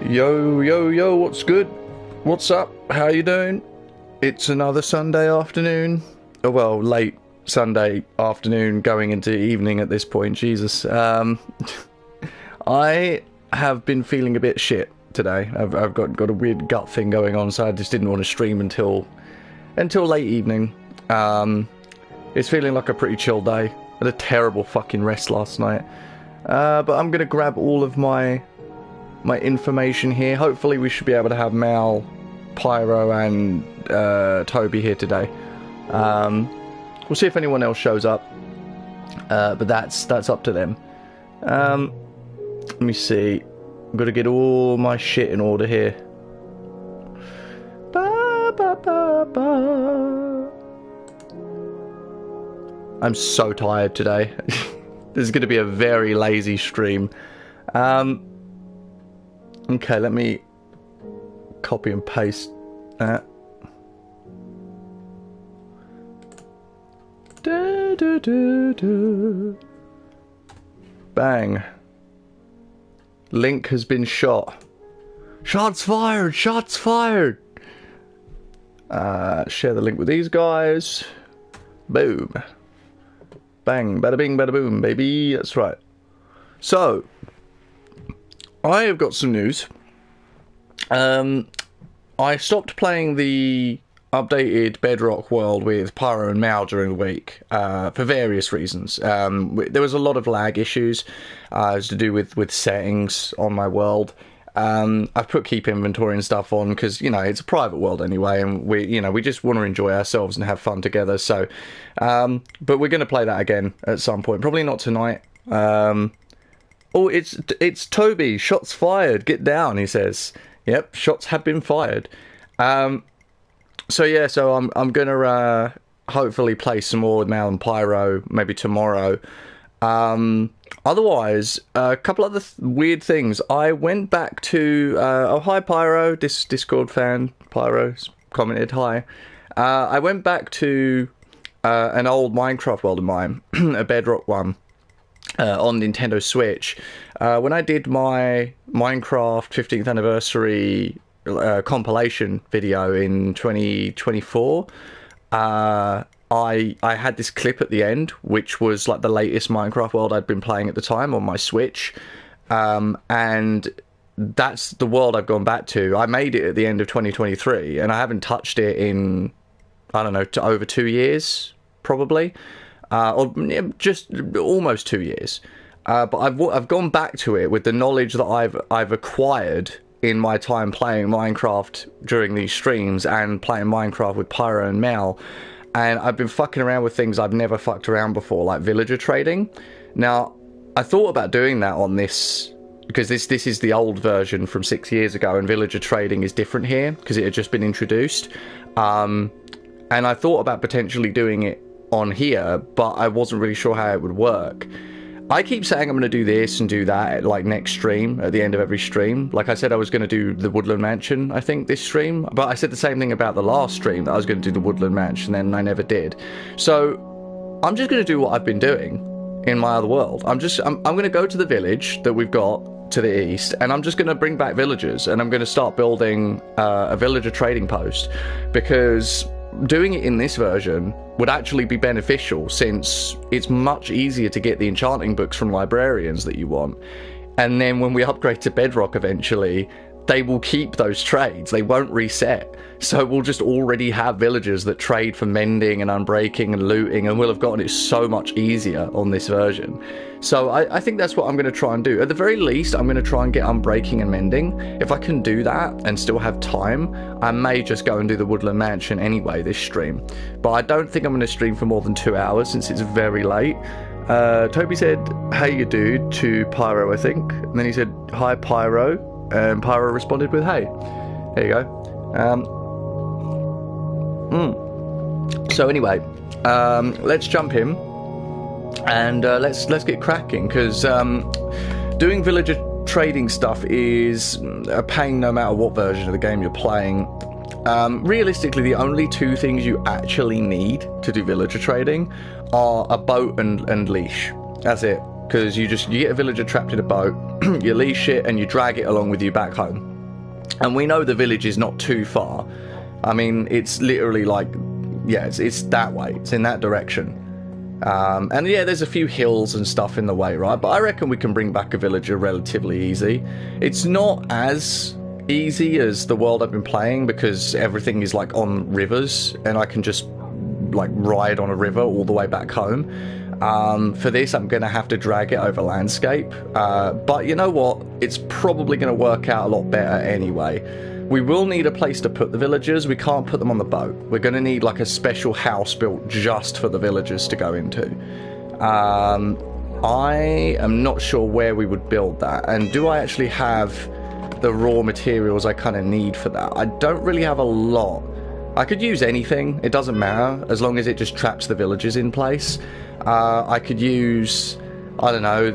Yo, yo, yo, what's good? What's up? How you doing? It's another Sunday afternoon. Oh, well, late Sunday afternoon going into evening at this point, Jesus. I have been feeling a bit shit today. I've got a weird gut thing going on, so I just didn't want to stream until late evening. It's feeling like a pretty chill day. I had a terrible fucking rest last night. But I'm going to grab all of my information here. Hopefully we should be able to have Mal, Pyro and Toby here today. We'll see if anyone else shows up, but that's up to them. Let me see. I've got to get all my shit in order here. Ba, ba, ba, ba. I'm so tired today. This is going to be a very lazy stream. Okay, let me copy and paste that. Do, do, do, do. Bang. Link has been shot. Shots fired! Shots fired! Share the link with these guys. Boom. Bang, bada bing, bada boom, baby. That's right. So, I have got some news. I stopped playing the updated Bedrock world with Pyro and Mal during the week for various reasons. There was a lot of lag issues to do with settings on my world. I've put keep inventory and stuff on because, you know, it's a private world anyway, and we just want to enjoy ourselves and have fun together. So, but we're going to play that again at some point. Probably not tonight. Oh, it's Toby. Shots fired. Get down, he says. Yep, shots have been fired. So yeah, so I'm gonna hopefully play some more with Mal and Pyro maybe tomorrow. Otherwise, a couple other weird things. I went back to oh, hi Pyro, this Discord fan Pyro's commented hi. I went back to an old Minecraft world of mine, a Bedrock one. On Nintendo Switch, when I did my Minecraft 15th anniversary compilation video in 2024, I had this clip at the end, which was like the latest Minecraft world I'd been playing at the time on my Switch, and that's the world I've gone back to. I made it at the end of 2023, and I haven't touched it in, I don't know, over 2 years, probably. Or just almost 2 years, but I've gone back to it with the knowledge that I've acquired in my time playing Minecraft during these streams and playing Minecraft with Pyro and Mal, and I've been fucking around with things I've never fucked around before, like villager trading. Now, I thought about doing that on this because this is the old version from 6 years ago, and villager trading is different here because it had just been introduced, and I thought about potentially doing it on here, but I wasn't really sure how it would work. I keep saying I'm going to do this and do that at, like, next stream, at the end of every stream. Like I said, I was going to do the Woodland Mansion, I think, this stream, but I said the same thing about the last stream, that I was going to do the Woodland Mansion, and then I never did. So I'm just going to do what I've been doing in my other world. I'm going to go to the village that we've got to the east, and I'm just going to bring back villagers, and I'm going to start building a villager trading post, because doing it in this version would actually be beneficial, since it's much easier to get the enchanting books from librarians that you want, and then when we upgrade to Bedrock eventually, they will keep those trades, they won't reset, so we'll just already have villagers that trade for mending and unbreaking and looting, and we'll have gotten it so much easier on this version. So I think that's what I'm going to try and do. At the very least, I'm going to try and get unbreaking and mending. If I can do that and still have time, I may just go and do the Woodland Mansion anyway this stream. But I don't think I'm going to stream for more than 2 hours since it's very late. Toby said, "Hey you dude," to Pyro, I think. And then he said, "Hi Pyro." And Pyro responded with, "Hey." There you go. So anyway, let's jump in and let's get cracking, because doing villager trading stuff is a pain no matter what version of the game you're playing. Realistically, the only two things you actually need to do villager trading are a boat and leash. That's it. Because you get a villager trapped in a boat, you leash it and you drag it along with you back home. And we know the village is not too far. I mean, it's literally like, yeah, it's that way. It's in that direction. And yeah, there's a few hills and stuff in the way, right? But I reckon we can bring back a villager relatively easy. It's not as easy as the world I've been playing because everything is like on rivers and I can just like ride on a river all the way back home. For this, I'm going to have to drag it over landscape. But you know what? It's probably going to work out a lot better anyway. We will need a place to put the villagers. We can't put them on the boat. We're going to need like a special house built just for the villagers to go into. I am not sure where we would build that. And do I actually have the raw materials I kind of need for that? I don't really have a lot. I could use anything. It doesn't matter as long as it just traps the villagers in place. I could use, I don't know,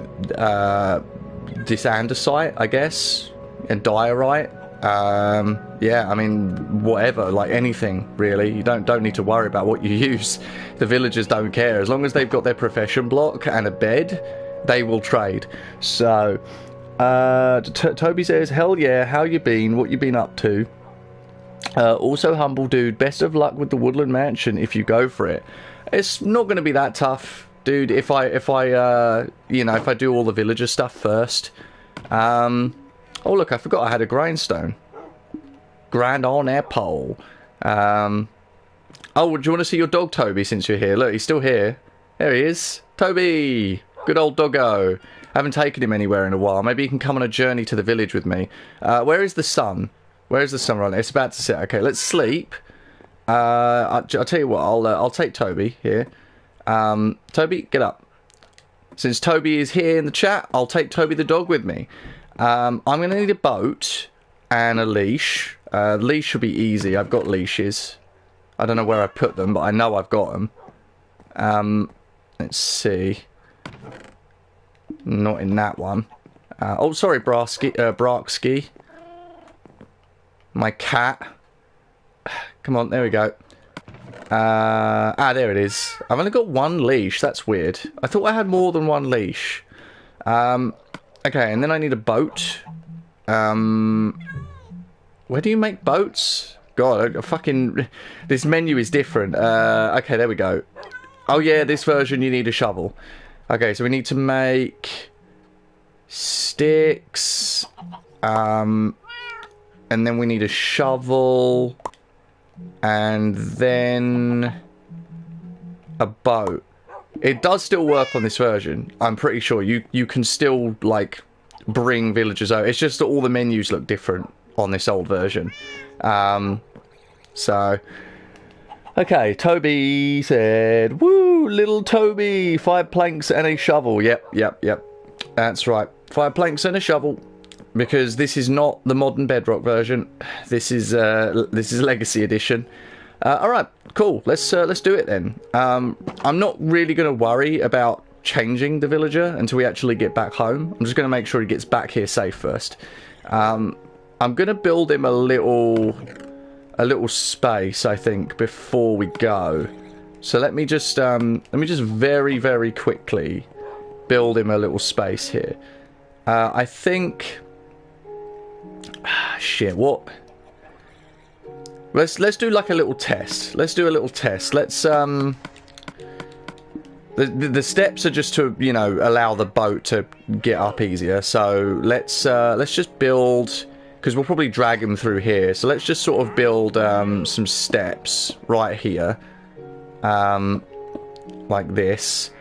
this andesite, I guess, and diorite. Yeah, I mean, whatever, like anything, really. You don't need to worry about what you use. The villagers don't care. As long as they've got their profession block and a bed, they will trade. So, Toby says, hell yeah, how you been? What you been up to? Also, humble dude, best of luck with the Woodland Mansion if you go for it. It's not going to be that tough, dude, if I do all the villager stuff first. Oh, look, I forgot I had a grindstone. Grand on air pole. Oh, do you want to see your dog, Toby, since you're here? Look, he's still here. There he is. Toby! Good old doggo. Haven't taken him anywhere in a while. Maybe he can come on a journey to the village with me. Where is the sun? Where is the sun running? It's about to set. Okay, let's sleep. I'll tell you what, I'll take Toby here. Toby, get up. Since Toby is here in the chat, I'll take Toby the dog with me. I'm going to need a boat and a leash. Leash should be easy. I've got leashes. I don't know where I put them, but I know I've got them. Let's see. Not in that one. Oh, sorry, Braksky. My cat. Come on, there we go. There it is. I've only got one leash. That's weird. I thought I had more than one leash. Okay, and then I need a boat. Where do you make boats? God, this menu is different. Okay, there we go. Oh yeah, this version you need a shovel. Okay, so we need to make sticks. And then we need a shovel. And then a boat. It does still work on this version. I'm pretty sure you can still like bring villagers out. It's just that all the menus look different on this old version. So okay, Toby said, "Woo, little Toby, 5 planks and a shovel." Yep. That's right. 5 planks and a shovel. Because this is not the modern Bedrock version. This is Legacy Edition. All right, cool. Let's do it then. I'm not really going to worry about changing the villager until we actually get back home. I'm just going to make sure he gets back here safe first. I'm going to build him a little space, I think, before we go. So let me just very, very quickly build him a little space here. I think. Shit, what? Let's do like a little test. Let's do a little test. Let's the steps are just to, you know, allow the boat to get up easier. So let's just build, because we'll probably drag him through here. So let's just sort of build some steps right here. Like this.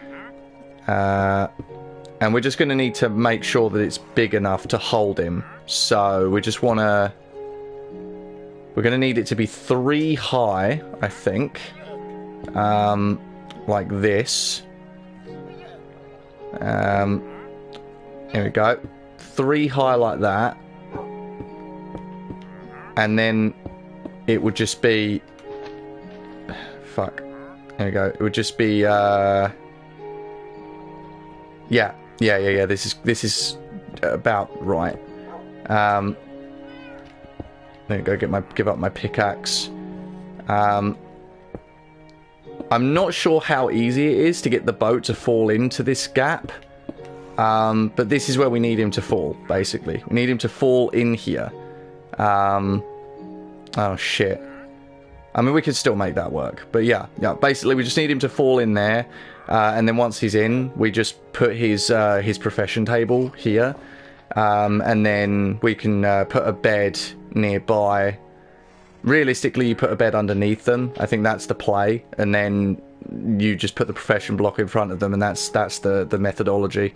And we're just going to need to make sure that it's big enough to hold him. So we just want to... We're going to need it to be 3 high, I think. Like this. Here we go. 3 high like that. And then it would just be... Fuck. There we go. It would just be... Yeah. This is about right. There we go. Give up my pickaxe. I'm not sure how easy it is to get the boat to fall into this gap. But this is where we need him to fall. Basically, we need him to fall in here. Oh, shit. I mean, we could still make that work. But yeah, basically we just need him to fall in there. And then once he's in, we just put his profession table here. And then we can put a bed nearby. Realistically, you put a bed underneath them. I think that's the play. And then you just put the profession block in front of them, and that's the methodology.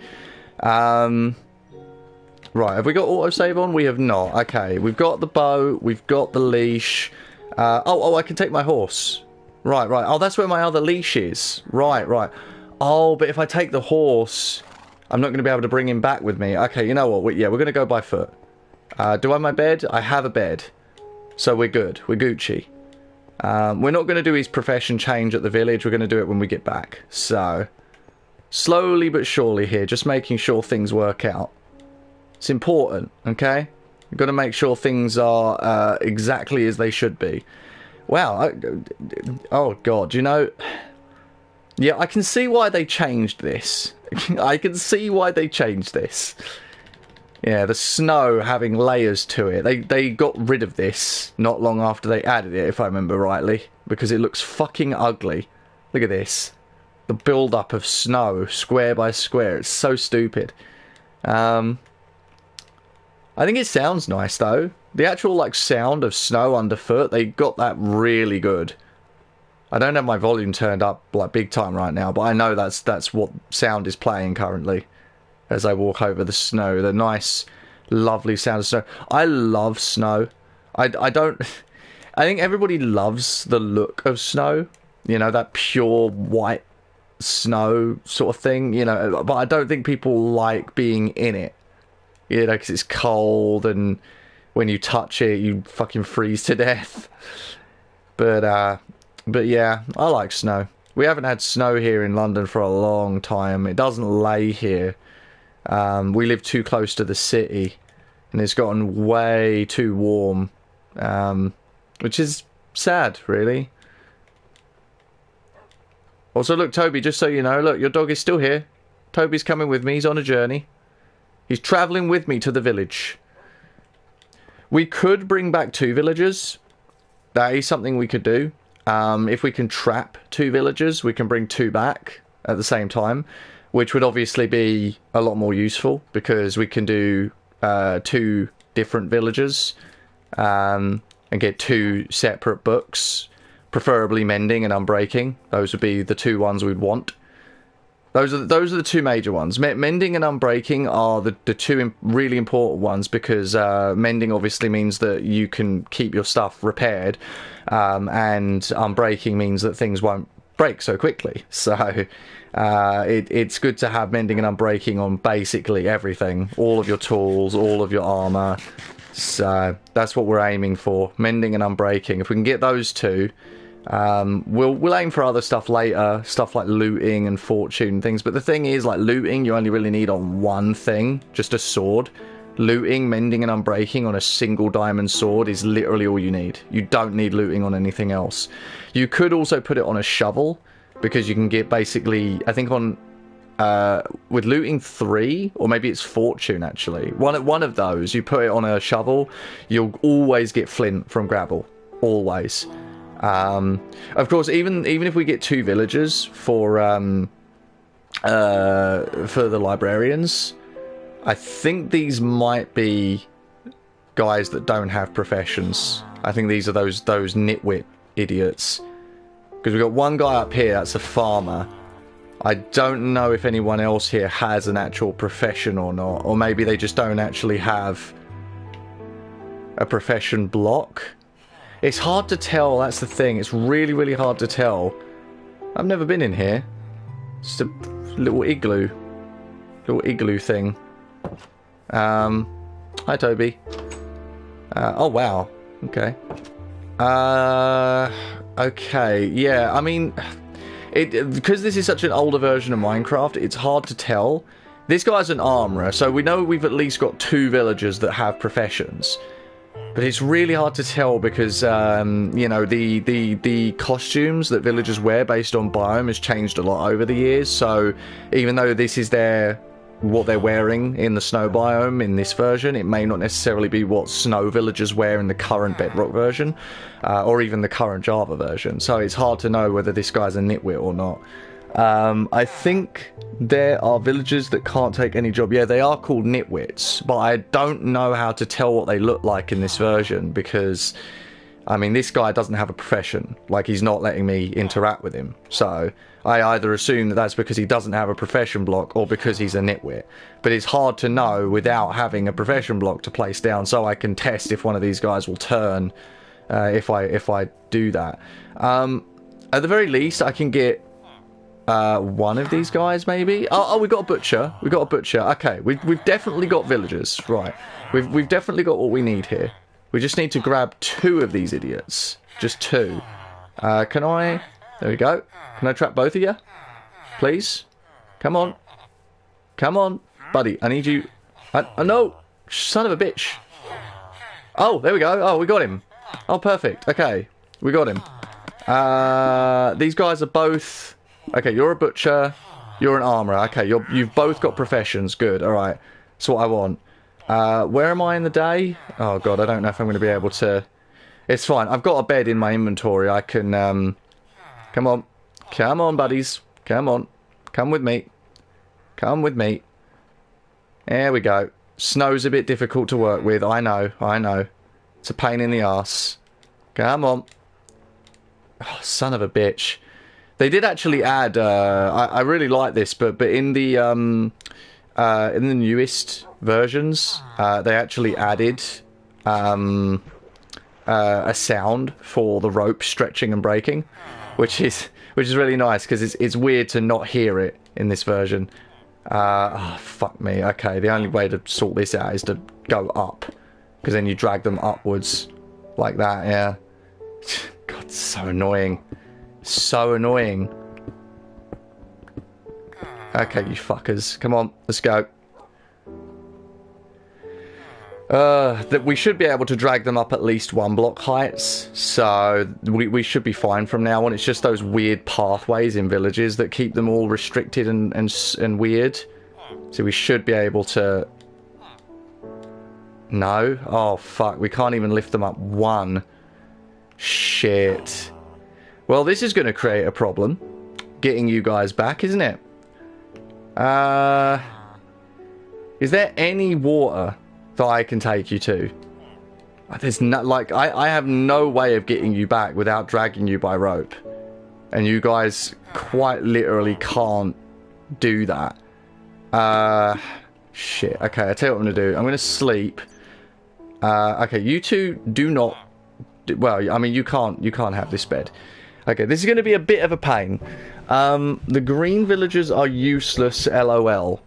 Right, have we got autosave on? We have not. Okay, we've got the bow, we've got the leash. Oh, I can take my horse. Right. Oh, that's where my other leash is. Right. Oh, but if I take the horse, I'm not going to be able to bring him back with me. Okay, you know what? We're going to go by foot. Do I have my bed? I have a bed. So we're good. We're Gucci. We're not going to do his profession change at the village. We're going to do it when we get back. So, slowly but surely here, just making sure things work out. It's important, okay? You've got to make sure things are exactly as they should be. Wow. Oh, God. You know... Yeah, I can see why they changed this. I can see why they changed this. Yeah, the snow having layers to it. They got rid of this not long after they added it, if I remember rightly. Because it looks fucking ugly. Look at this. The build-up of snow, square by square. It's so stupid. I think it sounds nice, though. The actual, like, sound of snow underfoot, they got that really good. I don't have my volume turned up, like, big time right now, but I know that's what sound is playing currently as I walk over the snow. The nice, lovely sound of snow. I love snow. I don't... I think everybody loves the look of snow. You know, that pure white snow sort of thing, you know, but I don't think people like being in it. You know, because it's cold, and when you touch it, you fucking freeze to death. But yeah, I like snow. We haven't had snow here in London for a long time. It doesn't lay here. We live too close to the city, and it's gotten way too warm, which is sad, really. Also, look, Toby, just so you know, look, your dog is still here. Toby's coming with me. He's on a journey. He's travelling with me to the village. We could bring back 2 villagers. That is something we could do. If we can trap 2 villagers, we can bring 2 back at the same time, which would obviously be a lot more useful, because we can do 2 different villagers and get 2 separate books, preferably mending and unbreaking. Those would be the 2 ones we'd want. Those are the 2 major ones. Mending and unbreaking are the 2 really important ones, because mending obviously means that you can keep your stuff repaired, and unbreaking means that things won't break so quickly. So it's good to have mending and unbreaking on basically everything. All of your tools, all of your armour. So that's what we're aiming for. Mending and unbreaking. If we can get those 2... we'll aim for other stuff later, stuff like looting and fortune and things, but the thing is, like, looting you only really need on one thing, just a sword. Looting, mending and unbreaking on a single diamond sword is literally all you need. You don't need looting on anything else. You could also put it on a shovel, because you can get basically, I think on with looting 3, or maybe it's fortune actually, one of those, you put it on a shovel, you'll always get flint from gravel, always. Of course, even if we get 2 villagers for the librarians, I think these might be guys that don't have professions. I think these are those nitwit idiots. Because we've got one guy up here that's a farmer. I don't know if anyone else here has an actual profession or not, or maybe they just don't actually have a profession block. It's hard to tell, that's the thing. It's really, really hard to tell. I've never been in here. Just a little igloo. Little igloo thing. Hi, Toby. Oh, wow. Okay. Okay, yeah, I mean... because this is such an older version of Minecraft, it's hard to tell. This guy's an armourer, so we know we've at least got 2 villagers that have professions. But it's really hard to tell because, you know, the costumes that villagers wear based on biome has changed a lot over the years. So even though this is their what they're wearing in the snow biome in this version. It may not necessarily be what snow villagers wear in the current Bedrock version, or even the current Java version. So it's hard to know whether this guy's a nitwit or not. I think there are villagers that can't take any job. Yeah, they are called nitwits, but I don't know how to tell what they look like in this version because, I mean, this guy doesn't have a profession. Like, he's not letting me interact with him. So I either assume that that's because he doesn't have a profession block or because he's a nitwit. But it's hard to know without having a profession block to place down, so I can test if one of these guys will turn if I do that. At the very least, I can get one of these guys, maybe. Oh, we got a butcher. We got a butcher. Okay, we've definitely got villagers. Right, we've definitely got what we need here. We just need to grab 2 of these idiots. Just 2. Can I? There we go. Can I trap both of you? Please? Come on. Come on. Buddy, I need you. No! Son of a bitch. Oh, there we go. Oh, we got him. Oh, perfect. Okay. We got him. These guys are both... Okay, you're a butcher. You're an armourer. Okay, you've both got professions. Good. Alright. That's what I want. Where am I in the day? Oh, God. I don't know if I'm going to be able to... It's fine. I've got a bed in my inventory. I can... Come on. Come on, buddies. Come on. Come with me. Come with me. There we go. Snow's a bit difficult to work with. I know. I know. It's a pain in the arse. Come on. Oh, son of a bitch. They did actually add... I really like this, but in the newest versions, they actually added a sound for the rope stretching and breaking, which is really nice because it's weird to not hear it in this version. Oh, fuck me. Okay, the only way to sort this out is to go up, because then you drag them upwards like that. Yeah. God, it's so annoying. So annoying. Okay, you fuckers. Come on, let's go. That we should be able to drag them up at least 1 block heights, so we should be fine from now on. It's just those weird pathways in villages that keep them all restricted and weird. So we should be able to... No? Oh, fuck. We can't even lift them up 1. Shit. Well, this is going to create a problem. Getting you guys back, isn't it? Is there any water that I can take you to? There's no... Like, I have no way of getting you back without dragging you by rope. And you guys quite literally can't do that. Shit. Okay, I'll tell you what I'm going to do. I'm going to sleep. Okay, you two do not... Well, I mean, you can't have this bed. Okay, this is going to be a bit of a pain. The green villagers are useless, LOL.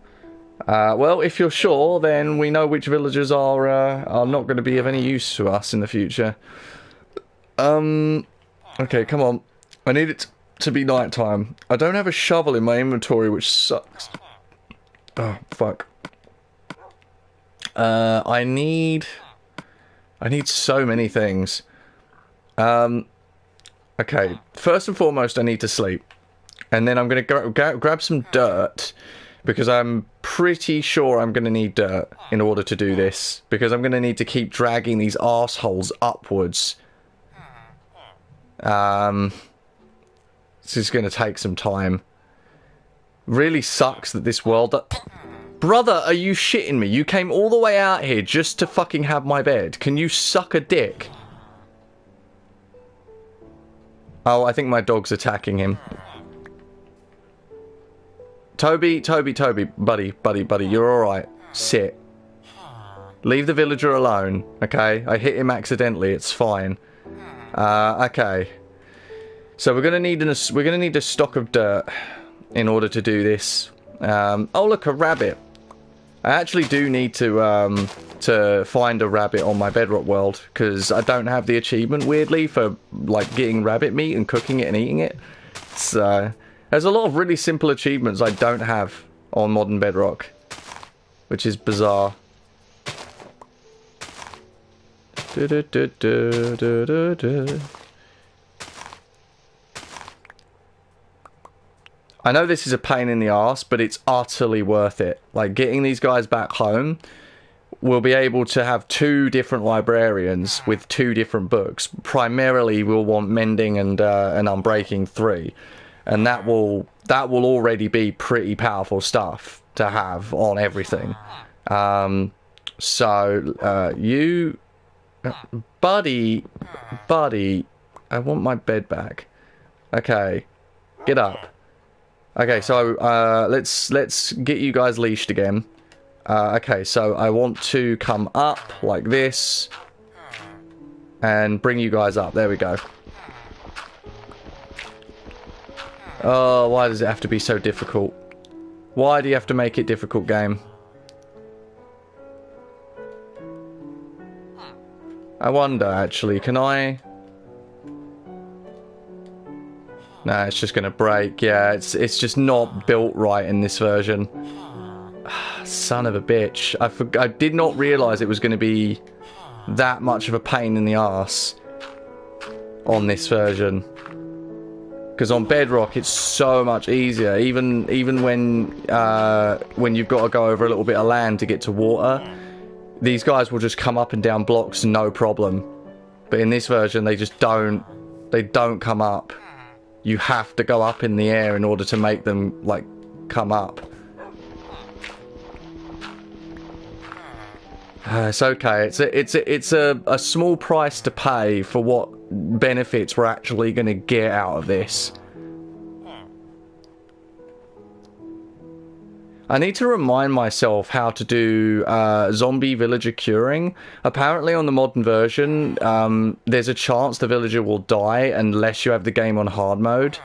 Well, if you're sure, then we know which villagers are not going to be of any use to us in the future. Okay, come on. I need it to be nighttime. I don't have a shovel in my inventory, which sucks. Oh, fuck. I need so many things. Okay, first and foremost, I need to sleep. And then I'm going to grab some dirt, because I'm pretty sure I'm going to need dirt in order to do this. Because I'm going to need to keep dragging these arseholes upwards. This is going to take some time. Really sucks that this world... Brother, are you shitting me? You came all the way out here just to fucking have my bed. Can you suck a dick? Oh, I think my dog's attacking him. Toby, buddy, you're alright. Sit. Leave the villager alone, okay? I hit him accidentally, it's fine. Okay. So we're gonna need a stock of dirt in order to do this. Oh look, a rabbit. I actually do need to find a rabbit on my Bedrock world, because I don't have the achievement, weirdly, for like getting rabbit meat and cooking it and eating it. So there's a lot of really simple achievements I don't have on modern Bedrock, which is bizarre. I know this is a pain in the ass, but it's utterly worth it. Like, getting these guys back home, we'll be able to have 2 different librarians with 2 different books. Primarily, we'll want Mending and Unbreaking 3, and that will already be pretty powerful stuff to have on everything. You, buddy, I want my bed back. Okay, get up. Okay, so let's get you guys leashed again. Okay, so I want to come up like this and bring you guys up. There we go. Oh, why does it have to be so difficult? Why do you have to make it difficult, game? I wonder, actually, can I... Nah, it's just gonna break. Yeah, it's just not built right in this version. Son of a bitch. I did not realise it was going to be that much of a pain in the arse on this version. Because on Bedrock it's so much easier. Even when you've got to go over a little bit of land to get to water, these guys will just come up and down blocks no problem. But in this version they just don't. They don't come up. You have to go up in the air in order to make them, like, come up. It's okay. It's a small price to pay for what benefits we're actually going to get out of this. I need to remind myself how to do zombie villager curing. Apparently on the modern version, there's a chance the villager will die unless you have the game on hard mode.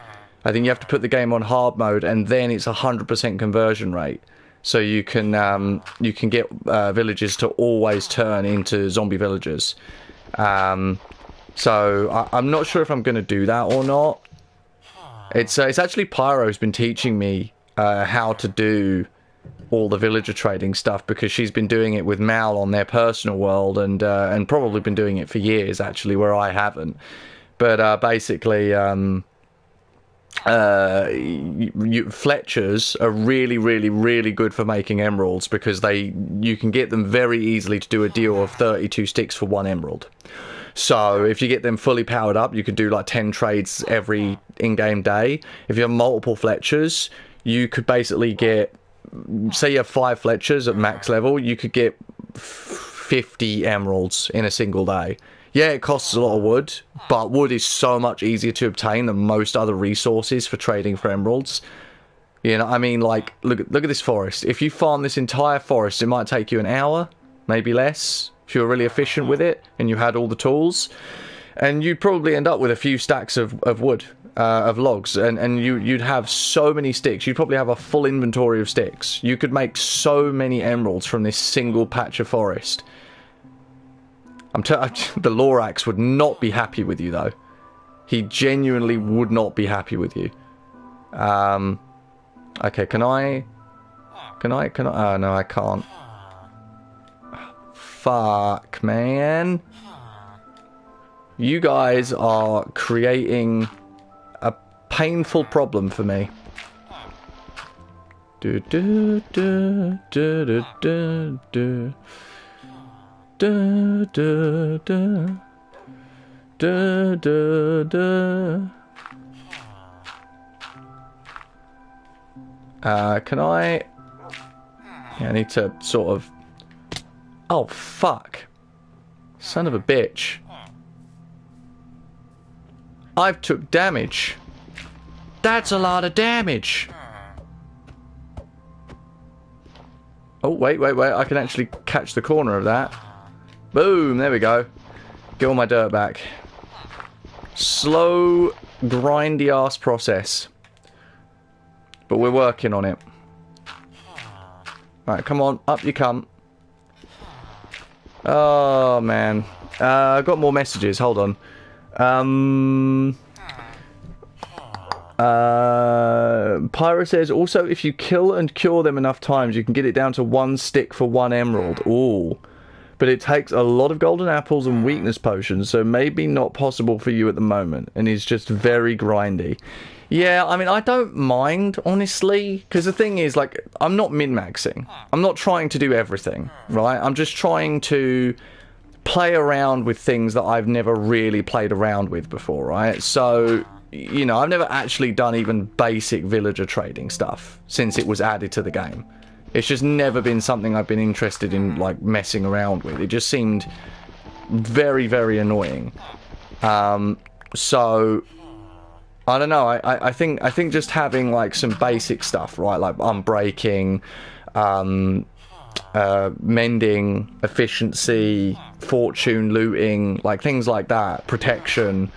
I think you have to put the game on hard mode and then it's 100% conversion rate. So you can get villagers to always turn into zombie villagers. So I'm not sure if I'm going to do that or not. It's actually Pyro's been teaching me how to do all the villager trading stuff, because she's been doing it with Mal on their personal world and probably been doing it for years actually, where I haven't. But basically, Fletchers are really good for making emeralds, because you can get them very easily to do a deal of 32 sticks for 1 emerald. So if you get them fully powered up, you could do like 10 trades every in-game day. If you have multiple Fletchers, you could basically get, say you have 5 Fletchers at max level, you could get 50 emeralds in a single day. Yeah, it costs a lot of wood, but wood is so much easier to obtain than most other resources for trading for emeralds. You know, I mean, like, look at this forest. If you farm this entire forest, it might take you an hour, maybe less, if you were really efficient with it and you had all the tools. And you'd probably end up with a few stacks of wood, of logs, and you'd have so many sticks. You'd probably have a full inventory of sticks. You could make so many emeralds from this single patch of forest. The Lorax would not be happy with you, though. He genuinely would not be happy with you. Okay, can I? Oh, no, I can't. Fuck, man. You guys are creating a painful problem for me. Do do do do do do do. Da, da, da. Da, da, da. Can I... Yeah, I need to sort of... Oh, fuck. Son of a bitch. I've took damage. That's a lot of damage. Oh, wait. I can actually catch the corner of that. Boom, there we go. Get all my dirt back. Slow, grindy ass process. But we're working on it. Right, come on, up you come. Oh, man. I've got more messages, hold on. Pyro says, also, if you kill and cure them enough times, you can get it down to 1 stick for 1 emerald. Ooh. But it takes a lot of golden apples and weakness potions, so maybe not possible for you at the moment, and is just very grindy. Yeah, I mean, I don't mind, honestly, because the thing is, like, I'm not min-maxing. I'm not trying to do everything, right? I'm just trying to play around with things that I've never really played around with before, right? So, you know, I've never actually done even basic villager trading stuff since it was added to the game. It's just never been something I've been interested in, like, messing around with. It just seemed very, very annoying. So I don't know. I think just having like some basic stuff, right? Like unbreaking, mending, efficiency, fortune, looting, like things like that, protection.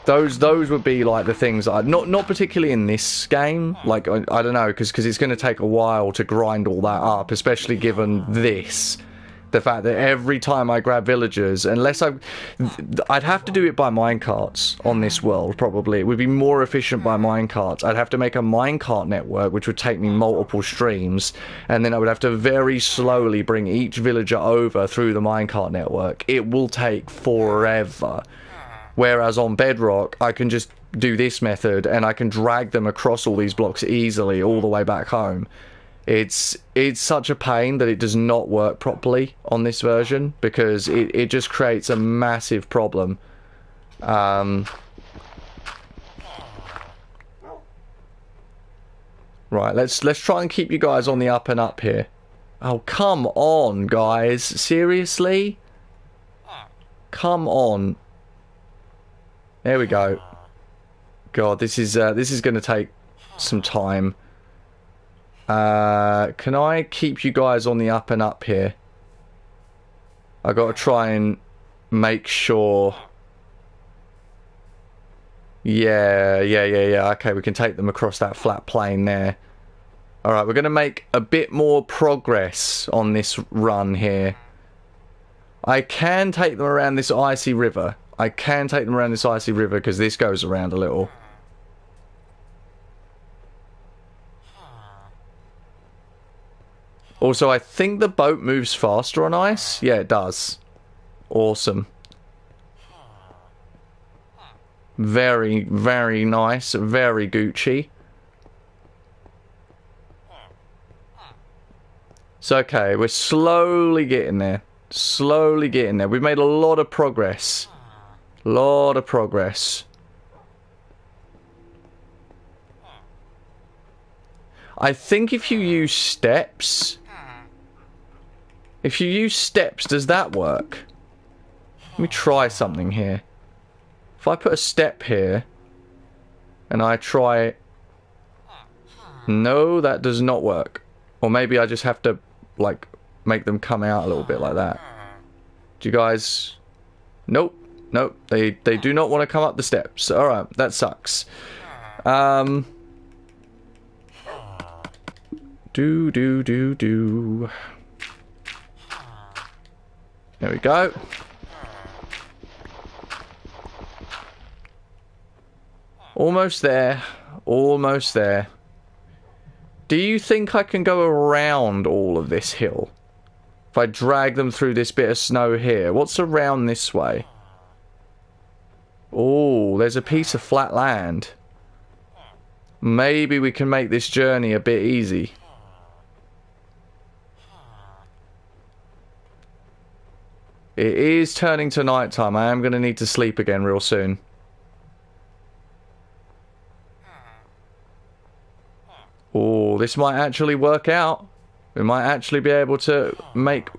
Those would be like the things that not particularly in this game. Like I don't know, because it's going to take a while to grind all that up, especially given this. The fact that every time I grab villagers, unless I'd have to do it by minecarts on this world, probably. It would be more efficient by minecarts. I'd have to make a minecart network, which would take me multiple streams, and then I would have to very slowly bring each villager over through the minecart network. It will take forever. Whereas on Bedrock, I can just do this method, and I can drag them across all these blocks easily, all the way back home. It's such a pain that it does not work properly on this version, because it just creates a massive problem. Right, let's try and keep you guys on the up and up here. Oh, come on, guys. Seriously? Come on. There we go. God, this is going to take some time. Can I keep you guys on the up and up here? I got to try and make sure. Yeah. Okay, we can take them across that flat plane there. Alright, we're going to make a bit more progress on this run here. I can take them around this icy river. Because this goes around a little. Also, I think the boat moves faster on ice. Yeah, it does. Awesome. Very, very nice. Very Gucci. It's okay. We're slowly getting there. Slowly getting there. We've made a lot of progress. I think if you use steps... does that work? Let me try something here. If I put a step here, and I try... No, that does not work. Or maybe I just have to, like, make them come out a little bit like that. Do you guys... Nope. They do not want to come up the steps. Alright, that sucks. Do. There we go. Almost there. Do you think I can go around all of this hill? If I drag them through this bit of snow here. What's around this way? Oh, there's a piece of flat land. Maybe we can make this journey a bit easy. It is turning to night time. I am going to need to sleep again real soon. Oh, this might actually work out. We might actually be able to make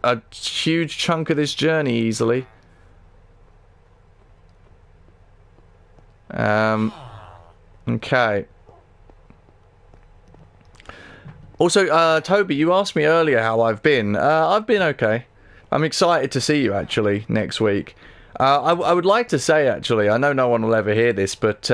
a huge chunk of this journey easily. Okay. Also, Toby, you asked me earlier how I've been. I've been okay. I'm excited to see you, actually, next week. I would like to say, actually, I know no one will ever hear this, but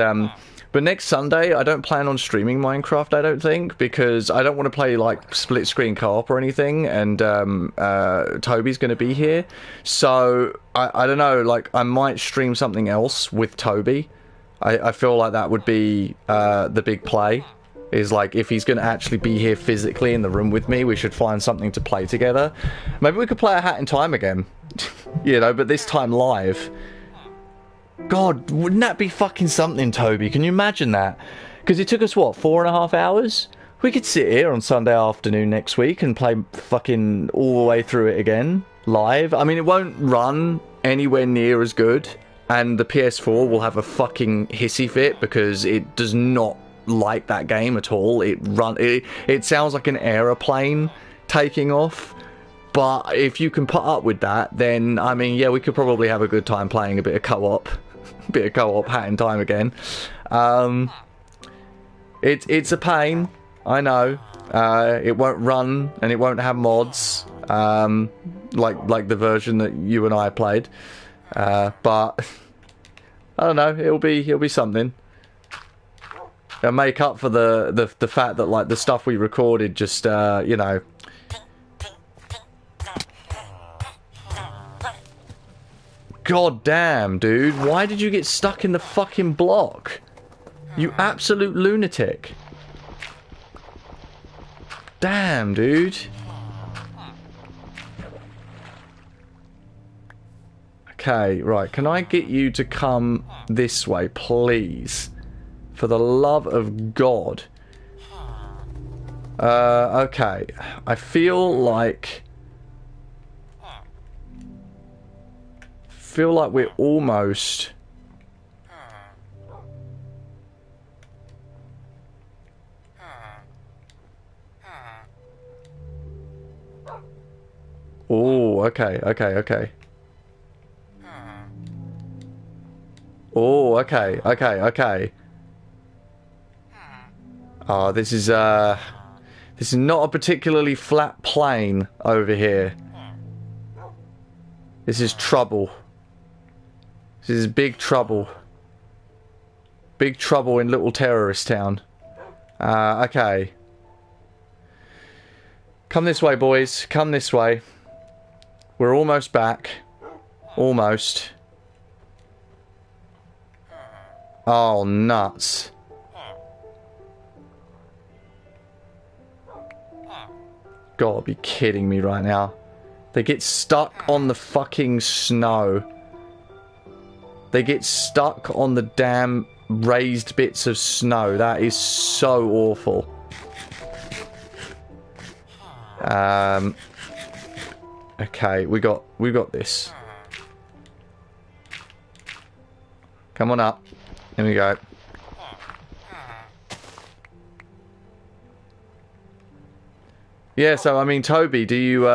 next Sunday, I don't plan on streaming Minecraft, I don't think, because I don't want to play, like, split-screen co-op or anything, and Toby's going to be here. So, I don't know, like, I might stream something else with Toby. I feel like that would be the big play. Is like, if he's going to actually be here physically in the room with me, we should find something to play together. Maybe we could play A Hat in Time again. You know, but this time live. God, wouldn't that be fucking something, Toby? Can you imagine that? Because it took us, what, 4.5 hours? We could sit here on Sunday afternoon next week and play fucking all the way through it again, live. I mean, it won't run anywhere near as good, and the PS4 will have a fucking hissy fit because it does not like that game at all. It sounds like an aeroplane taking off. But if you can put up with that, then, I mean, yeah, we could probably have a good time playing a bit of co-op. Hat in Time again. It's a pain, I know. It won't run, and it won't have mods, like the version that you and I played. But, I don't know, it'll be something. It'll make up for the fact that, like, the stuff we recorded just, you know... God damn, dude. Why did you get stuck in the fucking block? You absolute lunatic. Damn, dude. Okay, right. Can I get you to come this way, please? For the love of God. Okay. I feel like we're almost... Oh, okay. Oh, okay. Oh, this is not a particularly flat plane over here. This is trouble. This is big trouble. Big trouble in Little Terrorist Town. Okay. Come this way, boys. Come this way. We're almost back. Almost. Oh, nuts. Gotta be kidding me right now. They get stuck on the fucking snow. They get stuck on the damn raised bits of snow. That is so awful. Okay, we got this. Come on up. Here we go. Yeah, so I mean, Toby, do you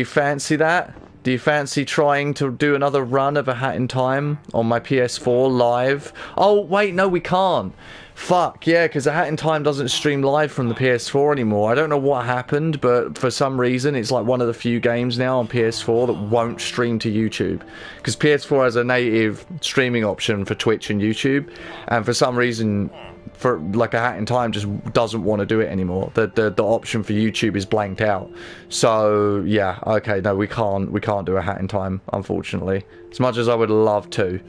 fancy that? Do you fancy trying to do another run of A Hat in Time on my PS4 live? Oh, wait, no, we can't. Fuck, yeah, because A Hat in Time doesn't stream live from the PS4 anymore. I don't know what happened, but for some reason, it's like one of the few games now on PS4 that won't stream to YouTube. Because PS4 has a native streaming option for Twitch and YouTube, and for some reason... for like A Hat in Time just doesn't want to do it anymore. The option for YouTube is blanked out. So yeah, okay, no, we can't do A Hat in Time, unfortunately. As much as I would love to.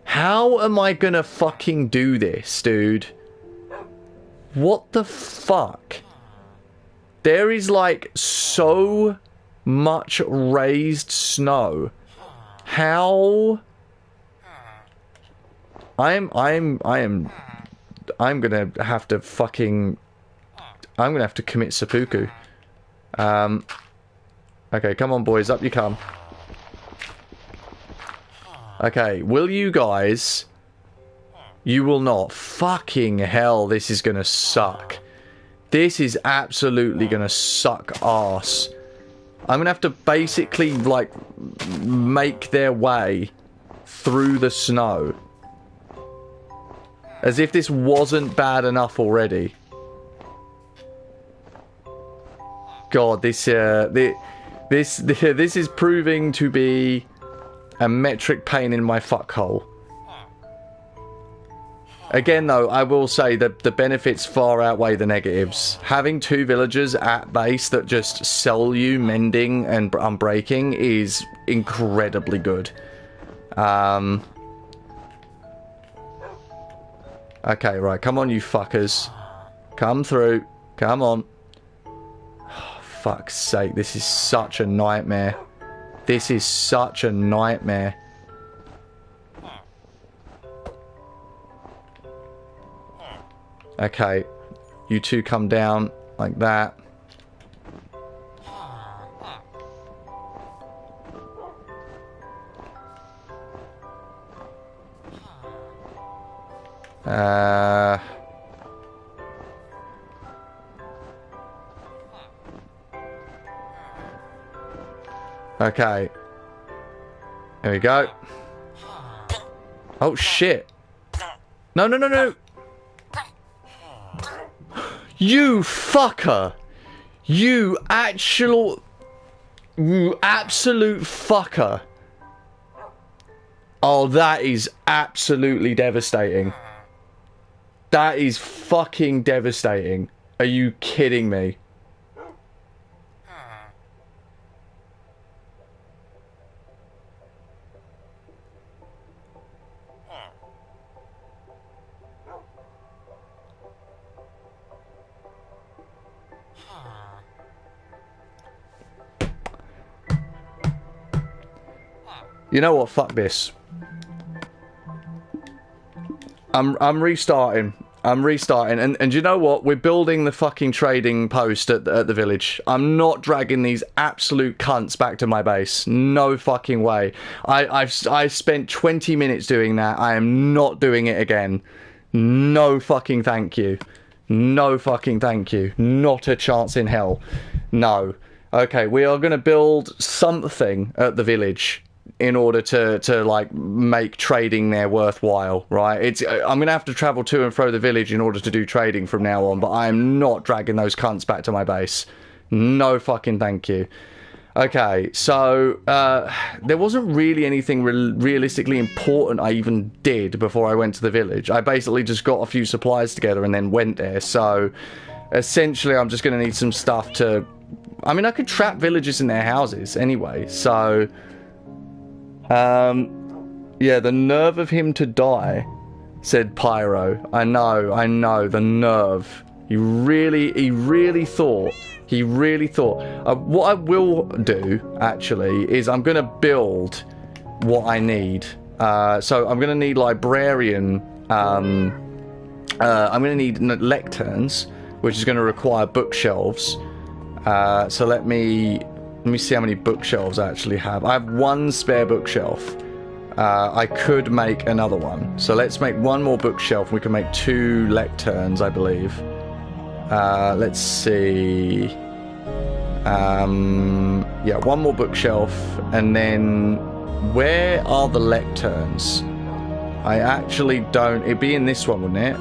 How am I gonna fucking do this, dude? What the fuck? There is like so much raised snow. How? I'm gonna have to fucking... I'm gonna have to commit seppuku. Okay, come on, boys. Up you come. Okay, will you guys... You will not. Fucking hell, this is gonna suck. This is absolutely gonna suck ass. I'm gonna have to basically, like, make their way through the snow. As if this wasn't bad enough already. God, this is proving to be a metric pain in my fuckhole. Again, though, I will say that the benefits far outweigh the negatives. Having 2 villagers at base that just sell you mending and unbreaking is incredibly good. Okay, right, come on, you fuckers. Come through. Come on. Oh, fuck's sake, this is such a nightmare. This is such a nightmare. Okay. You two come down like that. Okay. There we go. Oh, shit. No, no, no, no. You fucker. You absolute fucker. Oh, that is absolutely devastating. That is fucking devastating. Are you kidding me? You know what? Fuck this. I'm restarting. I'm restarting. And you know what? We're building the fucking trading post at the village. I'm not dragging these absolute cunts back to my base. No fucking way. I've spent 20 minutes doing that. I am not doing it again. No fucking thank you. No fucking thank you. Not a chance in hell. No. Okay, we are going to build something at the village in order to like make trading there worthwhile, right? I'm gonna have to travel to and fro the village in order to do trading from now on, but I am not dragging those cunts back to my base. No fucking thank you. Okay, so there wasn't really anything realistically important I even did before I went to the village. I basically just got a few supplies together and then went there. So essentially I'm just gonna need some stuff to, I mean, I could trap villagers in their houses anyway, so yeah, the nerve of him to die, said Pyro. I know, the nerve. He really thought. What I will do, actually, is I'm going to build what I need. So I'm going to need librarian, I'm going to need lecterns, which is going to require bookshelves. So let me see how many bookshelves I actually have. I have one spare bookshelf. I could make another one. So let's make one more bookshelf. We can make 2 lecterns, I believe. Let's see. Yeah, one more bookshelf. And then where are the lecterns? I actually don't. It'd be in this one, wouldn't it?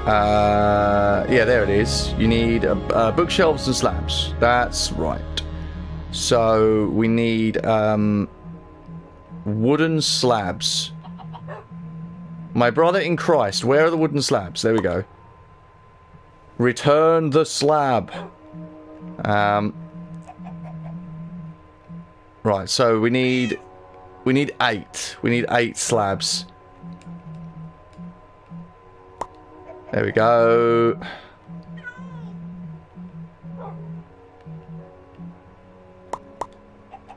Yeah, there it is. You need bookshelves and slabs. That's right. So we need wooden slabs. My brother in Christ, where are the wooden slabs? There we go. Return the slab. Right, so we need 8. We need 8 slabs. There we go.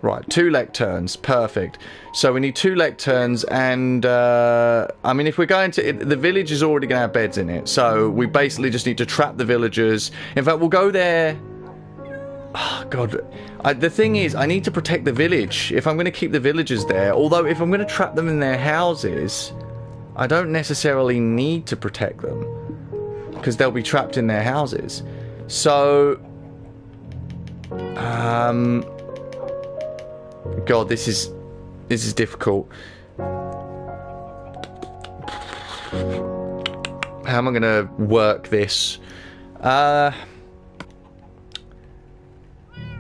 Right, 2 lecterns, perfect. So we need 2 lecterns, and I mean, if we're going to, the village is already going to have beds in it, so we basically just need to trap the villagers. In fact, we'll go there. Oh, God, the thing is, I need to protect the village if I'm going to keep the villagers there. Although, if I'm going to trap them in their houses, I don't necessarily need to protect them because they'll be trapped in their houses. So, God, this is difficult. How am I going to work this?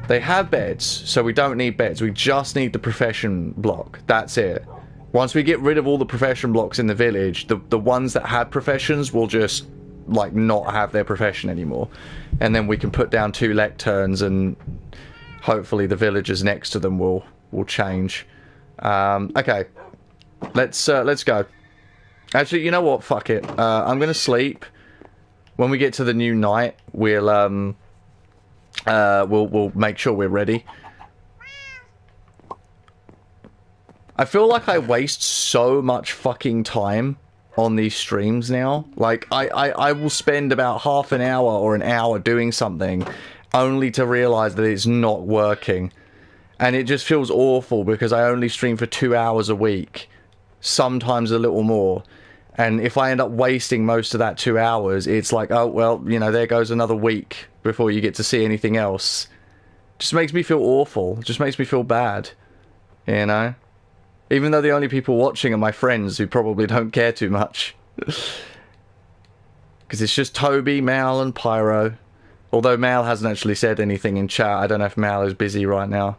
They have beds, so we don't need beds. We just need the profession block. That's it. Once we get rid of all the profession blocks in the village, the ones that have professions will just, like, not have their profession anymore. And then we can put down 2 lecterns, and hopefully the villagers next to them will change. Okay, let's go. Actually, you know what? Fuck it. I'm gonna sleep. When we get to the new night, we'll make sure we're ready. I feel like I waste so much fucking time on these streams now. Like, I will spend about half an hour or an hour doing something only to realise that it's not working. And it just feels awful because I only stream for 2 hours a week, sometimes a little more. And if I end up wasting most of that 2 hours, it's like, oh, well, you know, there goes another week before you get to see anything else. Just makes me feel awful. Just makes me feel bad. You know? Even though the only people watching are my friends who probably don't care too much. Because it's just Toby, Mal, and Pyro. Although Mal hasn't actually said anything in chat. I don't know if Mal is busy right now.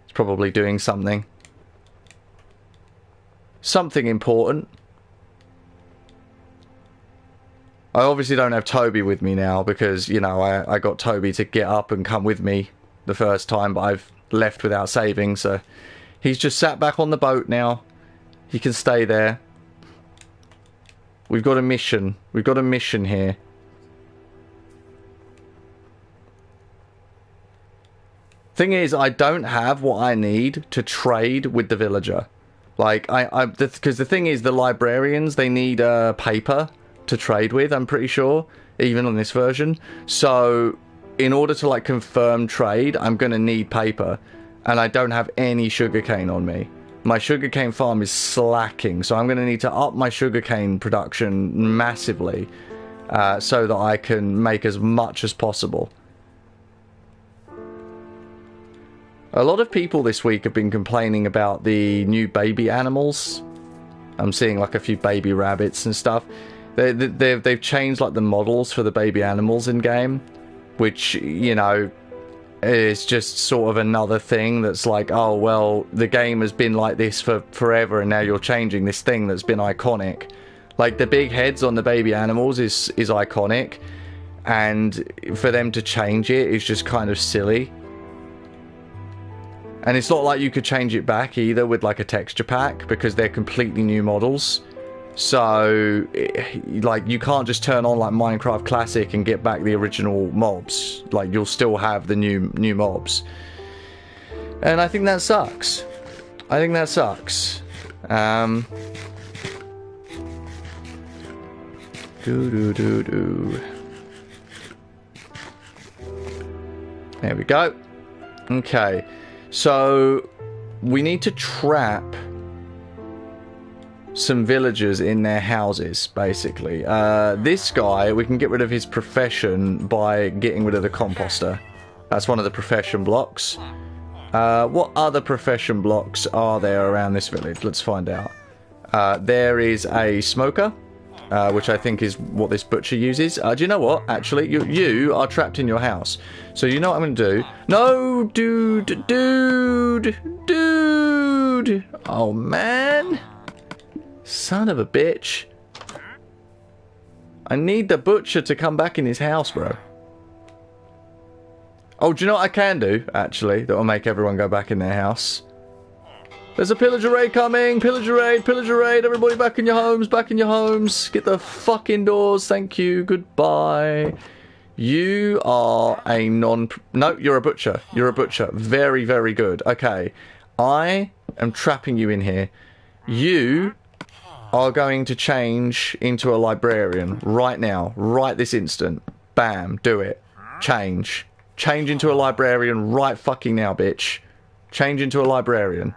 He's probably doing something. Something important. I obviously don't have Toby with me now because, you know, I got Toby to get up and come with me the first time, but I've left without saving, so he's just sat back on the boat now. He can stay there. We've got a mission. We've got a mission here. Thing is, I don't have what I need to trade with the villager. Like, because the thing is, the librarians, they need paper to trade with, I'm pretty sure, even on this version. So, in order to, like, confirm trade, I'm going to need paper. And I don't have any sugarcane on me. My sugarcane farm is slacking, so I'm going to need to up my sugarcane production massively so that I can make as much as possible. A lot of people this week have been complaining about the new baby animals. I'm seeing like a few baby rabbits and stuff. They've changed like the models for the baby animals in game, which, you know, is just sort of another thing that's like, oh well, the game has been like this for forever and now you're changing this thing that's been iconic. Like the big heads on the baby animals is iconic, and for them to change it is just kind of silly. And it's not like you could change it back either with like a texture pack, because they're completely new models. So, like, you can't just turn on like Minecraft Classic and get back the original mobs. Like, you'll still have the new mobs. And I think that sucks. I think that sucks. There we go. Okay. So, we need to trap some villagers in their houses, basically. This guy, we can get rid of his profession by getting rid of the composter. That's one of the profession blocks. What other profession blocks are there around this village? Let's find out. There is a smoker, which I think is what this butcher uses. Do you know what? Actually, you are trapped in your house. So you know what I'm going to do? No, dude. Oh, man. Son of a bitch. I need the butcher to come back in his house, bro. Oh, do you know what I can do, actually, that will make everyone go back in their house? There's a pillager raid coming! Pillager raid! Pillager raid! Everybody back in your homes! Back in your homes! Get the fuck indoors! Thank you! Goodbye! You are a no, you're a butcher. You're a butcher. Very, very good. Okay. I am trapping you in here. You are going to change into a librarian right now. Right this instant. Bam. Do it. Change. Change into a librarian right fucking now, bitch. Change into a librarian.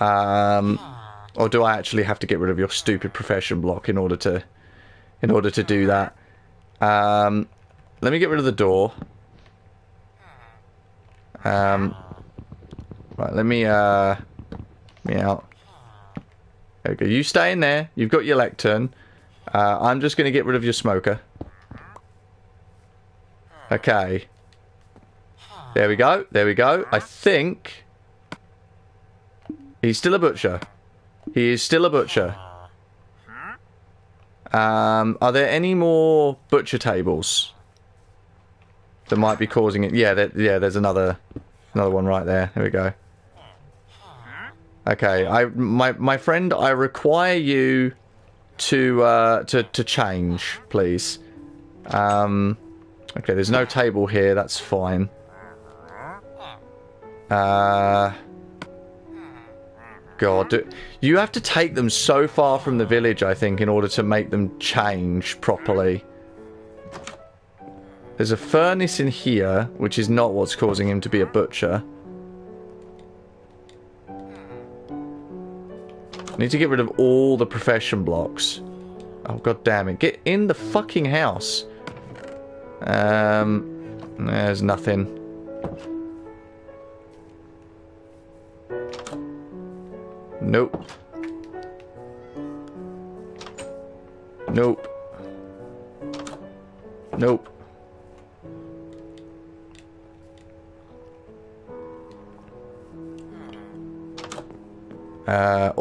Or do I actually have to get rid of your stupid profession block in order to do that? Let me get rid of the door. Right, let me out. Okay, you stay in there. You've got your lectern. I'm just going to get rid of your smoker. Okay. There we go. There we go. I think he's still a butcher. He is still a butcher. Are there any more butcher tables that might be causing it? Yeah, there's another one right there. There we go. Okay, my friend, I require you to change, please. Okay, there's no table here. That's fine. God. You have to take them so far from the village, I think, in order to make them change properly. There's a furnace in here, which is not what's causing him to be a butcher. I need to get rid of all the profession blocks. Oh, god damn it. Get in the fucking house. There's nothing. Nope. Nope. Nope.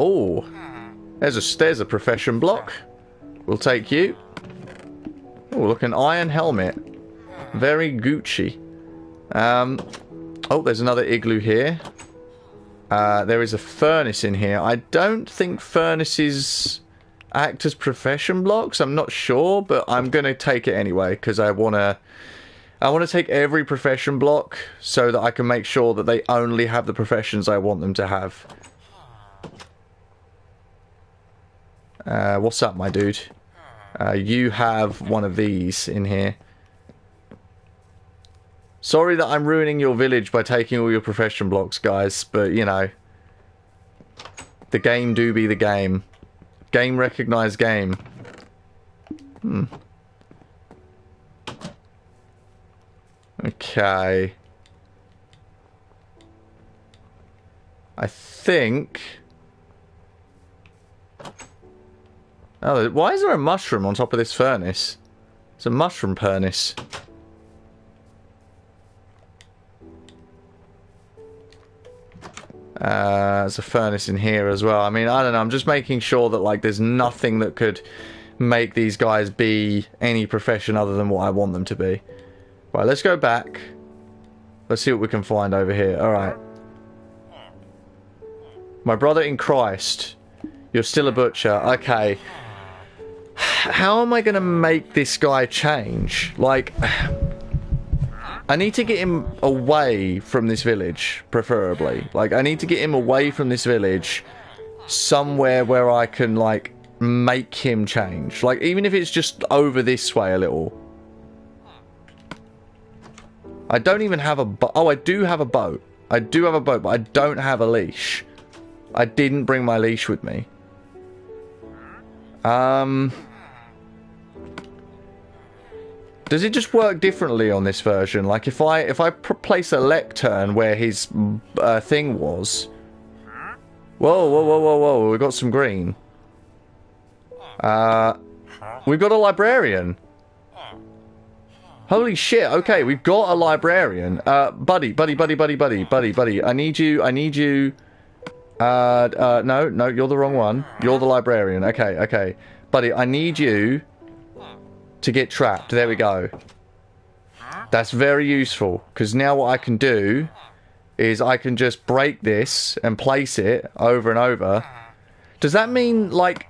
Oh. There's a profession block. We'll take you. Oh, look, an iron helmet. Very Gucci. Oh, there's another igloo here. There is a furnace in here. I don't think furnaces act as profession blocks. I'm not sure, but I'm going to take it anyway, because I want to take every profession block so that I can make sure that they only have the professions I want them to have. What's up, my dude? You have one of these in here. Sorry that I'm ruining your village by taking all your profession blocks, guys, but, you know, the game do be the game. Game recognized game. Okay. I think... Oh, why is there a mushroom on top of this furnace? It's a mushroom furnace. There's a furnace in here as well. I mean, I don't know. I'm just making sure that, like, there's nothing that could make these guys be any profession other than what I want them to be. Right, let's go back. Let's see what we can find over here. Alright. My brother in Christ. You're still a butcher. Okay. How am I going to make this guy change? Like... I need to get him away from this village, preferably. Like, I need to get him away from this village somewhere where I can, like, make him change. Like, even if it's just over this way a little. I don't even have a boat. Oh, I do have a boat. I do have a boat, but I don't have a leash. I didn't bring my leash with me. Does it just work differently on this version? Like, if I place a lectern where his thing was... Whoa, whoa, whoa, whoa, whoa, we got some green. We've got a librarian. Holy shit, okay, we've got a librarian. Buddy, I need you... No, you're the wrong one. You're the librarian. Okay. Buddy, I need you... to get trapped. There we go. That's very useful, because now what I can do is I can just break this and place it over and over. Does that mean, like,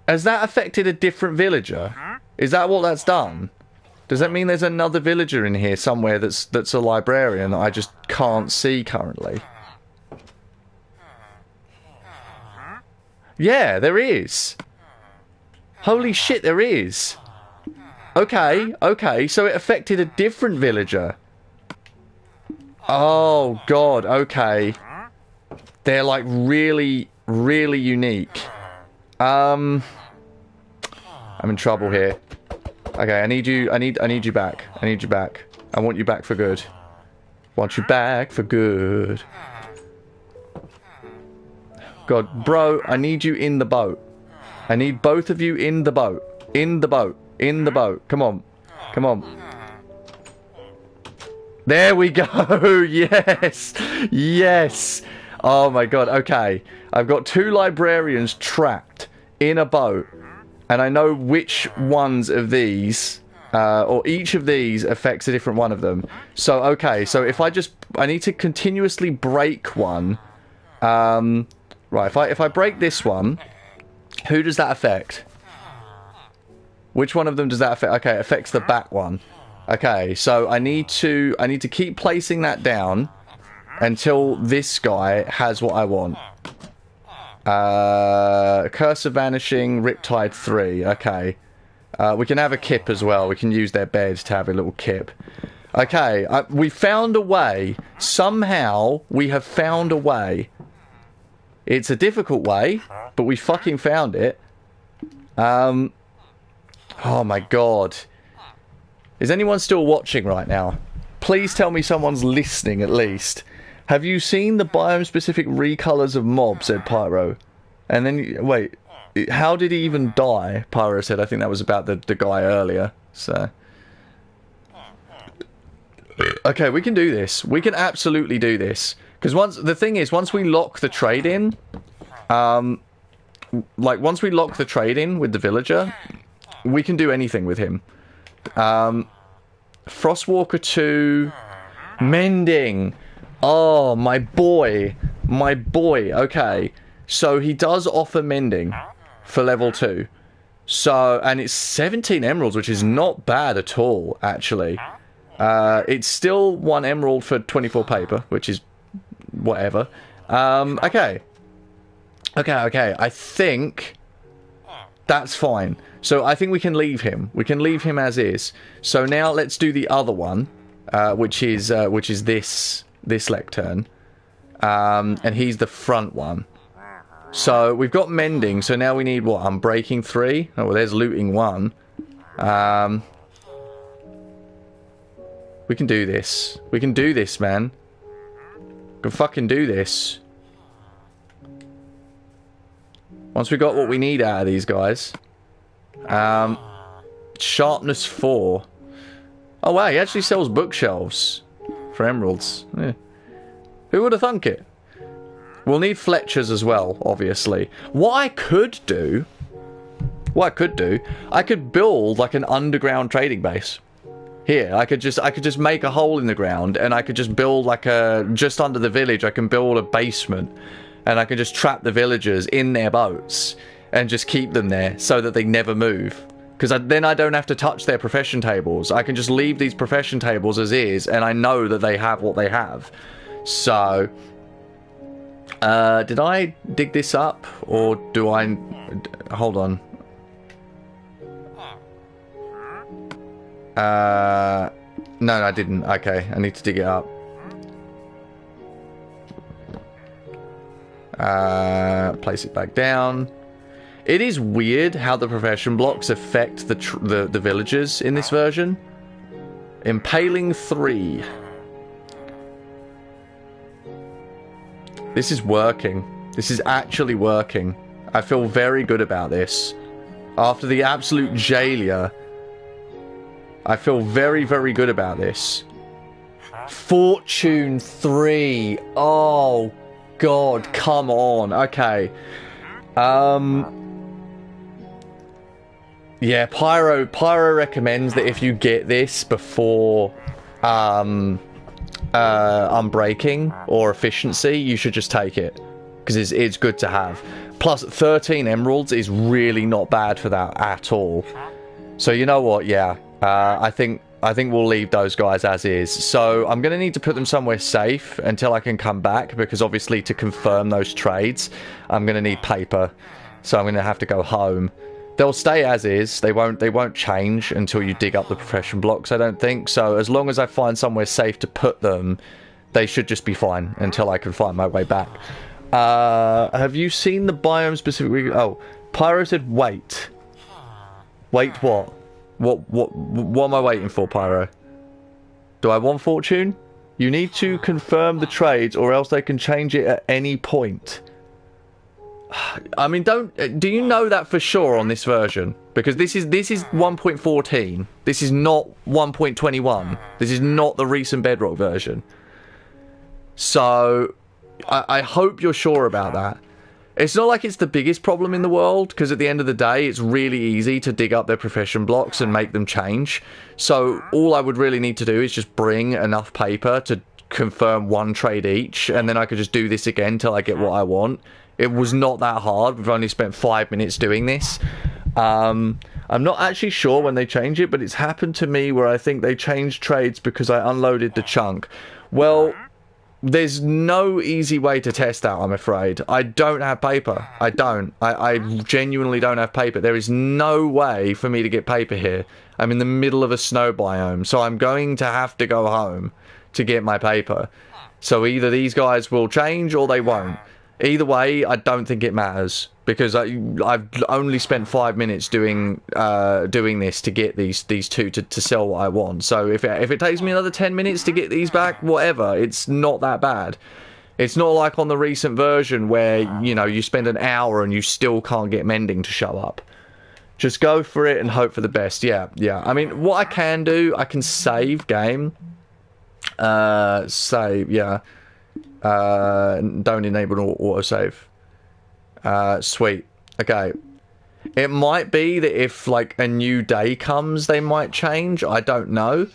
has that affected a different villager? Is that what that's done? Does that mean there's another villager in here somewhere that's a librarian that I just can't see currently? Yeah, there is. Holy shit, there is. Okay, so it affected a different villager. Oh, God, okay. They're, like, really, really unique. I'm in trouble here. Okay, I need you back. I need you back. I want you back for good. Want you back for good. God, bro, I need you in the boat. I need both of you in the boat. In the boat. In the boat. Come on. Come on. There we go. Yes. Yes. Oh my god. Okay. I've got two librarians trapped in a boat. And I know which ones of these, or each of these affects a different one of them. So, okay. So if I need to continuously break one. Right. If I break this one... Who does that affect? Which one of them does that affect? Okay, it affects the back one. Okay, so I need to keep placing that down until this guy has what I want. Curse of Vanishing, Riptide 3. Okay. We can have a kip as well. We can use their beds to have a little kip. Okay, we found a way. Somehow, we have found a way. It's a difficult way, but we fucking found it. Oh my god. Is anyone still watching right now? Please tell me someone's listening at least. Have you seen the biome-specific recolors of mobs, said Pyro. And then, wait, how did he even die? Pyro said, I think that was about the guy earlier, so... Okay, we can do this. We can absolutely do this. Because the thing is, once we lock the trade in, once we lock the trade in with the villager, we can do anything with him. Frostwalker 2, Mending. Oh, my boy. My boy. Okay. So he does offer Mending for level 2. So, and it's 17 emeralds, which is not bad at all, actually. It's still 1 emerald for 24 paper, which is whatever. Okay. Okay. I think that's fine. So I think we can leave him. We can leave him as is. So now let's do the other one, which is this lectern. And he's the front one. So we've got Mending, so now we need what? Unbreaking 3? Oh, well, there's Looting 1. We can do this. We can do this, man. We can fucking do this. Once we got what we need out of these guys. Sharpness 4. Oh wow, he actually sells bookshelves for emeralds. Yeah. Who would have thunk it? We'll need Fletchers as well, obviously. What I could do, I could build like an underground trading base. Here, I could just make a hole in the ground, and I could just build like just under the village, I can build a basement, and I can just trap the villagers in their boats, and just keep them there, so that they never move. Because then I don't have to touch their profession tables. I can just leave these profession tables as is, and I know that they have what they have. So, did I dig this up, or do I... Hold on. No, I didn't. Okay, I need to dig it up. Place it back down. It is weird how the profession blocks affect the villagers in this version. Impaling 3. This is working. This is actually working. I feel very good about this. After the absolute jailor, I feel very, very good about this. Fortune 3. Oh, God, come on. Okay. Yeah, Pyro recommends that if you get this before Unbreaking or Efficiency, you should just take it. Because it's good to have. Plus, 13 emeralds is really not bad for that at all. So, you know what? Yeah. I think we'll leave those guys as is. So I'm going to need to put them somewhere safe until I can come back, because obviously to confirm those trades, I'm going to need paper. So I'm going to have to go home. They'll stay as is. They won't change until you dig up the profession blocks, I don't think. So as long as I find somewhere safe to put them, they should just be fine until I can find my way back. Have you seen the biome specific? Oh, Pyro said wait. Wait what? What am I waiting for, Pyro? Do I want fortune? You need to confirm the trades, or else they can change it at any point. I mean, do you know that for sure on this version? Because this is 1.14. This is not 1.21. This is not the recent Bedrock version. So, I hope you're sure about that. It's not like it's the biggest problem in the world, because at the end of the day, it's really easy to dig up their profession blocks and make them change. So all I would really need to do is just bring enough paper to confirm 1 trade each, and then I could just do this again till I get what I want. It was not that hard. We've only spent 5 minutes doing this. I'm not actually sure when they change it, but it's happened to me where I think they changed trades because I unloaded the chunk. Well, there's no easy way to test that, I'm afraid. I don't have paper. I don't. I genuinely don't have paper. There is no way for me to get paper here. I'm in the middle of a snow biome, so I'm going to have to go home to get my paper. So either these guys will change or they won't. Either way, I don't think it matters, because I've only spent 5 minutes doing this to get these two to sell what I want. So if it takes me another 10 minutes to get these back, whatever, it's not that bad. It's not like on the recent version where, you know, you spend an hour and you still can't get mending to show up. Just go for it and hope for the best. Yeah. I mean, what I can do, I can save game. Save, yeah. Don't enable autosave. Sweet. Okay. It might be that if, like, a new day comes, they might change. I don't know.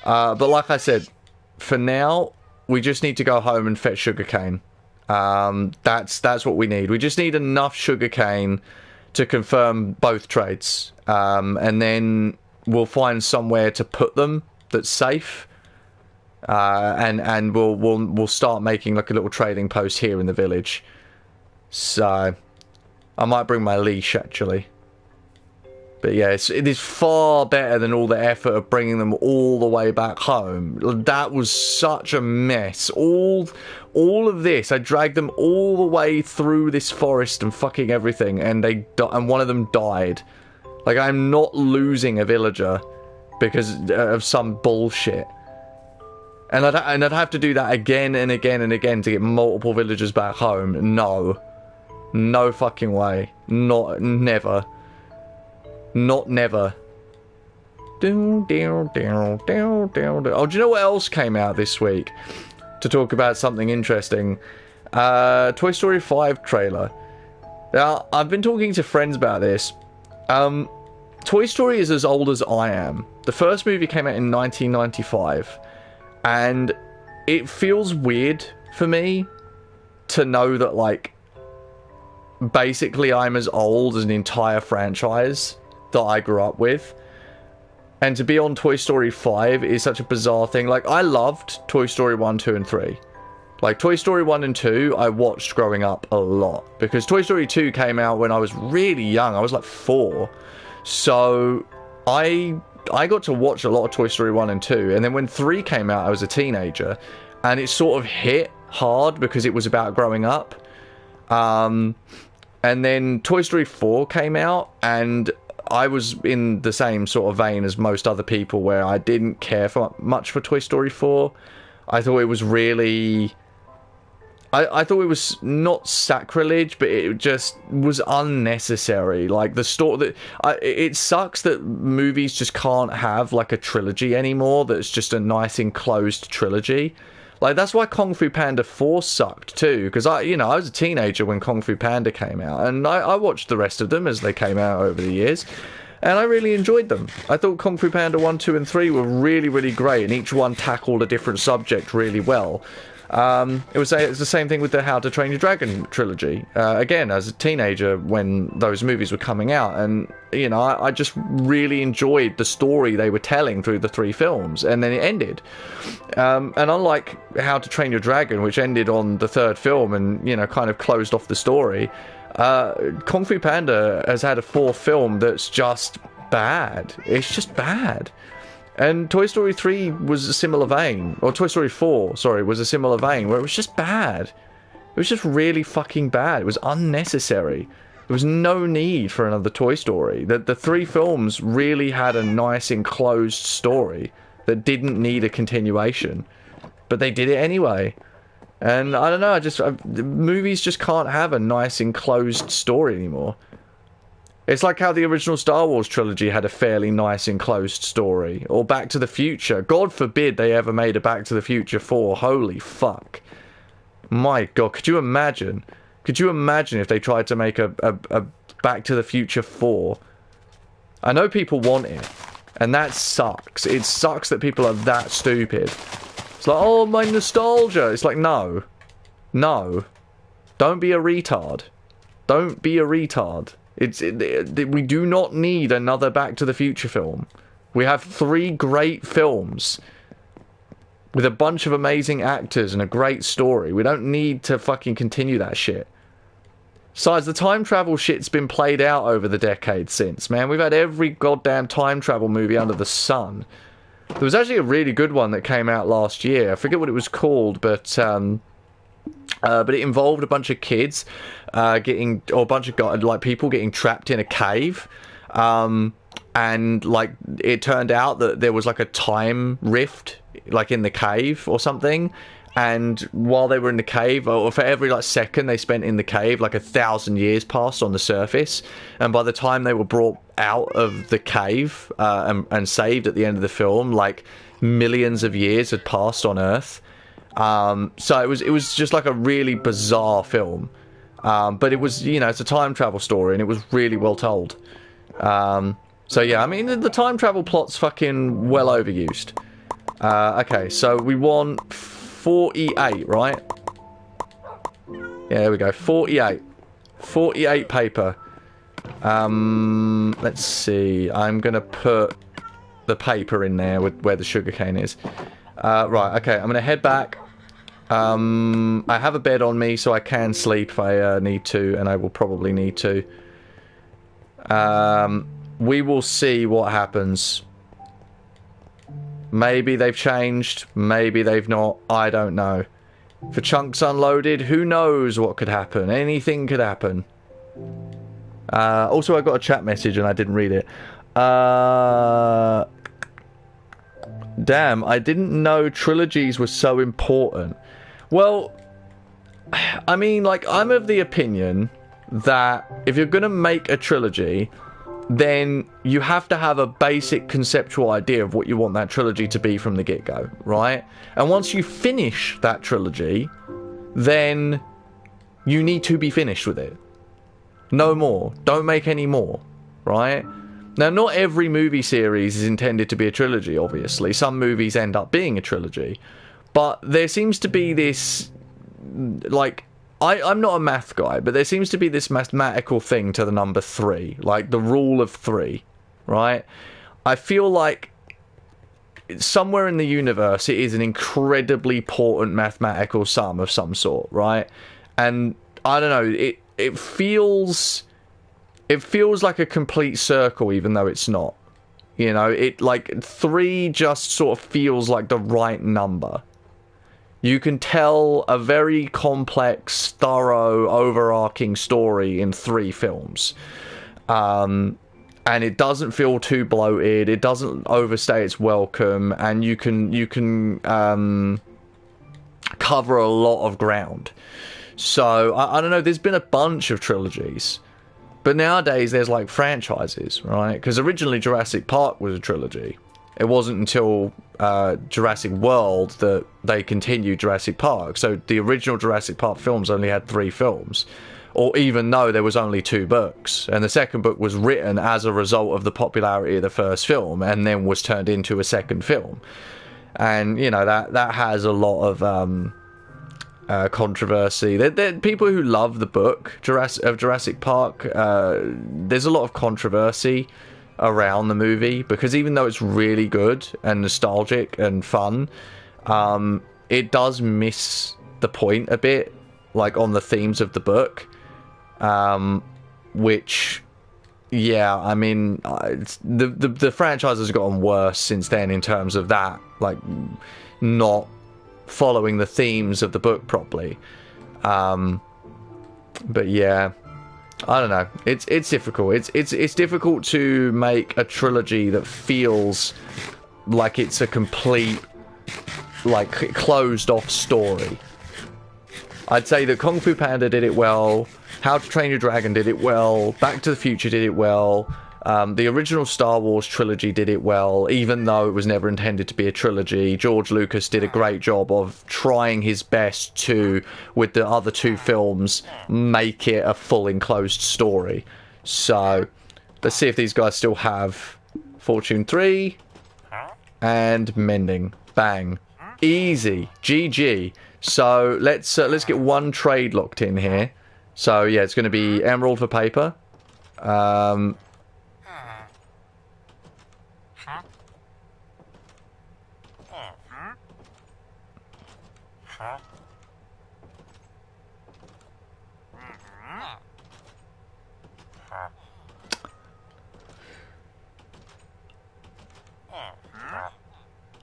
But like I said, for now, we just need to go home and fetch sugarcane. That's what we need. We just need enough sugarcane to confirm both trades. And then we'll find somewhere to put them that's safe. And we'll start making like a little trading post here in the village. So I might bring my leash actually. But yeah, it is far better than all the effort of bringing them all the way back home. That was such a mess. All of this, I dragged them all the way through this forest and fucking everything, and and one of them died. Like, I'm not losing a villager because of some bullshit. And I'd have to do that again and again and again to get multiple villagers back home. No fucking way. Never. Not never. Oh, do you know what else came out this week? To talk about something interesting. Toy Story 5 trailer. Now, I've been talking to friends about this. Toy Story is as old as I am. The first movie came out in 1995. And it feels weird for me to know that, like, basically I'm as old as an entire franchise that I grew up with. And to be on Toy Story 5 is such a bizarre thing. Like, I loved Toy Story 1, 2, and 3. Like, Toy Story 1 and 2, I watched growing up a lot. Because Toy Story 2 came out when I was really young. I was like 4. So, I got to watch a lot of Toy Story 1 and 2. And then when 3 came out, I was a teenager. And it sort of hit hard because it was about growing up. And then Toy Story 4 came out, and I was in the same sort of vein as most other people where I didn't care for much for Toy Story 4. I thought it was really... I thought it was not sacrilege, but it just was unnecessary. Like, the story... it sucks that movies just can't have, like, a trilogy anymore that's just a nice enclosed trilogy. Like, that's why Kung Fu Panda 4 sucked, too. Because, I was a teenager when Kung Fu Panda came out. And I watched the rest of them as they came out over the years. And I really enjoyed them. I thought Kung Fu Panda 1, 2, and 3 were really, really great. And each one tackled a different subject really well. It's the same thing with the How to Train Your Dragon trilogy. Again, as a teenager when those movies were coming out, and I just really enjoyed the story they were telling through the 3 films, and then it ended. And unlike How to Train Your Dragon, which ended on the 3rd film and kind of closed off the story, Kung Fu Panda has had a 4th film that's just bad. It's just bad. And Toy Story 3 was a similar vein. Or Toy Story 4, sorry, was a similar vein, where it was just bad. It was just really fucking bad. It was unnecessary. There was no need for another Toy Story. The 3 films really had a nice enclosed story that didn't need a continuation. But they did it anyway. And I don't know, movies just can't have a nice enclosed story anymore. It's like how the original Star Wars trilogy had a fairly nice enclosed story. Or Back to the Future. God forbid they ever made a Back to the Future 4. Holy fuck. My God, could you imagine? Could you imagine if they tried to make a Back to the Future 4? I know people want it. And that sucks. It sucks that people are that stupid. It's like, oh, my nostalgia. It's like, no. No. Don't be a retard. Don't be a retard. We do not need another Back to the Future film. We have 3 great films. with a bunch of amazing actors and a great story. We don't need to fucking continue that shit. Besides, the time travel shit's been played out over the decades since, man. We've had every goddamn time travel movie under the sun. There was actually a really good one that came out last year. I forget what it was called, but it involved a bunch of kids or a bunch of people getting trapped in a cave. And like it turned out that there was like a time rift like in the cave or something, and while they were in the cave, or for every like second they spent in the cave, like 1,000 years passed on the surface, and by the time they were brought out of the cave and saved at the end of the film, like millions of years had passed on Earth. So it was just like a really bizarre film, but it was, you know, it's a time travel story and it was really well told. So yeah, I mean the time travel plot's fucking well overused. Okay, so we want 48, right? Yeah, there we go. 48. 48 paper. Let's see. I'm gonna put the paper in there with where the sugarcane is. Right, okay, I'm gonna head back. I have a bed on me, so I can sleep if I need to, and I will probably need to. We will see what happens. Maybe they've changed, maybe they've not, I don't know. For chunks unloaded, who knows what could happen? Anything could happen. Also, I got a chat message and I didn't read it. Damn, I didn't know trilogies were so important. Well, I mean, like, I'm of the opinion that if you're gonna make a trilogy, then you have to have a basic conceptual idea of what you want that trilogy to be from the get-go, right? And once you finish that trilogy, then you need to be finished with it. No more. Don't make any more, right? Now, not every movie series is intended to be a trilogy, obviously. Some movies end up being a trilogy. But there seems to be this, like, I'm not a math guy, but there seems to be this mathematical thing to the number 3, like the rule of 3, right? I feel like somewhere in the universe it is an incredibly important mathematical sum of some sort, right? And I don't know, it feels like a complete circle, even though it's not. You know, it like 3 just sort of feels like the right number. You can tell a very complex, thorough, overarching story in 3 films. And it doesn't feel too bloated, it doesn't overstay its welcome, and you can cover a lot of ground. So, I don't know, there's been a bunch of trilogies. But nowadays there's like franchises, right? Because originally Jurassic Park was a trilogy. It wasn't until Jurassic World that they continued Jurassic Park. So the original Jurassic Park films only had 3 films. Or even though there was only 2 books. And the second book was written as a result of the popularity of the first film, and then was turned into a second film. And, you know, that has a lot of controversy. There people who love the book of Jurassic Park. There's a lot of controversy around the movie, because even though it's really good and nostalgic and fun, it does miss the point a bit, like on the themes of the book, which, yeah, I mean, the franchise has gotten worse since then in terms of that, like not following the themes of the book properly. But yeah, I don't know. It's difficult. It's difficult to make a trilogy that feels like it's a complete, like, closed off story. I'd say that Kung Fu Panda did it well. How to Train Your Dragon did it well. Back to the Future did it well. The original Star Wars trilogy did it well, even though it was never intended to be a trilogy. George Lucas did a great job of trying his best to, with the other 2 films, make it a full enclosed story. So, let's see if these guys still have Fortune 3 and Mending. Bang. Easy. GG. So, let's get one trade locked in here. So, yeah, it's going to be Emerald for paper.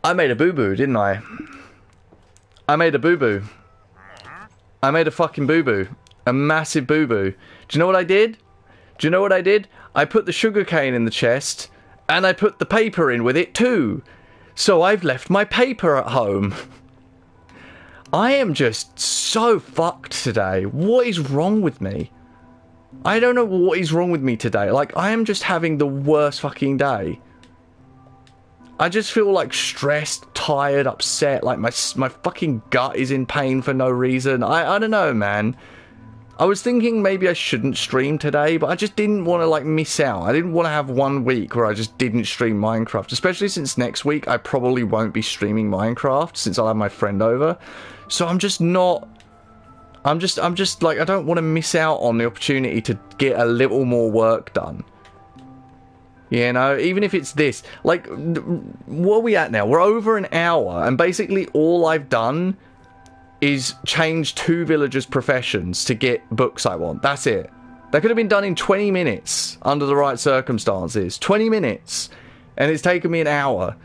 I made a boo-boo, didn't I? I made a boo-boo. I made a fucking boo-boo. A massive boo-boo. Do you know what I did? Do you know what I did? I put the sugarcane in the chest, and I put the paper in with it too. So I've left my paper at home. I am just so fucked today. What is wrong with me? I don't know what is wrong with me today. Like, I am just having the worst fucking day. I just feel like stressed, tired, upset, like my fucking gut is in pain for no reason. I don't know, man. I was thinking maybe I shouldn't stream today, but I just didn't want to, like, miss out. I didn't want to have 1 week where I just didn't stream Minecraft, especially since next week I probably won't be streaming Minecraft since I'll have my friend over. So I'm just not... I'm just like, I don't want to miss out on the opportunity to get a little more work done. You know, even if it's this, like, what are we at now? We're over an hour, and basically all I've done is change 2 villagers' professions to get books I want. That's it. That could have been done in 20 minutes under the right circumstances. 20 minutes. And it's taken me an hour.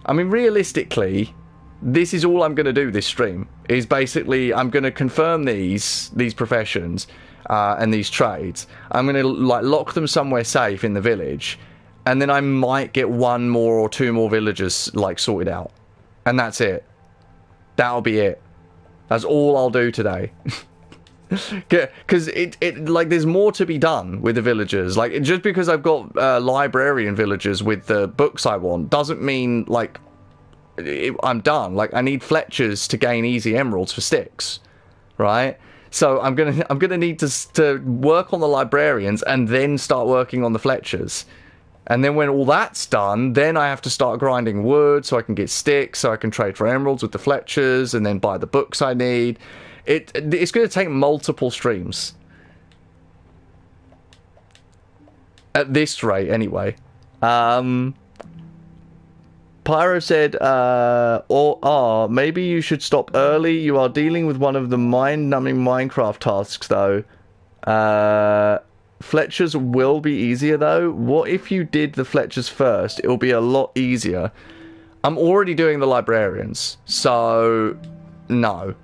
I mean, realistically, this is all I'm going to do this stream. Is basically, I'm going to confirm these professions. And these trades. I'm going to like lock them somewhere safe in the village, and then I might get 1 more or 2 more villagers like sorted out, and that's it. That'll be it. That's all I'll do today. Because it like there's more to be done with the villagers. Like, just because I've got librarian villagers with the books I want doesn't mean like I'm done. Like, I need Fletchers to gain easy emeralds for sticks, right? So I'm gonna need to work on the librarians and then start working on the Fletchers. And then when all that's done, then I have to start grinding wood so I can get sticks, so I can trade for emeralds with the Fletchers, and then buy the books I need. It's going to take multiple streams. At this rate, anyway. Pyro said, maybe you should stop early. You are dealing with one of the mind-numbing Minecraft tasks, though. Fletchers will be easier, though. What if you did the Fletchers first? It'll be a lot easier. I'm already doing the librarians, so no.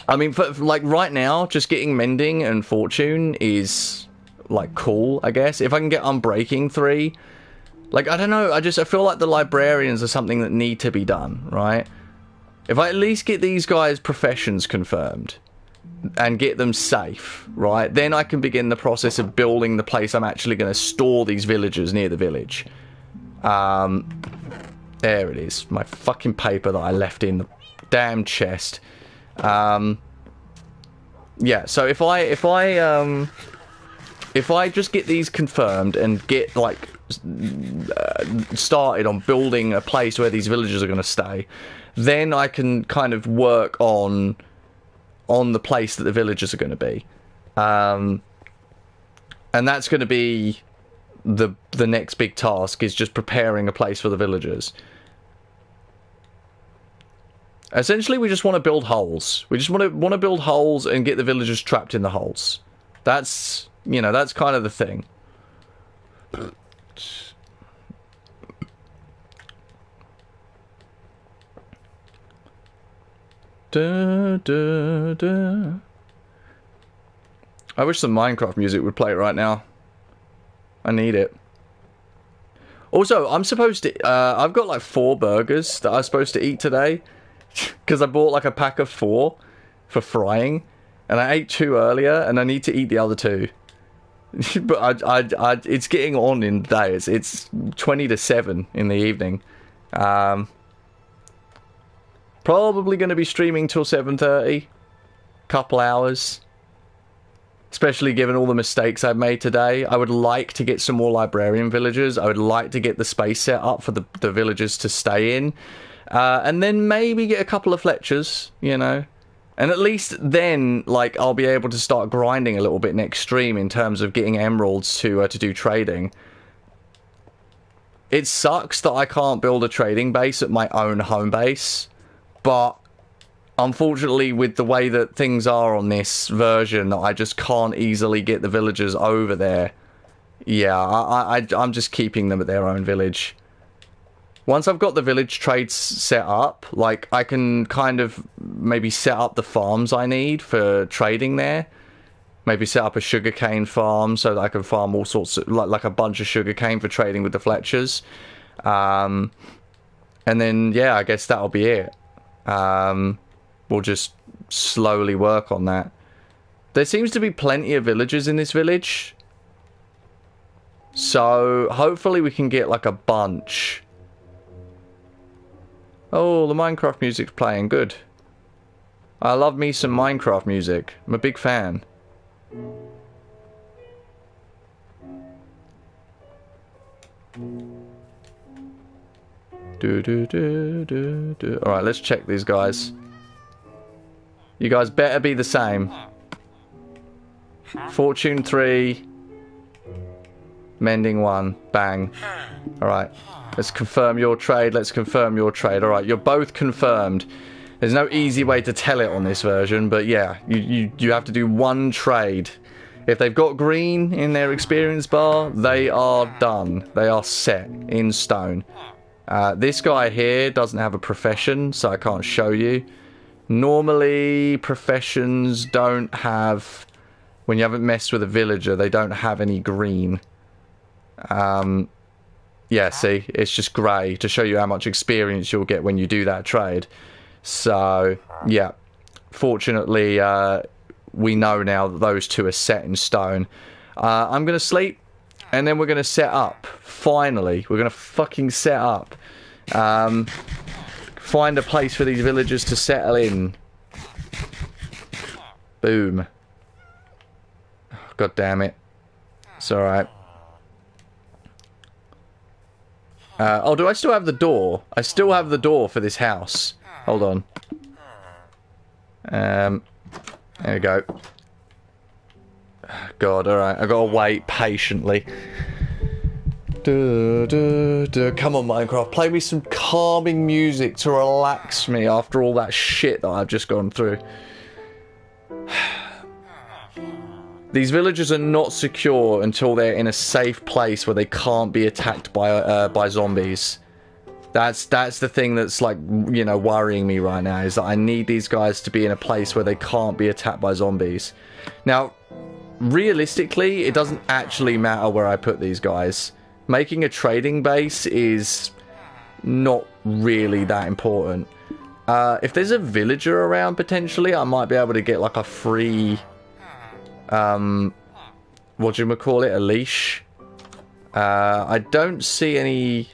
I mean, for like right now, just getting mending and fortune is like cool, I guess. If I can get unbreaking 3... Like, I don't know, I feel like the librarians are something that need to be done, right? If I at least get these guys' professions confirmed and get them safe, right, then I can begin the process of building the place I'm actually going to store these villagers near the village. There it is, my fucking paper that I left in the damn chest. Yeah, so if I just get these confirmed and get, like, started on building a place where these villagers are going to stay, then I can kind of work on the place that the villagers are going to be, and that's going to be the next big task, is just preparing a place for the villagers. Essentially, we just want to build holes. We just want to build holes and get the villagers trapped in the holes. That's, you know, that's kind of the thing. Da, da, da. I wish some Minecraft music would play right now. I need it. Also, I'm supposed to... I've got like 4 burgers that I'm supposed to eat today. Because I bought like a pack of 4 for frying. And I ate 2 earlier, and I need to eat the other 2. But it's getting on in the day. It's 20 to 7 in the evening. Probably going to be streaming till 7:30. Couple hours. Especially given all the mistakes I've made today. I would like to get some more librarian villagers. I would like to get the space set up for the villagers to stay in. And then maybe get a couple of Fletchers, you know. And at least then, like, I'll be able to start grinding a little bit next stream in terms of getting emeralds to do trading. it sucks that I can't build a trading base at my own home base, but unfortunately with the way that things are on this version, I just can't easily get the villagers over there. Yeah, I'm just keeping them at their own village. Once I've got the village trades set up, like, I can kind of maybe set up the farms I need for trading there. Maybe set up a sugarcane farm so that I can farm all sorts of, like a bunch of sugarcane for trading with the Fletchers. And then, yeah, I guess that'll be it. We'll just slowly work on that. There seems to be plenty of villagers in this village. So, hopefully we can get, like, a bunch. Oh, the Minecraft music's playing. Good. I love me some Minecraft music. I'm a big fan. Alright, let's check these guys. You guys better be the same. Fortune 3. Mending 1. Bang. Alright. Let's confirm your trade. Let's confirm your trade. Alright, you're both confirmed. There's no easy way to tell it on this version, but yeah, you have to do one trade. If they've got green in their experience bar, they are done. They are set in stone. This guy here doesn't have a profession, so I can't show you. Normally, professions don't have... When you haven't messed with a villager, they don't have any green. Yeah, see? It's just grey to show you how much experience you'll get when you do that trade. So, yeah. Fortunately, we know now that those two are set in stone. I'm going to sleep, and then we're going to set up. Finally. We're going to fucking set up. Find a place for these villagers to settle in. Boom. God damn it. It's alright. Oh, do I still have the door? I still have the door for this house. Hold on. There we go. God, alright. I've got to wait patiently. Come on, Minecraft. Play me some calming music to relax me after all that shit that I've just gone through. These villagers are not secure until they're in a safe place where they can't be attacked by zombies. That's the thing that's, like, you know, worrying me right now, is that I need these guys to be in a place where they can't be attacked by zombies. Now, realistically, it doesn't actually matter where I put these guys. Making a trading base is not really that important. If there's a villager around, potentially, I might be able to get, like, a free... whatchamacallit, a leash. I don't see any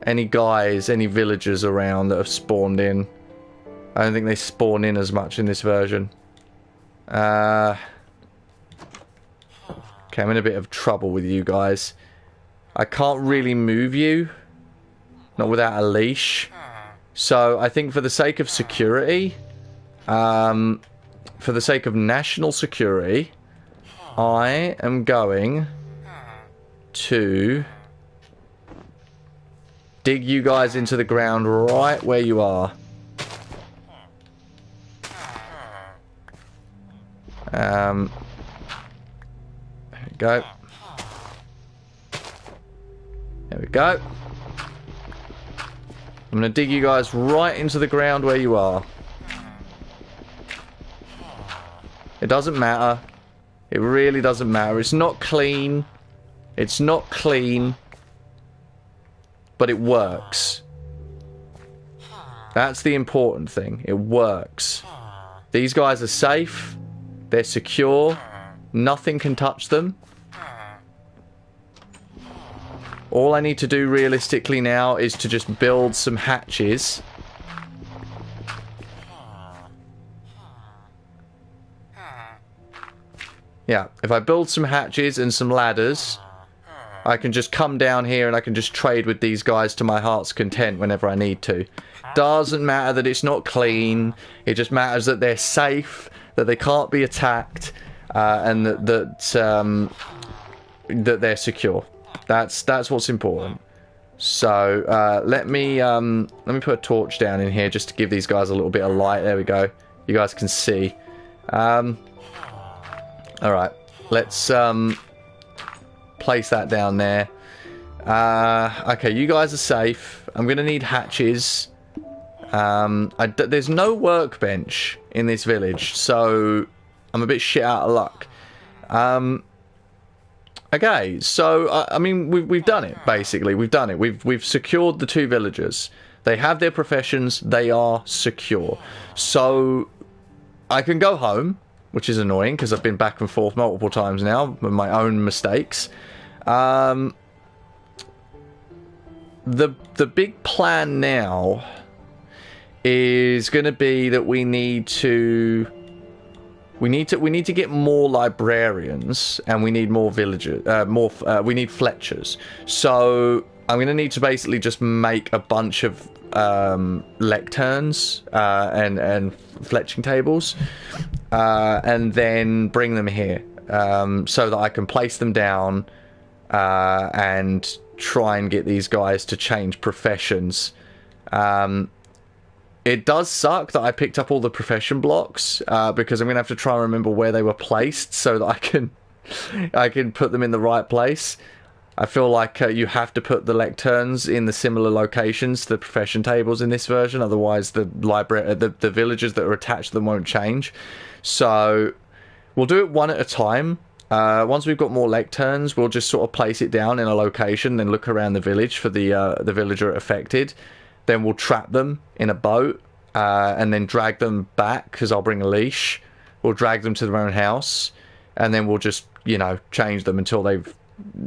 villagers around that have spawned in. I don't think they spawn in as much in this version. Okay, I'm in a bit of trouble with you guys. I can't really move you, not without a leash. So I think for the sake of security, for the sake of national security, I am going to dig you guys into the ground right where you are. There we go. There we go. I'm going to dig you guys right into the ground where you are. It doesn't matter. It really doesn't matter. It's not clean. It's not clean. But it works. That's the important thing. It works. These guys are safe. They're secure. Nothing can touch them. All I need to do realistically now is to just build some hatches. Yeah, if I build some hatches and some ladders, I can just come down here and I can just trade with these guys to my heart's content whenever I need to. Doesn't matter that it's not clean, it just matters that they're safe, that they can't be attacked, and that they're secure. That's what's important. So let me put a torch down in here just to give these guys a little bit of light. There we go. You guys can see. All right, let's place that down there. Okay, you guys are safe. I'm gonna need hatches. There's no workbench in this village, so I'm a bit shit out of luck. Okay, so I mean we've done it basically. We've done it. We've secured the 2 villagers. They have their professions. They are secure. So I can go home, which is annoying because I've been back and forth multiple times now with my own mistakes. The big plan now is going to be that we need to get more librarians, and we need more villagers. We need fletchers. So I'm going to need to basically just make a bunch of lecterns and fletching tables, and then bring them here so that I can place them down and try and get these guys to change professions. It does suck that I picked up all the profession blocks because I'm going to have to try and remember where they were placed so that I can put them in the right place. I feel like you have to put the lecterns in the similar locations to the profession tables in this version, otherwise the villagers that are attached to them won't change. So we'll do it one at a time. Once we've got more lecterns, we'll just sort of place it down in a location, then look around the village for the villager affected. Then we'll trap them in a boat, and then drag them back, because I'll bring a leash. We'll drag them to their own house, and then we'll just, you know, change them until they've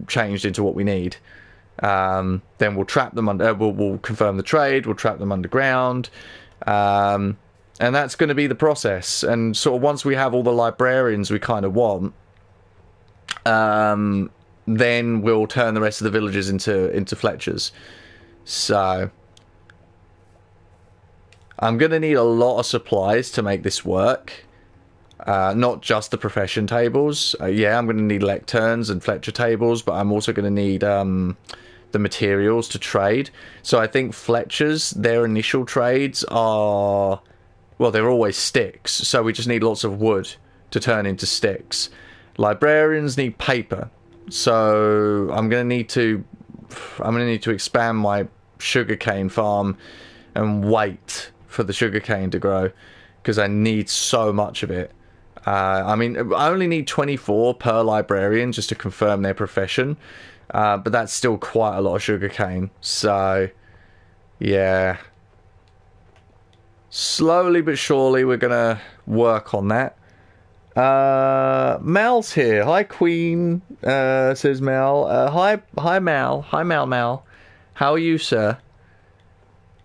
changed into what we need. Then we'll trap them under. We'll confirm the trade. We'll trap them underground, and that's going to be the process. And sort of once we have all the librarians we kind of want, then we'll turn the rest of the villagers into fletchers. So I'm going to need a lot of supplies to make this work. Not just the profession tables. Yeah, I'm going to need lecterns and fletcher tables, but I'm also going to need the materials to trade. So I think fletchers, their initial trades are... well, they're always sticks, so we just need lots of wood to turn into sticks. Librarians need paper, so I'm going to need to expand my sugarcane farm and wait for the sugarcane to grow, because I need so much of it. I mean, I only need 24 per librarian just to confirm their profession, but that's still quite a lot of sugarcane. So, yeah. Slowly but surely we're going to work on that. Mal's here. Hi, Queen, says Mal. Hi, Mal. Hi, Mal. How are you, sir?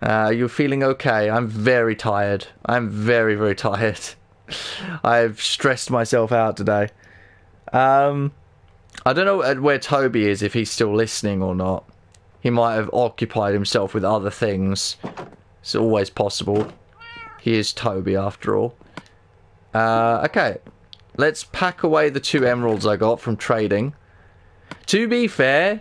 You're feeling okay? I'm very tired. I'm very, very tired. I've stressed myself out today. I don't know where Toby is, if he's still listening or not. He might have occupied himself with other things. It's always possible. He is Toby, after all. Okay. Let's pack away the 2 emeralds I got from trading. To be fair,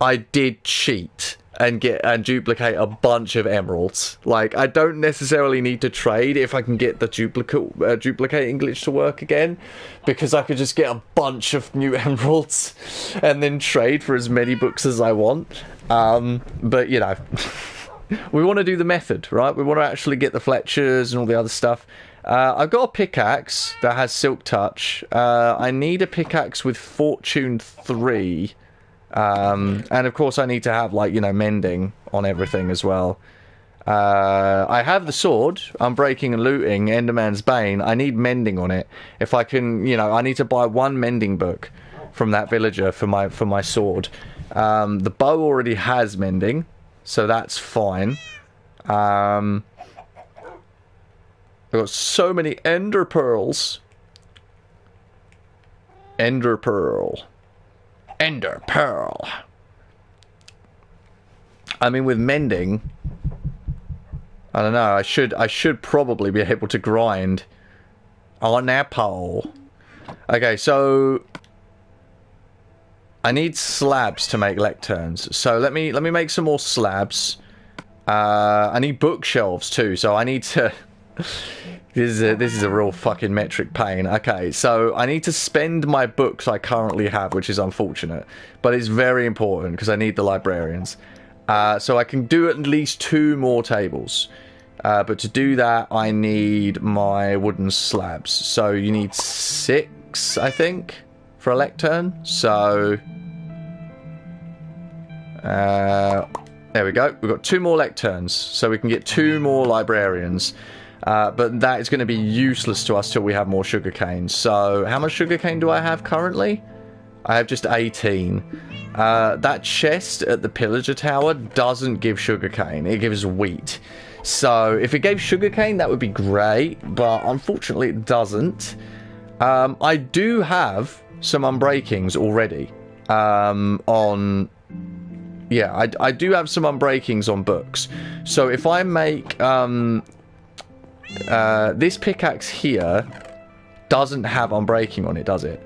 I did cheat and duplicate a bunch of emeralds. Like, I don't necessarily need to trade if I can get the duplicating glitch to work again, because I could just get a bunch of new emeralds and then trade for as many books as I want. But, you know, we want to do the method, right? We want to actually get the fletchers and all the other stuff. I've got a pickaxe that has silk touch. I need a pickaxe with fortune 3. And of course I need to have, like, you know, mending on everything as well. I have the sword, Unbreaking and Looting, Enderman's Bane. I need mending on it. If I can, you know, I need to buy 1 mending book from that villager for my sword. The bow already has mending, so that's fine. I've got so many ender pearls. Ender pearl. Ender pearl. I mean, with mending, I don't know. I should probably be able to grind on that pole. Okay, so I need slabs to make lecterns. So let me make some more slabs. I need bookshelves too, so I need to... This is a real fucking metric pain. Okay, so I need to spend my books I currently have, which is unfortunate. But it's very important, because I need the librarians. So I can do at least 2 more tables. But to do that, I need my wooden slabs. So you need 6, I think, for a lectern. So... there we go. We've got 2 more lecterns. So we can get 2 more librarians. But that is going to be useless to us till we have more sugarcane. So, how much sugarcane do I have currently? I have just 18. That chest at the pillager tower doesn't give sugarcane. It gives wheat. So, if it gave sugarcane, that would be great. But, unfortunately, it doesn't. I do have some unbreakings already. Yeah, I do have some unbreakings on books. So, if I make... this pickaxe here doesn't have unbreaking on it, does it?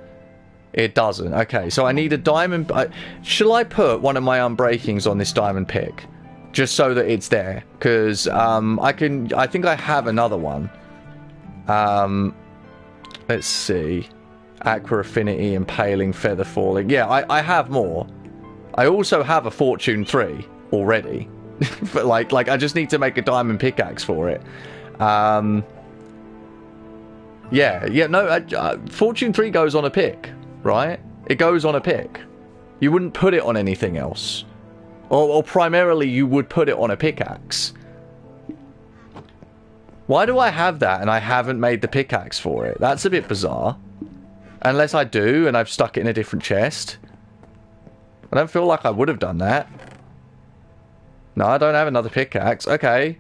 It doesn't. Okay, so I need a diamond... shall I put one of my unbreakings on this diamond pick? Just so that it's there. Because I think I have another one. Let's see. Aqua Affinity, Impaling, Feather Falling. Yeah, I have more. I also have a Fortune 3 already. But like I just need to make a diamond pickaxe for it. Fortune 3 goes on a pick, right? It goes on a pick. You wouldn't put it on anything else. Or primarily you would put it on a pickaxe. Why do I have that and I haven't made the pickaxe for it? That's a bit bizarre. Unless I do and I've stuck it in a different chest. I don't feel like I would have done that. No, I don't have another pickaxe. Okay.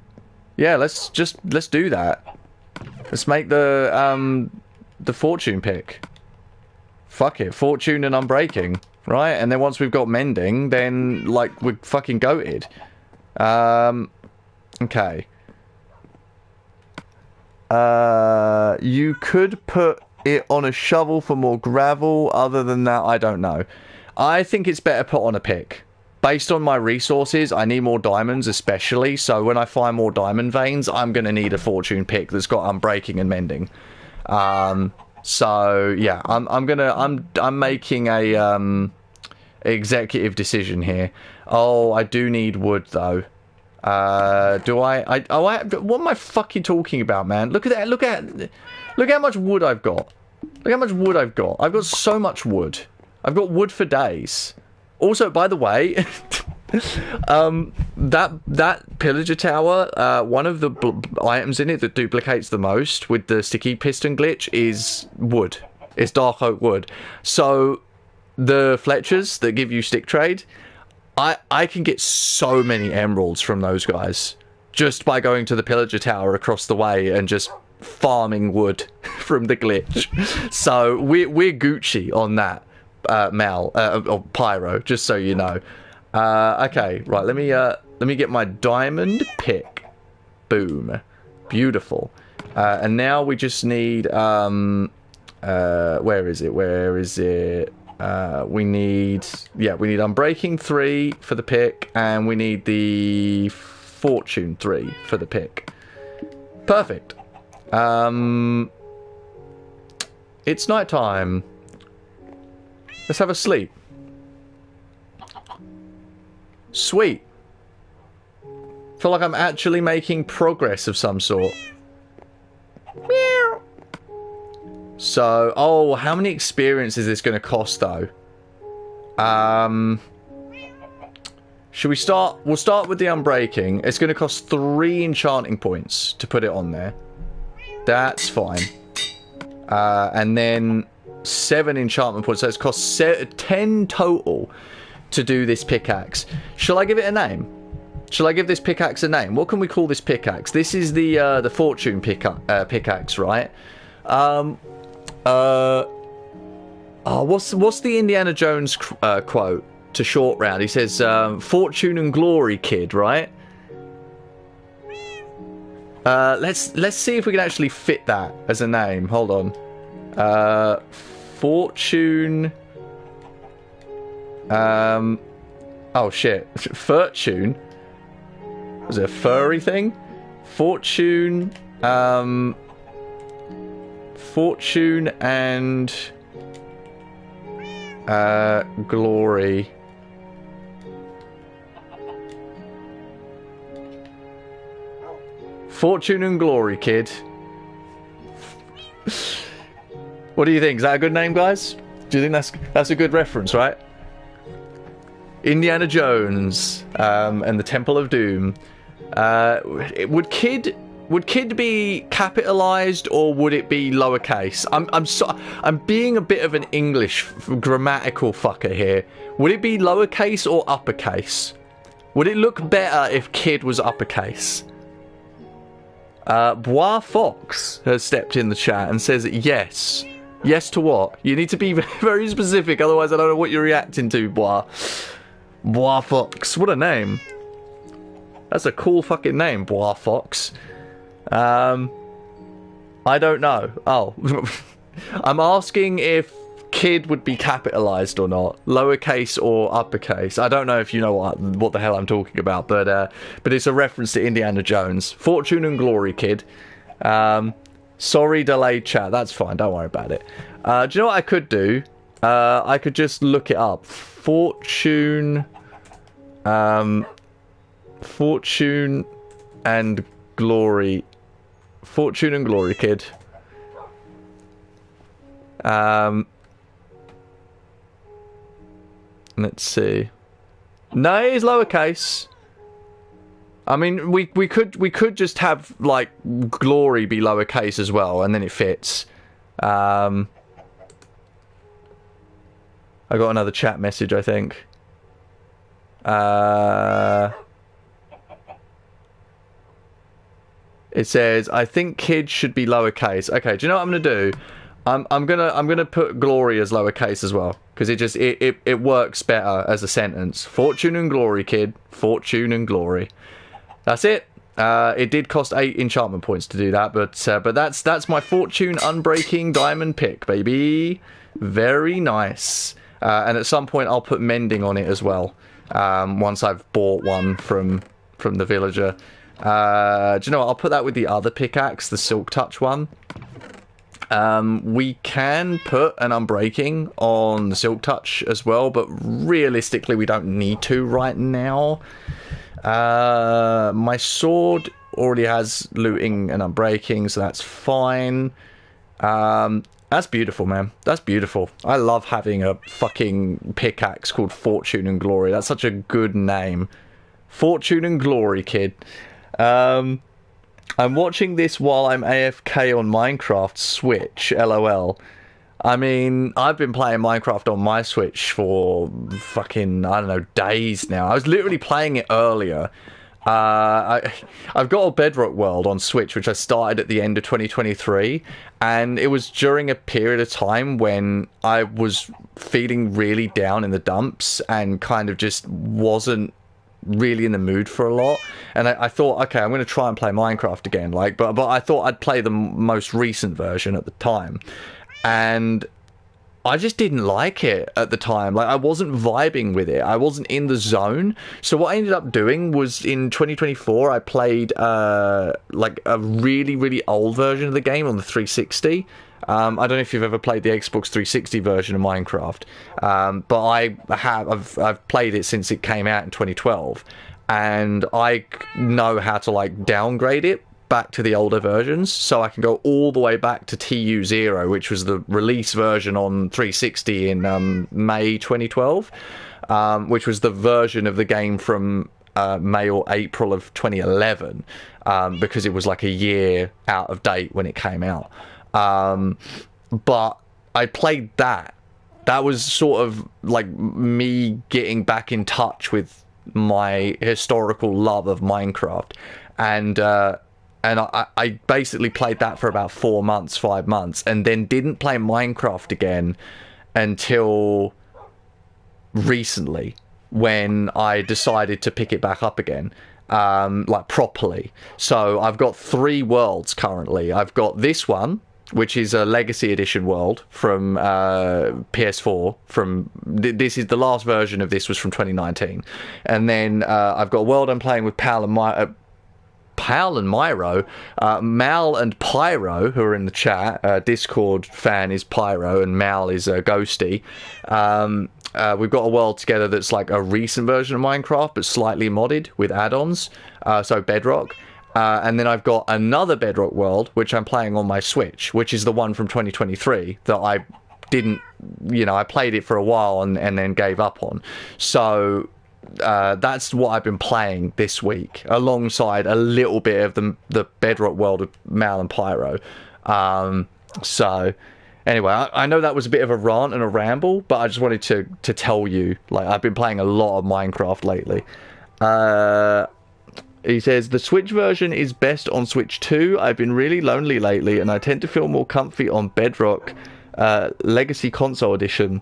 Yeah, let's do that. Let's make the fortune pick. Fuck it, fortune and unbreaking, right? And then once we've got mending, then like we're fucking goated. Okay. You could put it on a shovel for more gravel. Other than that, I don't know. I think it's better put on a pick. Based on my resources, I need more diamonds especially, so when I find more diamond veins, I'm going to need a fortune pick that's got unbreaking and mending. So, yeah, I'm making a executive decision here. Oh, I do need wood, though. What am I fucking talking about, man? Look at that, look how much wood I've got. Look how much wood I've got. I've got so much wood. I've got wood for days. Also, by the way, that pillager tower, one of the items in it that duplicates the most with the sticky piston glitch is wood. It's dark oak wood. So the Fletchers that give you stick trade, I can get so many emeralds from those guys just by going to the pillager tower across the way and just farming wood from the glitch. So we're Gucci on that. Or Pyro, just so you know. Okay, right, let me get my diamond pick. Boom. Beautiful. And now we just need where is it? We need Unbreaking 3 for the pick, and we need the Fortune 3 for the pick. Perfect. It's night time. Let's have a sleep. Sweet. Feel like I'm actually making progress of some sort. Meow. So, oh, how many experience is this going to cost, though? Should we start? We'll start with the Unbreaking. It's going to cost 3 enchanting points to put it on there. That's fine. And then 7 enchantment points, so it's cost 10 total to do this pickaxe. Shall I give it a name? Shall I give this pickaxe a name? What can we call this pickaxe? This is the fortune pickaxe, right? What's the Indiana Jones quote to Short Round? He says, "Fortune and glory, kid," right? Let's see if we can actually fit that as a name. Hold on. Fortune Oh shit. Fortune? Was it a furry thing? Fortune, Fortune and Glory. Fortune and Glory, kid. What do you think? Is that a good name, guys? Do you think that's a good reference, right? Indiana Jones and the Temple of Doom. Would kid be capitalized or would it be lowercase? I'm being a bit of an English grammatical fucker here. Would it be lowercase or uppercase? Would it look better if kid was uppercase? Bois Fox has stepped in the chat and says yes. Yes to what? You need to be very specific, otherwise I don't know what you're reacting to, Bois. Bois Fox. What a name. That's a cool fucking name, Bois Fox. I don't know. Oh. I'm asking if kid would be capitalized or not. Lowercase or uppercase. I don't know if you know what the hell I'm talking about, but it's a reference to Indiana Jones. Fortune and Glory, kid. Sorry, delayed chat. That's fine. Don't worry about it. Do you know what I could do? I could just look it up. Fortune... Fortune and Glory. Fortune and Glory, kid. Let's see. No, it is lowercase. I mean, we could just have like Glory be lowercase as well, and then it fits. I got another chat message, I think. It says, I think kids should be lowercase. Okay, do you know what I'm gonna do? I'm gonna put Glory as lowercase as well, because it works better as a sentence. Fortune and Glory, kid. Fortune and Glory. That's it. It did cost 8 enchantment points to do that, but that's my Fortune Unbreaking Diamond pick, baby. Very nice. And at some point I'll put Mending on it as well. Once I've bought one from the villager. Do you know what? I'll put that with the other pickaxe, the Silk Touch one. We can put an Unbreaking on the Silk Touch as well, but realistically we don't need to right now. My sword already has looting and Unbreaking, so that's fine. That's beautiful, man. That's beautiful. I love having a fucking pickaxe called Fortune and Glory. That's such a good name. Fortune and Glory, kid. I'm watching this while I'm AFK on Minecraft Switch, LOL. I mean, I've been playing Minecraft on my Switch for fucking, I don't know, days now. I was literally playing it earlier. I've got a Bedrock World on Switch, which I started at the end of 2023, and it was during a period of time when I was feeling really down in the dumps and kind of just wasn't really in the mood for a lot, and I thought, okay, I'm going to try and play Minecraft again, like, but I thought I'd play the most recent version at the time, and I just didn't like it at the time. Like, I wasn't vibing with it. I wasn't in the zone. So what I ended up doing was, in 2024, I played like a really, really old version of the game on the 360. I don't know if you've ever played the Xbox 360 version of Minecraft, but I've played it since it came out in 2012, and I know how to like downgrade it back to the older versions, so I can go all the way back to TU0, which was the release version on 360 in May 2012, which was the version of the game from May or April of 2011, because it was like a year out of date when it came out. But I played that. That was sort of like me getting back in touch with my historical love of Minecraft, and I basically played that for about 4 months, 5 months, and then didn't play Minecraft again until recently, when I decided to pick it back up again, like properly. So I've got 3 worlds currently. I've got this one, which is a Legacy Edition world from PS4. This is the last version of this was from 2019, and then I've got a world I'm playing with Pal and Myro, Mal and Pyro, who are in the chat. Discord fan is Pyro, and Mal is Ghosty. We've got a world together that's like a recent version of Minecraft, but slightly modded with add-ons, so Bedrock. And then I've got another Bedrock world, which I'm playing on my Switch, which is the one from 2023 that I didn't, I played it for a while and then gave up on. So that's what I've been playing this week, alongside a little bit of the Bedrock world of Mal and Pyro. So anyway, I know that was a bit of a rant and a ramble, but I just wanted to tell you, like, I've been playing a lot of Minecraft lately. He says, the Switch version is best on Switch 2. I've been really lonely lately, and I tend to feel more comfy on Bedrock Legacy Console Edition.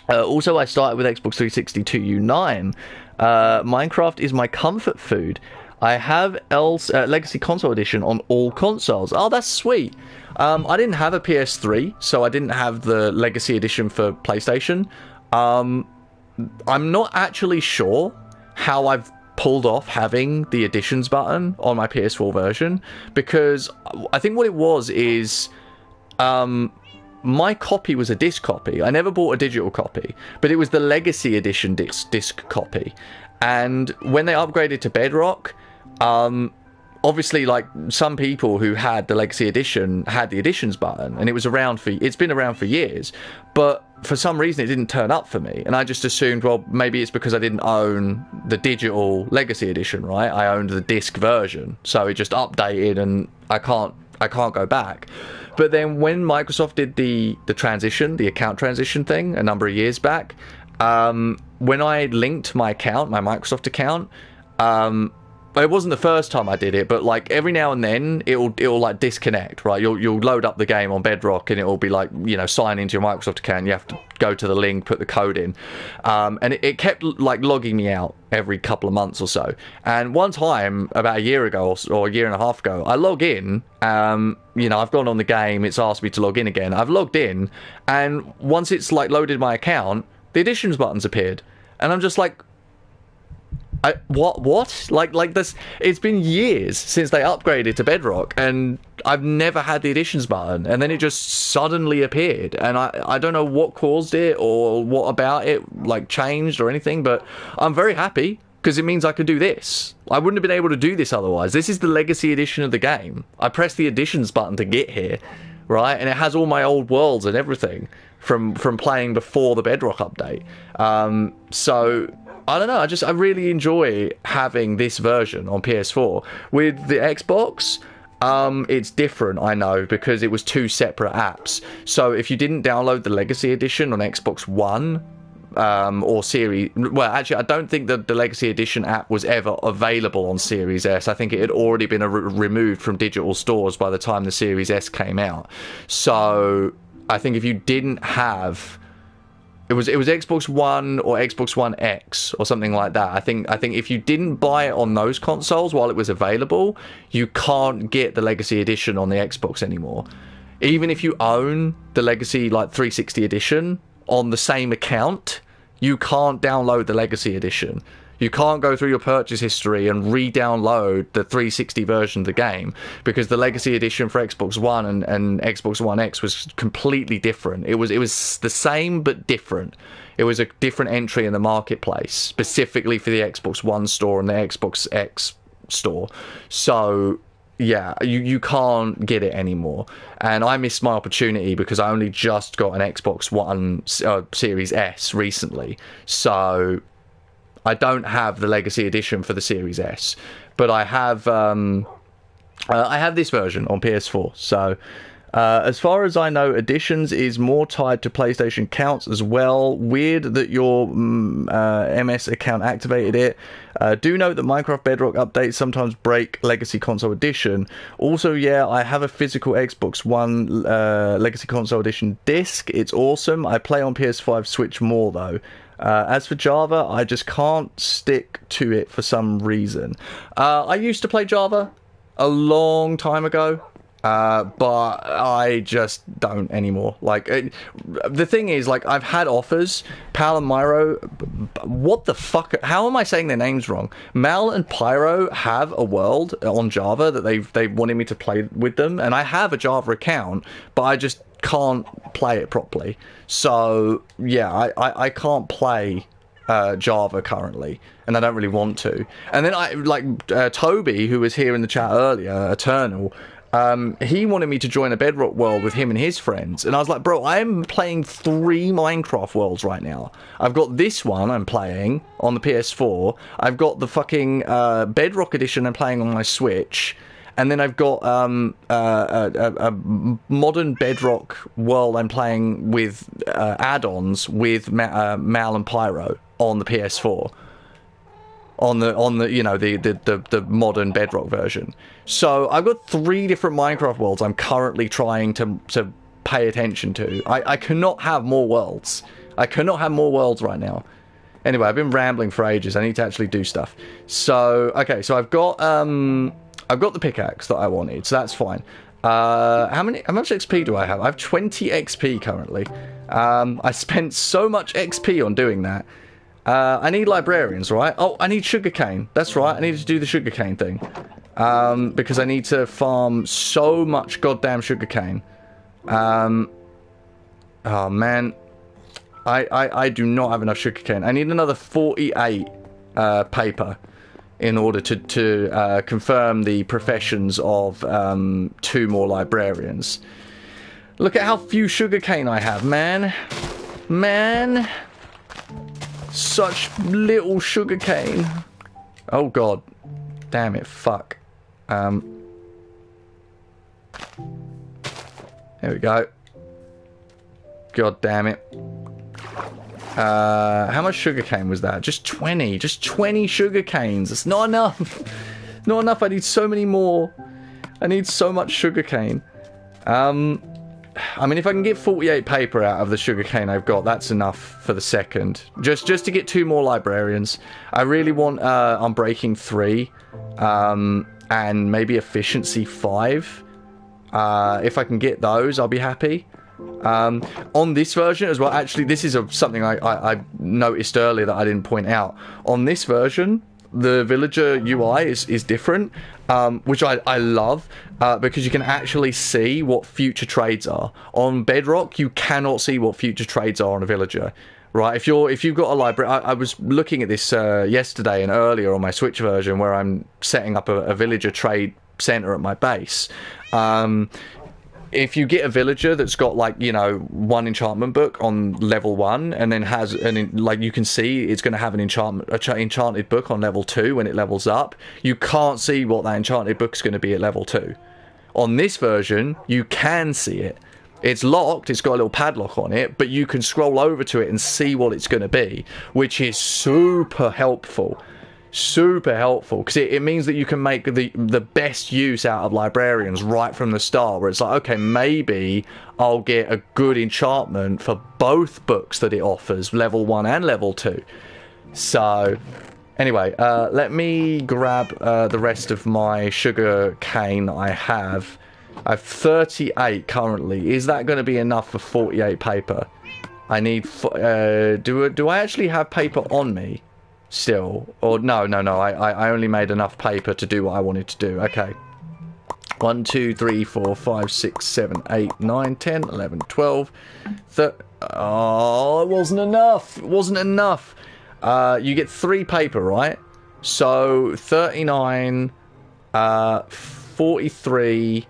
Also, I started with Xbox 360 2U9. Minecraft is my comfort food. I have Legacy Console Edition on all consoles. Oh, that's sweet. I didn't have a PS3, so I didn't have the Legacy Edition for PlayStation. I'm not actually sure how I've pulled off having the editions button on my PS4 version, because I think what it was is my copy was a disc copy. I never bought a digital copy, but it was the Legacy Edition disc copy. And when they upgraded to Bedrock, obviously, like, some people who had the Legacy Edition had the editions button, and it's been around for years, but for some reason it didn't turn up for me, and I just assumed, well, maybe it's because I didn't own the digital Legacy Edition, right? I owned the disc version, so it just updated, and I can't go back. But then when Microsoft did the account transition thing a number of years back, when I linked my account, my Microsoft account, it wasn't the first time I did it, but like every now and then it'll like disconnect, right? You'll load up the game on Bedrock and it'll be like, sign into your Microsoft account. You have to go to the link, put the code in, and it kept like logging me out every couple of months or so. And one time, about a year ago or a year and a half ago, I log in. I've gone on the game. It's asked me to log in again. I've logged in, and once it's like loaded my account, the editions buttons appeared, and I'm just like, what? Like this, it's been years since they upgraded to Bedrock, and I've never had the editions button, and then it just suddenly appeared, and I don't know what caused it or what about it like changed or anything, but I'm very happy because it means I can do this. I wouldn't have been able to do this otherwise. This is the Legacy Edition of the game. I pressed the editions button to get here, right? And it has all my old worlds and everything from playing before the Bedrock update. So I don't know, I really enjoy having this version on PS4. With the Xbox, it's different, I know, because it was two separate apps. So if you didn't download the Legacy Edition on Xbox One, or Series... Well, actually, I don't think that the Legacy Edition app was ever available on Series S. I think it had already been removed from digital stores by the time the Series S came out. So I think if you didn't have... It was Xbox One or Xbox One X or something like that. I think if you didn't buy it on those consoles while it was available, you can't get the Legacy Edition on the Xbox anymore. Even if you own the Legacy 360 Edition on the same account, you can't download the Legacy Edition. You can't go through your purchase history and re-download the 360 version of the game, because the Legacy Edition for Xbox One and Xbox One X was completely different. It was the same but different. It was a different entry in the marketplace, specifically for the Xbox One store and the Xbox X store. So yeah, you can't get it anymore. And I missed my opportunity because I only just got an Xbox One Series S recently. So I don't have the Legacy Edition for the Series S, but I have this version on PS4. So as far as I know, Editions is more tied to PlayStation counts as well. Weird that your MS account activated it. Do note that Minecraft Bedrock updates sometimes break Legacy Console Edition. Also, yeah, I have a physical Xbox One Legacy Console Edition disc. It's awesome. I play on PS5 Switch more though. As for Java, I just can't stick to it for some reason. I used to play Java a long time ago. But I just don't anymore. Like, the thing is, like, I've had offers. Pal and Myro, what the fuck? How am I saying their names wrong? Mal and Pyro have a world on Java that they wanted me to play with them, and I have a Java account, but I just can't play it properly. So yeah, I can't play Java currently, and I don't really want to. And then I like Toby, who was here in the chat earlier, Eternal. He wanted me to join a Bedrock world with him and his friends, and I was like, bro, I'm playing 3 Minecraft worlds right now. I've got this one I'm playing on the PS4, I've got the fucking Bedrock edition I'm playing on my Switch, and then I've got a modern Bedrock world I'm playing with add-ons with Mal and Pyro on the PS4. On the you know the modern Bedrock version. So I've got 3 different Minecraft worlds I'm currently trying to pay attention to. I cannot have more worlds. I cannot have more worlds right now. Anyway, I've been rambling for ages. I need to actually do stuff. So okay, so I've got the pickaxe that I wanted, so that's fine. How much XP do I have? I have 20 XP currently. I spent so much XP on doing that. I need librarians, right? Oh, I need sugarcane. That's right, I need to do the sugarcane thing. Because I need to farm so much goddamn sugarcane. Oh, man. I do not have enough sugarcane. I need another 48 paper in order to confirm the professions of 2 more librarians. Look at how few sugarcane I have, man. Man. Such little sugarcane. Oh god. Damn it, fuck. There we go. God damn it. How much sugarcane was that? Just 20. Just 20 sugarcanes. It's not enough. Not enough. I need so many more. I need so much sugarcane. I mean, if I can get 48 paper out of the sugarcane I've got, that's enough for the second. Just to get 2 more librarians. I really want Unbreaking 3 and maybe Efficiency 5. If I can get those, I'll be happy. On this version as well, actually, this is something I noticed earlier that I didn't point out. On this version, the villager UI is different, which I love, because you can actually see what future trades are. On Bedrock, you cannot see what future trades are on a villager, right? If you've got a library, I was looking at this yesterday and earlier on my Switch version, where I'm setting up a villager trade center at my base. If you get a villager that's got, like, you know, 1 enchantment book on level 1, and then has like, you can see it's going to have an enchanted book on level 2 when it levels up, you can't see what that enchanted book's going to be at level 2. On this version, you can see it. It's locked, it's got a little padlock on it, but you can scroll over to it and see what it's going to be, which is super helpful. Super helpful, because it means that you can make the best use out of librarians right from the start, where it's like, okay, maybe I'll get a good enchantment for both books that it offers, level 1 and level 2. So anyway, let me grab the rest of my sugar cane I have. I have 38 currently. Is that going to be enough for 48 paper? I need do I actually have paper on me still? Or no, I only made enough paper to do what I wanted to do. Okay, 1 2 3 4 5 6 7 8 9 10 11 12 oh, it wasn't enough. It wasn't enough. You get 3 paper, right? So 39 43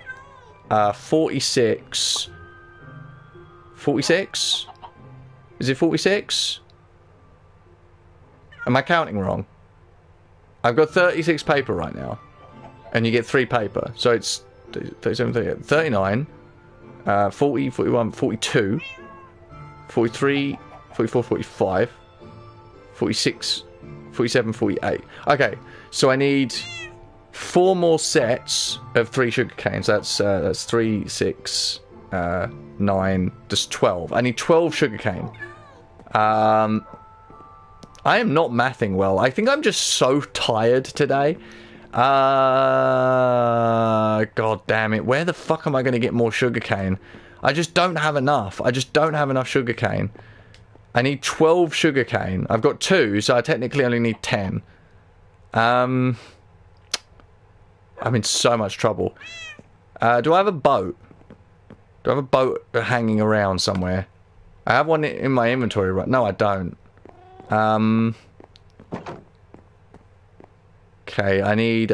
46 46. Is it 46? Am I counting wrong? I've got 36 paper right now, and you get 3 paper, so it's 37, 38, 39, 40, 41, 42, 43, 44, 45, 46, 47, 48. Okay, so I need 4 more sets of 3 sugar canes. That's 3, 6, 9, just 12. I need 12 sugar cane. I am not mathing well. I think I'm just so tired today. God God damn it. Where the fuck am I going to get more sugarcane? I just don't have enough. I just don't have enough sugarcane. I need 12 sugarcane. I've got 2, so I technically only need 10. I'm in so much trouble. Do I have a boat? Do I have a boat hanging around somewhere? I have one in my inventory, right? No, I don't. Okay, I need,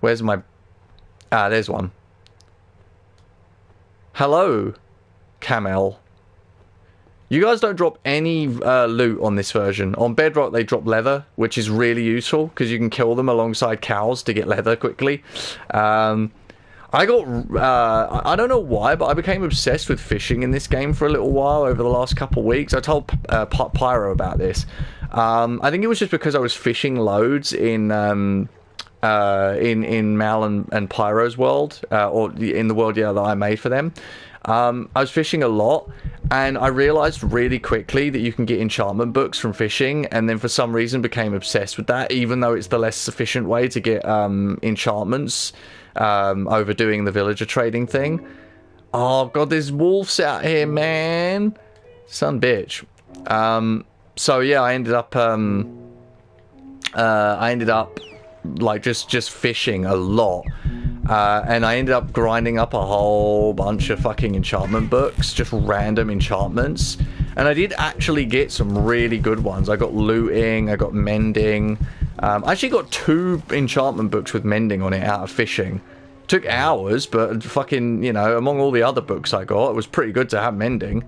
where's my... Ah, there's one. Hello, Camel. You guys don't drop any loot on this version. On Bedrock, they drop leather, which is really useful, because you can kill them alongside cows to get leather quickly. I don't know why, but I became obsessed with fishing in this game for a little while over the last couple of weeks. I told Pyro about this. I think it was just because I was fishing loads in Mal and Pyro's world, or in the world, yeah, that I made for them. I was fishing a lot, and I realized really quickly that you can get enchantment books from fishing, and then for some reason became obsessed with that, even though it's the less efficient way to get enchantments over doing the villager trading thing. Oh god, there's wolves out here, man. Son bitch. So yeah, I ended up like just fishing a lot. And I ended up grinding up a whole bunch of fucking enchantment books, just random enchantments. And I did actually get some really good ones. I got looting, I got mending. I actually got 2 enchantment books with mending on it out of fishing. Took hours, but fucking, you know, among all the other books I got, it was pretty good to have mending.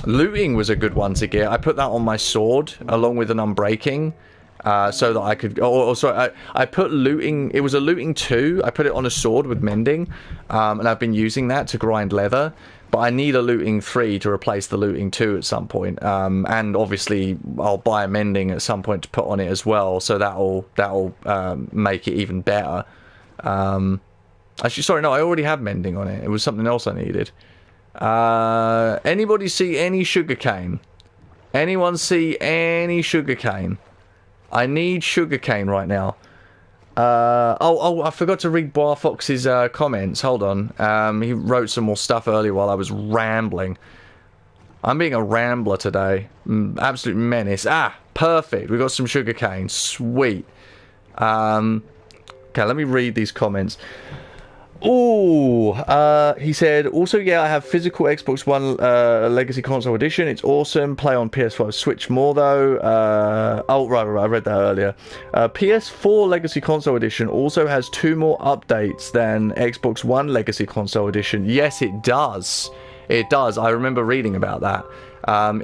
Looting was a good one to get. I put that on my sword, along with an unbreaking. So that I could... I put looting... It was a looting 2. I put it on a sword with mending. And I've been using that to grind leather. But I need a looting 3 to replace the looting 2 at some point. And obviously, I'll buy a mending at some point to put on it as well. So that'll make it even better. Actually, sorry, no, I already have mending on it. It was something else I needed. Anybody see any sugarcane? Anyone see any sugarcane? I need sugarcane right now. I forgot to read Boar Fox's comments. Hold on. He wrote some more stuff earlier while I was rambling. I'm being a rambler today. Absolute menace. Ah, perfect. We got some sugarcane. Sweet. Okay, let me read these comments. Ooh, he said, also, yeah, I have physical Xbox One Legacy Console Edition. It's awesome. Play on PS5 Switch more, though. Oh, right, I read that earlier. PS4 Legacy Console Edition also has 2 more updates than Xbox One Legacy Console Edition. Yes, it does. It does. I remember reading about that.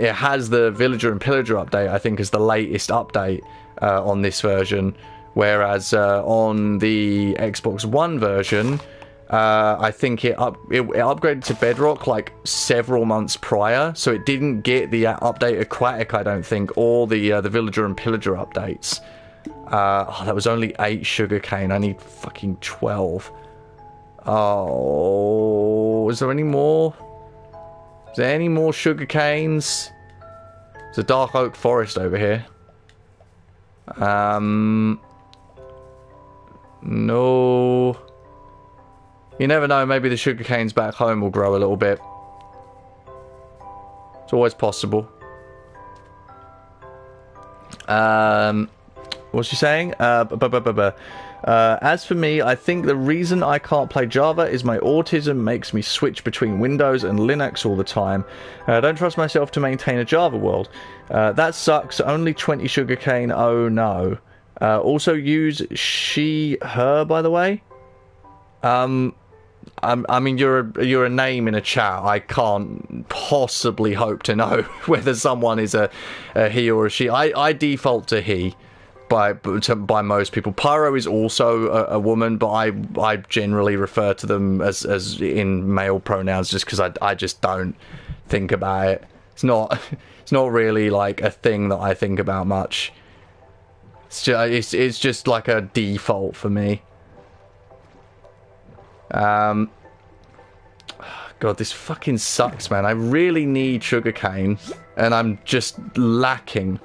It has the Villager and Pillager update, I think, as the latest update on this version. Whereas on the Xbox One version... I think it upgraded to Bedrock like several months prior, so it didn't get the update Aquatic, I don't think, or the Villager and Pillager updates. Oh, that was only 8 sugarcane. I need fucking 12. Oh, is there any more? Is there any more sugarcanes? There's a dark oak forest over here. No. You never know, maybe the sugarcanes back home will grow a little bit. It's always possible. What's she saying? As for me, I think the reason I can't play Java is my autism makes me switch between Windows and Linux all the time. I don't trust myself to maintain a Java world. That sucks. Only 20 sugarcane. Oh no. Also use she, her, by the way. I mean, you're a name in a chat. I can't possibly hope to know whether someone is a he or a she. I default to he by most people. Pyro is also a woman, but I generally refer to them as in male pronouns just because I just don't think about it. It's not really like a thing that I think about much. It's just like a default for me. God, this fucking sucks, man. I really need sugarcane, and I'm just lacking.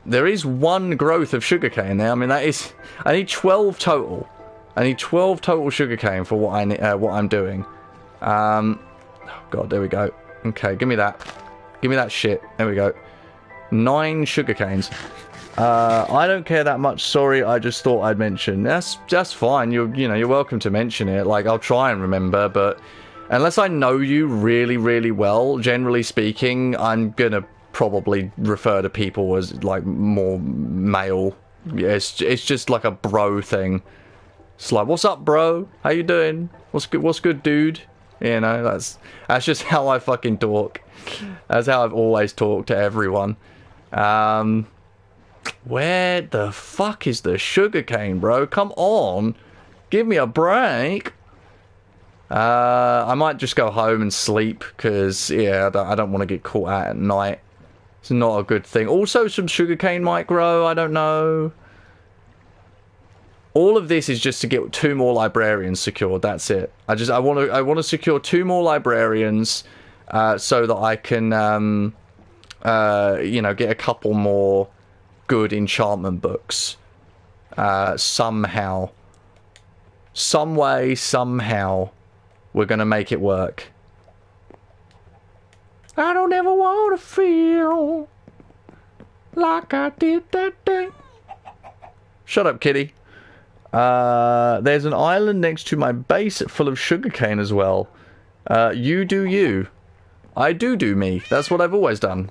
there is one growth of sugarcane there. I mean, that is... I need 12 total. I need 12 total sugarcane for what I'm doing. Oh God, there we go. Okay, give me that. Give me that shit. There we go. 9 sugarcanes. I don't care that much. Sorry, I just thought I'd mention. That's fine. You're welcome to mention it. Like, I'll try and remember, but unless I know you really, really well, generally speaking, I'm gonna probably refer to people as like more male. Yeah, it's just like a bro thing. It's like, what's up, bro? How you doing? What's good, dude? You know, that's just how I fucking talk. That's how I've always talked to everyone. Where the fuck is the sugarcane, bro? Come on. Give me a break. I might just go home and sleep, because, yeah, I don't want to get caught out at night. It's not a good thing. Also, some sugarcane might grow, I don't know. All of this is just to get 2 more librarians secured, that's it. I want to secure 2 more librarians, so that I can, you know, get a couple more good enchantment books. Somehow. Some way, somehow, we're gonna make it work. I don't ever want to feel like I did that day. Shut up, kitty. There's an island next to my base full of sugarcane as well. You do you. I do me. That's what I've always done.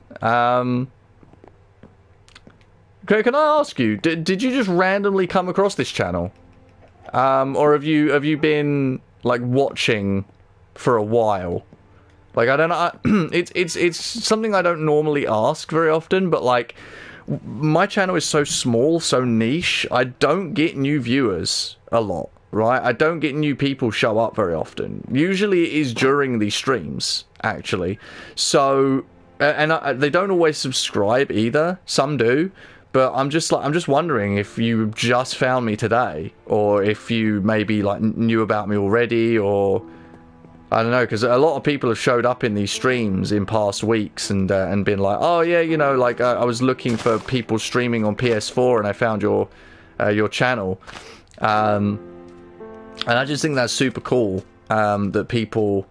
Okay, can I ask you, did you just randomly come across this channel? Or have you been like watching for a while? Like, I don't know, it's something I don't normally ask very often, but like, my channel is so small, so niche, I don't get new viewers a lot, right? I don't get new people show up very often. Usually it is during these streams, actually. So, and they don't always subscribe either, some do. But I'm just wondering if you just found me today, or if you maybe like knew about me already, or I don't know, because a lot of people have showed up in these streams in past weeks and been like, oh yeah, you know, like I was looking for people streaming on PS4 and I found your channel, and I just think that's super cool, that people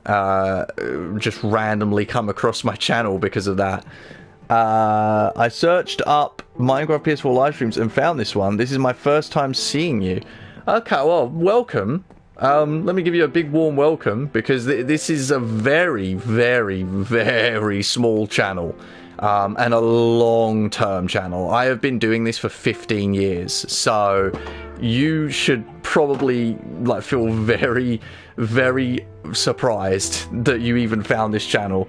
just randomly come across my channel because of that. I searched up Minecraft PS4 live streams and found this one. This is my first time seeing you. Okay, well, welcome. Let me give you a big warm welcome, because this is a very, very, very small channel, and a long-term channel. I have been doing this for 15 years, so you should probably like feel very, very surprised that you even found this channel,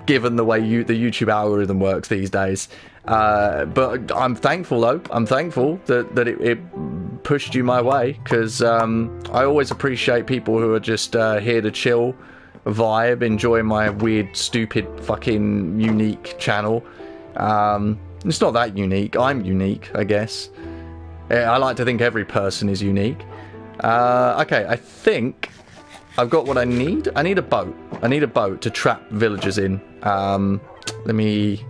given the way the YouTube algorithm works these days. But I'm thankful though. I'm thankful that it pushed you my way, because I always appreciate people who are just here to chill, vibe, enjoy my weird, stupid, fucking unique channel. It's not that unique. I'm unique, I guess. I like to think every person is unique. Okay, I think I've got what I need. I need a boat. I need a boat to trap villagers in. Let me...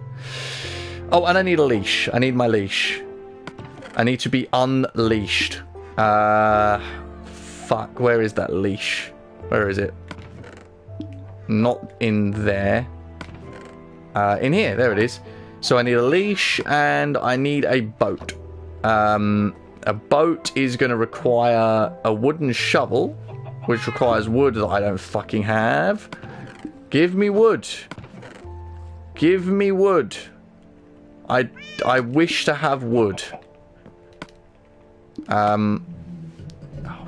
Oh, and I need a leash. I need my leash. I need to be unleashed. Fuck, where is that leash? Where is it? Not in there. In here, there it is. So I need a leash and I need a boat. A boat is going to require a wooden shovel, which requires wood that I don't fucking have. Give me wood. Give me wood. I wish to have wood. Oh,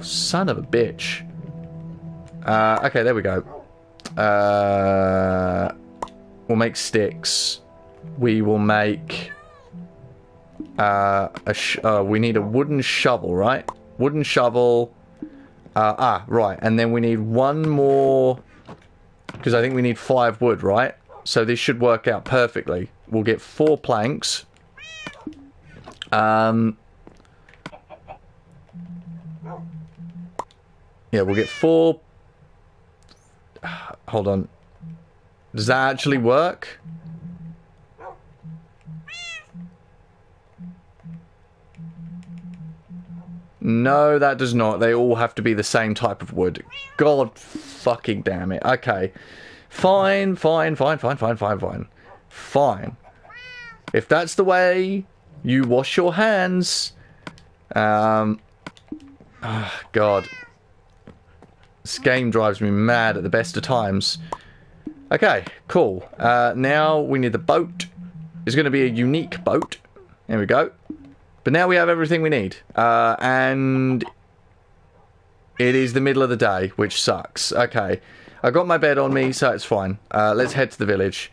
son of a bitch. Okay, there we go. We'll make sticks. We will make... we need a wooden shovel, right? Wooden shovel. Right. And then we need one more... Because I think we need 5 wood, right? So this should work out perfectly. We'll get 4 planks. Yeah, we'll get 4... Hold on. Does that actually work? No, that does not. They all have to be the same type of wood. God fucking damn it. Okay. Fine. Fine. If that's the way you wash your hands... Oh, God. This game drives me mad at the best of times. Okay, cool. Now we need the boat. It's going to be a unique boat. There we go. But now we have everything we need. And it is the middle of the day, which sucks. Okay. I got my bed on me, so it's fine. Let's head to the village.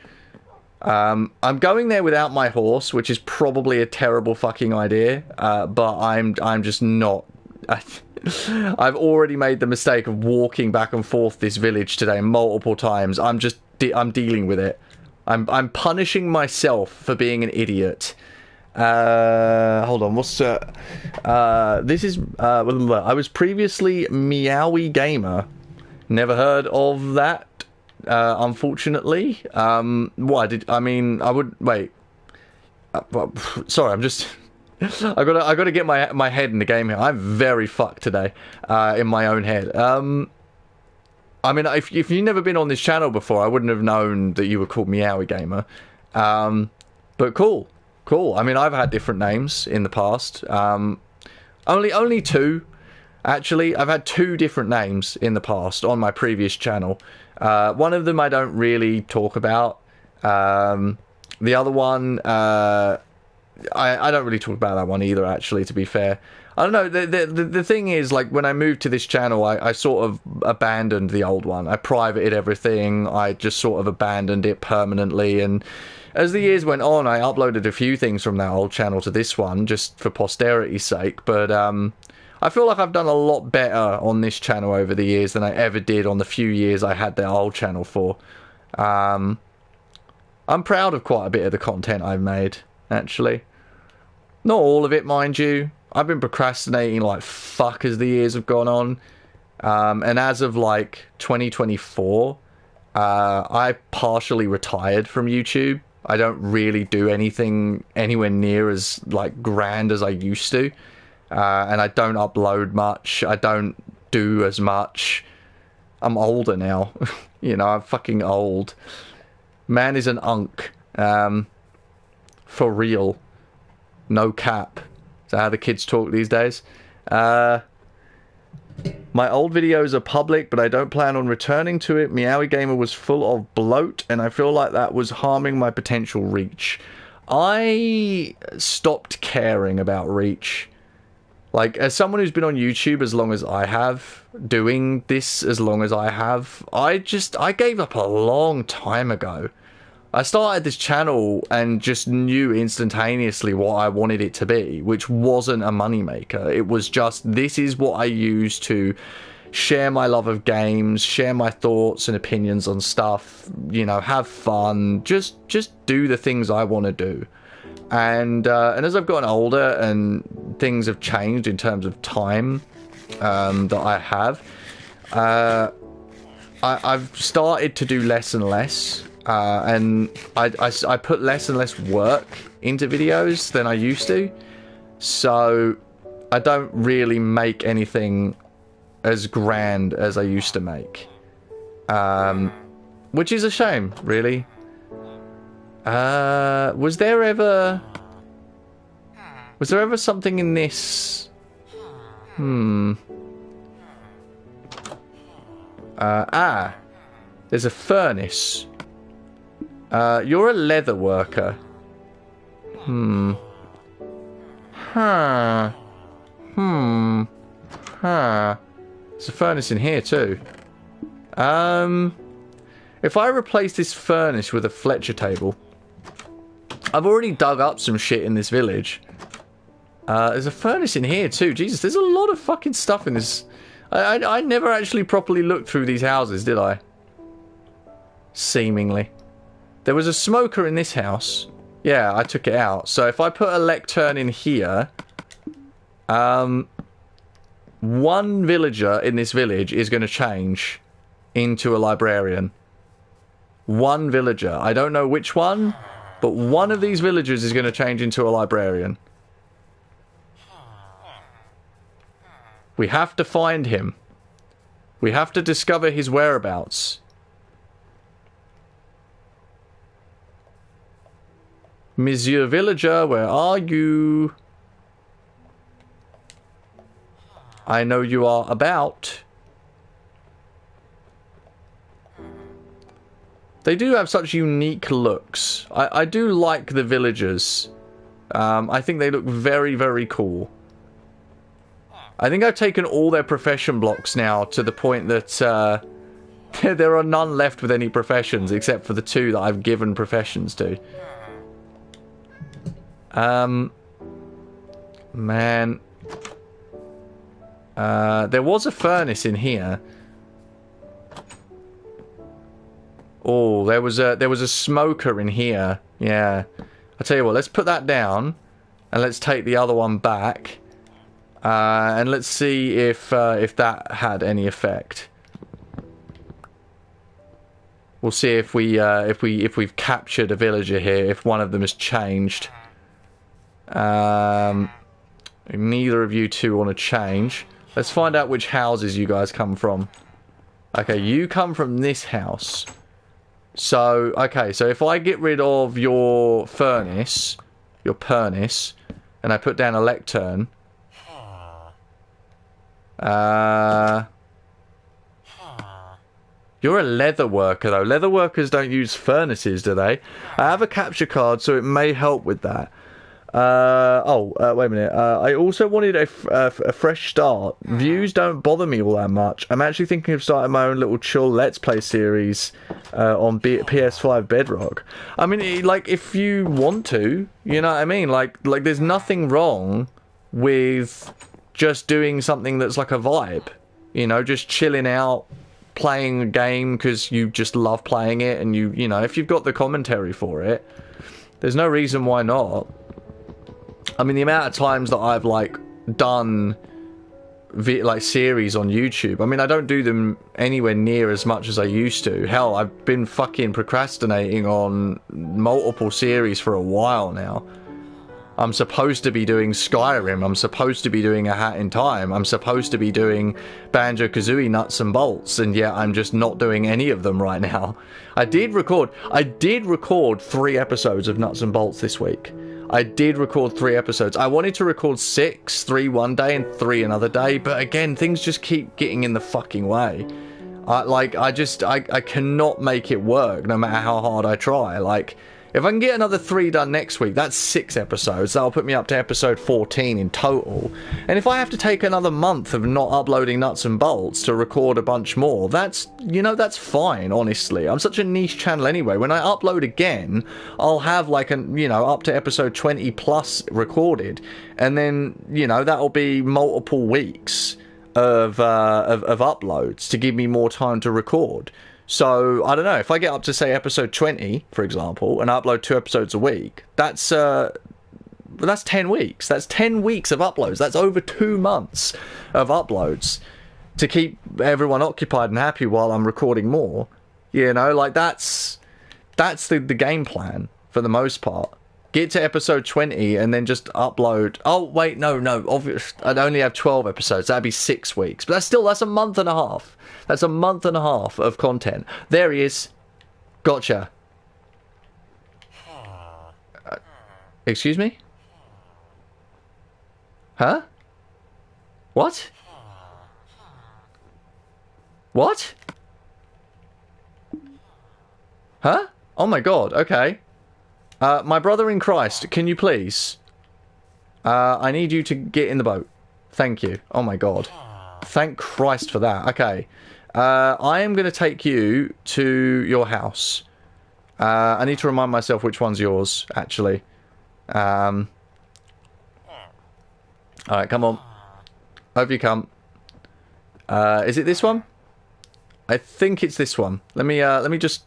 I'm going there without my horse, which is probably a terrible fucking idea. But I'm just not... I've already made the mistake of walking back and forth this village today multiple times. I'm dealing with it. I'm punishing myself for being an idiot. Hold on, what's this is I was previously Meowie Gamer. Never heard of that, unfortunately. Sorry, I'm just I gotta get my head in the game here. I'm very fucked today, in my own head. I mean, if you've never been on this channel before, I wouldn't have known that you were called Meowie Gamer. But cool. I mean, I've had different names in the past. Only two, actually. I've had two different names in the past on my previous channel. One of them I don't really talk about. The other one, I don't really talk about that one either, actually, to be fair. I don't know, the thing is, like, when I moved to this channel, I sort of abandoned the old one. I privated everything, I just sort of abandoned it permanently, and as the years went on, I uploaded a few things from that old channel to this one, just for posterity's sake, but I feel like I've done a lot better on this channel over the years than I ever did on the few years I had that old channel for. I'm proud of quite a bit of the content I've made, actually. Not all of it, mind you. I've been procrastinating like fuck as the years have gone on. And as of like 2024, I partially retired from YouTube. I don't really do anything anywhere near as like grand as I used to. And I don't upload much. I don't do as much. I'm older now. You know, I'm fucking old. Man is an unk. For real. No cap. Is that how the kids talk these days? My old videos are public, but I don't plan on returning to it. Meowie Gamer was full of bloat, and I feel like that was harming my potential reach. I stopped caring about reach. Like, as someone who's been on YouTube as long as I have, doing this as long as I have, I gave up a long time ago. I started this channel and just knew instantaneously what I wanted it to be, which wasn't a moneymaker. It was just, this is what I use to share my love of games, share my thoughts and opinions on stuff, you know, have fun, just do the things I want to do. And as I've gotten older and things have changed in terms of time that I have, I've started to do less and less. And I put less and less work into videos than I used to, so I don't really make anything as grand as I used to make, which is a shame, really. Was there ever something in this? There's a furnace. You're a leather worker. There's a furnace in here too. If I replace this furnace with a Fletcher table, I've already dug up some shit in this village. There's a furnace in here too. Jesus, there's a lot of fucking stuff in this. I never actually properly looked through these houses, did I? Seemingly. There was a smoker in this house. Yeah, I took it out. So if I put a lectern in here, one villager in this village is going to change into a librarian. One villager. I don't know which one, but one of these villagers is going to change into a librarian. We have to find him. We have to discover his whereabouts. Monsieur Villager, where are you? I know you are about. They do have such unique looks. I do like the villagers. I think they look very, very cool. I think I've taken all their profession blocks now to the point that there are none left with any professions except for the 2 that I've given professions to. Man. There was a furnace in here. Oh, there was a smoker in here. Yeah. I tell you what, let's put that down and let's take the other one back. And let's see if that had any effect. We'll see if we've captured a villager here, if one of them has changed. Neither of you 2 want to change. Let's find out which houses you guys come from. Okay, you come from this house. So, okay, so if I get rid of your furnace, your pernice, and I put down a lectern, you're a leather worker, though. Leather workers don't use furnaces, do they? I have a capture card, so it may help with that. Wait a minute. I also wanted a fresh start. Views don't bother me all that much. I'm actually thinking of starting my own little chill Let's Play series on PS5 Bedrock. I mean, like, if you want to, you know what I mean? Like there's nothing wrong with just doing something that's like a vibe. You know, just chilling out, playing a game because you just love playing it, and you know, if you've got the commentary for it, there's no reason why not. I mean, the amount of times that I've, like, done, series on YouTube, I mean, I don't do them anywhere near as much as I used to. Hell, I've been fucking procrastinating on multiple series for a while now. I'm supposed to be doing Skyrim, I'm supposed to be doing A Hat in Time, I'm supposed to be doing Banjo-Kazooie Nuts and Bolts, and yet I'm just not doing any of them right now. I did record 3 episodes of Nuts and Bolts this week. I did record 3 episodes. I wanted to record 6, 3 one day and 3 another day, but again, things just keep getting in the fucking way. I cannot make it work no matter how hard I try. Like, if I can get another 3 done next week, that's 6 episodes. That'll put me up to episode 14 in total. And if I have to take another month of not uploading Nuts and Bolts to record a bunch more, that's, you know, that's fine, honestly. I'm such a niche channel anyway. When I upload again, I'll have like up to episode 20 plus recorded. And then, you know, that'll be multiple weeks of uploads to give me more time to record. So, I don't know, if I get up to, say, episode 20, for example, and I upload 2 episodes a week, that's 10 weeks. That's 10 weeks of uploads. That's over 2 months of uploads to keep everyone occupied and happy while I'm recording more. You know, like, that's the game plan, for the most part. Get to episode 20 and then just upload... Oh, wait, no, obviously, I'd only have 12 episodes. That'd be 6 weeks. But that's a month and a half. That's a month and a half of content. There he is. Gotcha. Excuse me? Huh? What? What? Huh? Oh my god, okay. My brother in Christ, can you please? I need you to get in the boat. Thank you. Oh my god. Thank Christ for that. Okay. I am going to take you to your house. I need to remind myself which one's yours, actually. Alright, come on. Over you come. Is it this one? I think it's this one. Let me just...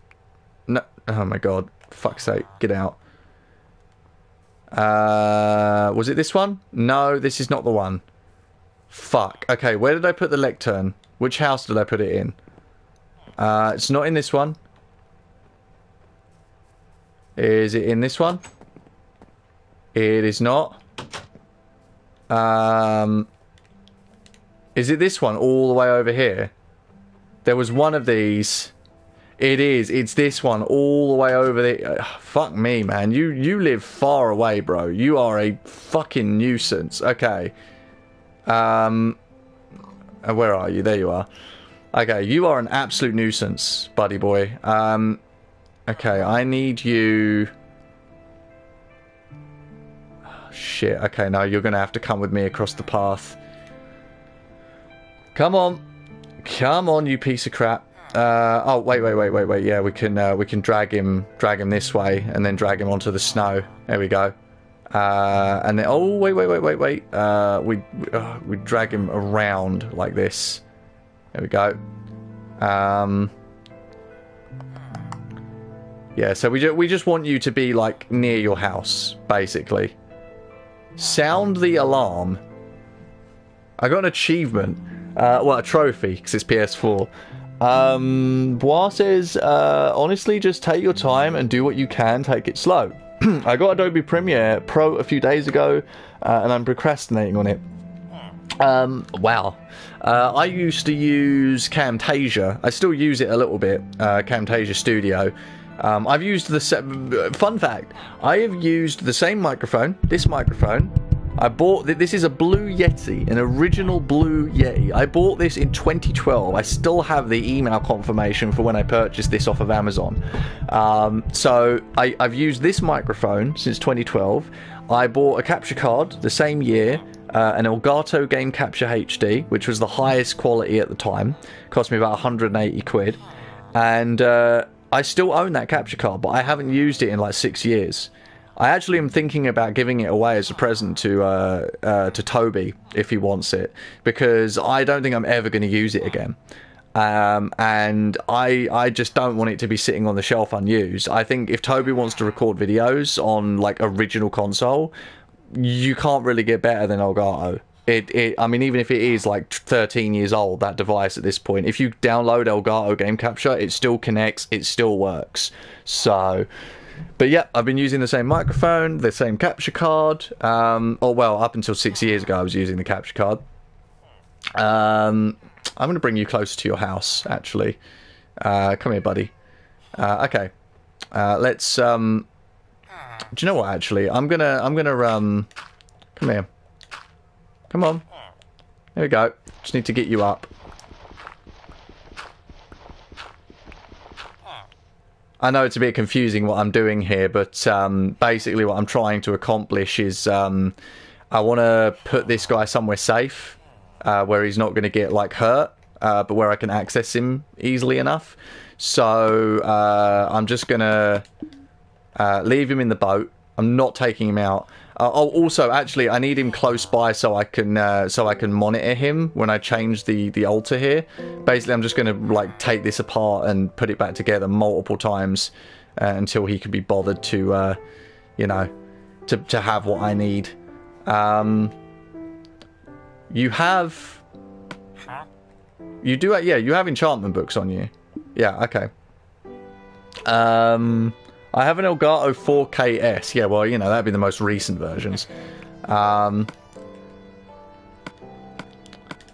No. Oh my god. Fuck's sake. Get out. Was it this one? No, this is not the one. Fuck. Okay, where did I put the lectern? Which house did I put it in? It's not in this one. Is it in this one? It is not. Is it this one all the way over here? There was one of these. It is. It's this one all the way over there. Fuck me, man. You live far away, bro. You are a fucking nuisance. Okay. Where are you? There you are. Okay, you are an absolute nuisance, buddy boy. Okay, I need you... Oh, shit, okay, no, you're gonna have to come with me across the path. Come on. Come on, you piece of crap. Oh, wait. Yeah, we can drag him this way and then drag him onto the snow. There we go. And then, oh, wait. We drag him around like this. There we go. Yeah, so we just want you to be, like, near your house, basically. Sound the alarm. I got an achievement. Well, a trophy, because it's PS4. Bois says, honestly, just take your time and do what you can, take it slow. I got Adobe Premiere Pro a few days ago, and I'm procrastinating on it. Wow. I used to use Camtasia. I still use it a little bit, Camtasia Studio. I've used the fun fact, I have used the same microphone, this microphone. I bought this is a Blue Yeti, an original Blue Yeti. I bought this in 2012. I still have the email confirmation for when I purchased this off of Amazon. So I've used this microphone since 2012. I bought a capture card the same year, an Elgato Game Capture HD, which was the highest quality at the time. Cost me about 180 quid. And I still own that capture card, but I haven't used it in like 6 years. I actually am thinking about giving it away as a present to Toby if he wants it, because I don't think I'm ever going to use it again. And I just don't want it to be sitting on the shelf unused. I think if Toby wants to record videos on like original console, you can't really get better than Elgato. I mean, even if it is like 13 years old, that device at this point, if you download Elgato Game Capture, it still connects, it still works. So... But yeah, I've been using the same microphone, the same capture card. Or well, up until 6 years ago, I was using the capture card. I'm going to bring you closer to your house, actually. Come here, buddy. Okay. Let's. Do you know what? Actually, I'm gonna. Come here. Come on. There we go. Just need to get you up. I know it's a bit confusing what I'm doing here, but basically what I'm trying to accomplish is I want to put this guy somewhere safe, where he's not going to get like hurt, but where I can access him easily enough. So I'm just going to leave him in the boat. I'm not taking him out. Oh, also, actually, I need him close by so I can monitor him when I change the altar here. Basically, I'm just going to like take this apart and put it back together multiple times until he can be bothered to, you know, to have what I need. You have, you do, yeah, you have enchantment books on you. Yeah, okay. I have an Elgato 4KS. Yeah, well, you know, that'd be the most recent versions. I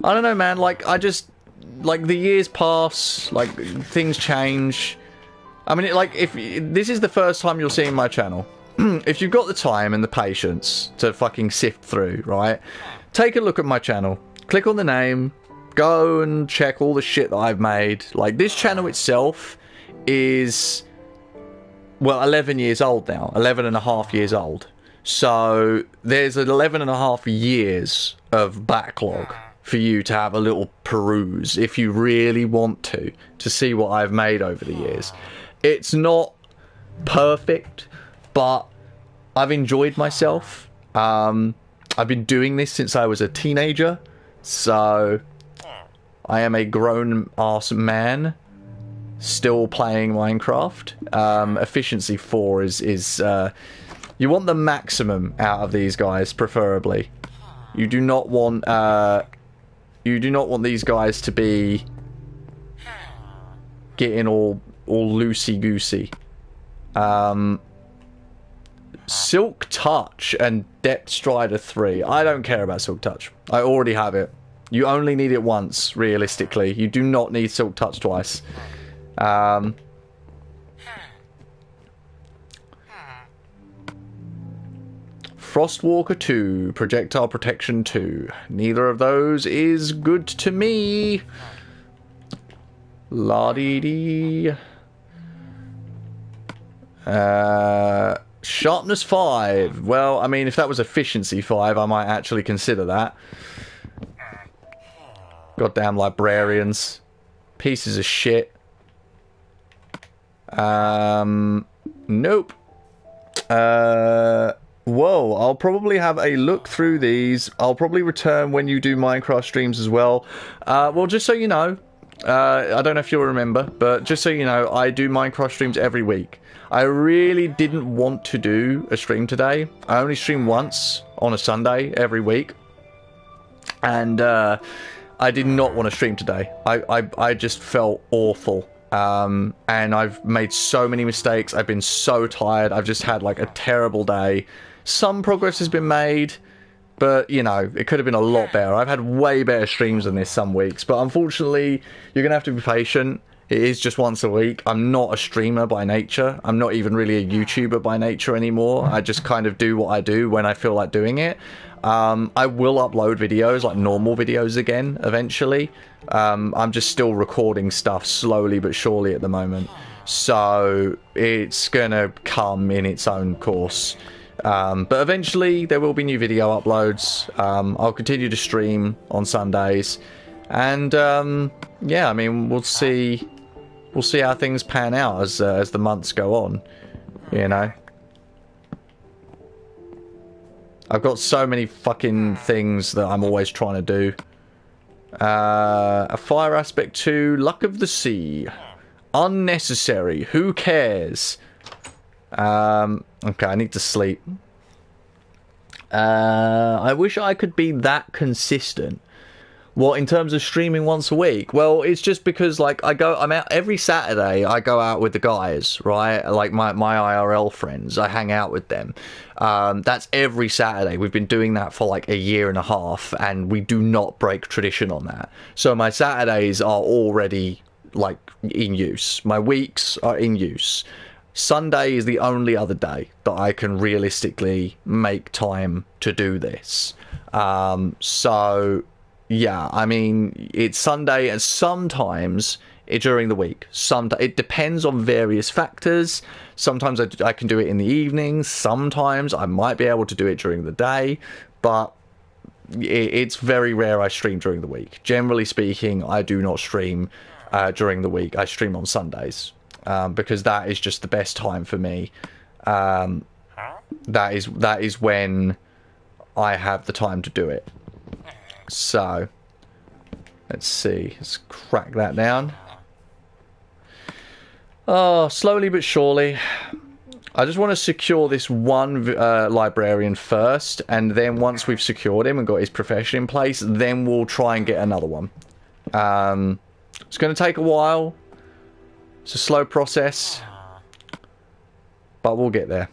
don't know, man. Like, like, the years pass, like, things change. I mean, if this is the first time you're seeing my channel, if you've got the time and the patience to fucking sift through, right? Take a look at my channel. Click on the name. Go and check all the shit that I've made. Like, this channel itself is... well, 11 years old now. 11 and a half years old. So there's 11 and a half years of backlog for you to have a little peruse if you really want to see what I've made over the years. It's not perfect, but I've enjoyed myself. I've been doing this since I was a teenager, so I am a grown-ass man. Still playing Minecraft. Efficiency 4 is you want the maximum out of these guys, preferably. You do not want these guys to be getting all loosey-goosey. Silk Touch and Depth Strider 3. I don't care about Silk Touch. I already have it. You only need it once, realistically. You do not need Silk Touch twice. Frostwalker 2, Projectile Protection 2. Neither of those is good to me. La-dee-dee. Sharpness 5. Well, I mean, if that was Efficiency 5, I might actually consider that. Goddamn librarians. Pieces of shit. Nope. Whoa, I'll probably have a look through these. I'll probably return when you do Minecraft streams as well. Well, just so you know, I don't know if you'll remember, but just so you know, I do Minecraft streams every week. I really didn't want to do a stream today. I only stream once on a Sunday every week. And I did not want to stream today. I just felt awful. And I've made so many mistakes. I've been so tired. I've just had like a terrible day. Some progress has been made, but you know, it could have been a lot better. I've had way better streams than this some weeks, but unfortunately, you're gonna have to be patient. It is just once a week. I'm not a streamer by nature. I'm not even really a YouTuber by nature anymore. I just kind of do what I do when I feel like doing it. I will upload videos, like normal videos again, eventually. I'm just still recording stuff slowly but surely at the moment. So, it's gonna come in its own course. But eventually, there will be new video uploads. I'll continue to stream on Sundays. And, yeah, I mean, we'll see how things pan out as the months go on, you know. I've got so many fucking things that I'm always trying to do. A fire aspect 2, luck of the sea. Unnecessary, who cares? Okay, I need to sleep. I wish I could be that consistent. What, in terms of streaming once a week? Well, it's just because, like, I'm out every Saturday, I go out with the guys, right? Like, my IRL friends, I hang out with them. That's every Saturday. We've been doing that for, like, a year and a half, and we do not break tradition on that. So my Saturdays are already, like, in use. My weeks are in use. Sunday is the only other day that I can realistically make time to do this. So... yeah, I mean, it's Sunday and sometimes during the week. It depends on various factors. Sometimes I can do it in the evenings. Sometimes I might be able to do it during the day. But it's very rare I stream during the week. Generally speaking, I do not stream during the week. I stream on Sundays because that is just the best time for me. That is when I have the time to do it. So, let's see. Let's crack that down. Oh, slowly but surely. I just want to secure this one librarian first, and then once we've secured him and got his profession in place, then we'll try and get another one. It's going to take a while. It's a slow process, but we'll get there.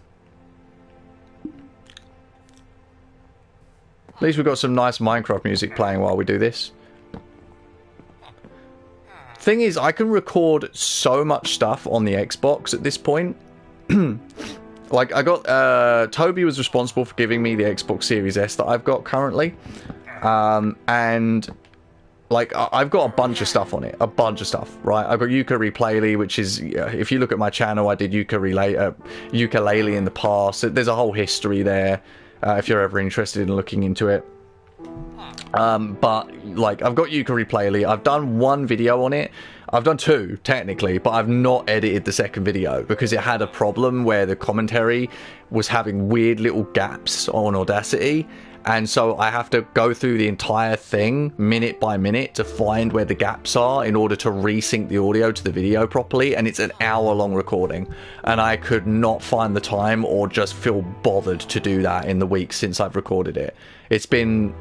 At least we've got some nice Minecraft music playing while we do this. Thing is, I can record so much stuff on the Xbox at this point. Like, I got... Toby was responsible for giving me the Xbox Series S that I've got currently. And... like, I've got a bunch of stuff on it. A bunch of stuff, right? I've got Ukulele, which is... if you look at my channel, I did ukulele in the past. There's a whole history there. If you're ever interested in looking into it. But, like, I've got Ukulele. I've done one video on it. I've done two, technically, but I've not edited the second video because it had a problem where the commentary was having weird little gaps on Audacity. And so I have to go through the entire thing minute by minute to find where the gaps are in order to resync the audio to the video properly. And it's an hour-long recording. And I could not find the time or just feel bothered to do that in the week since I've recorded it. It's been,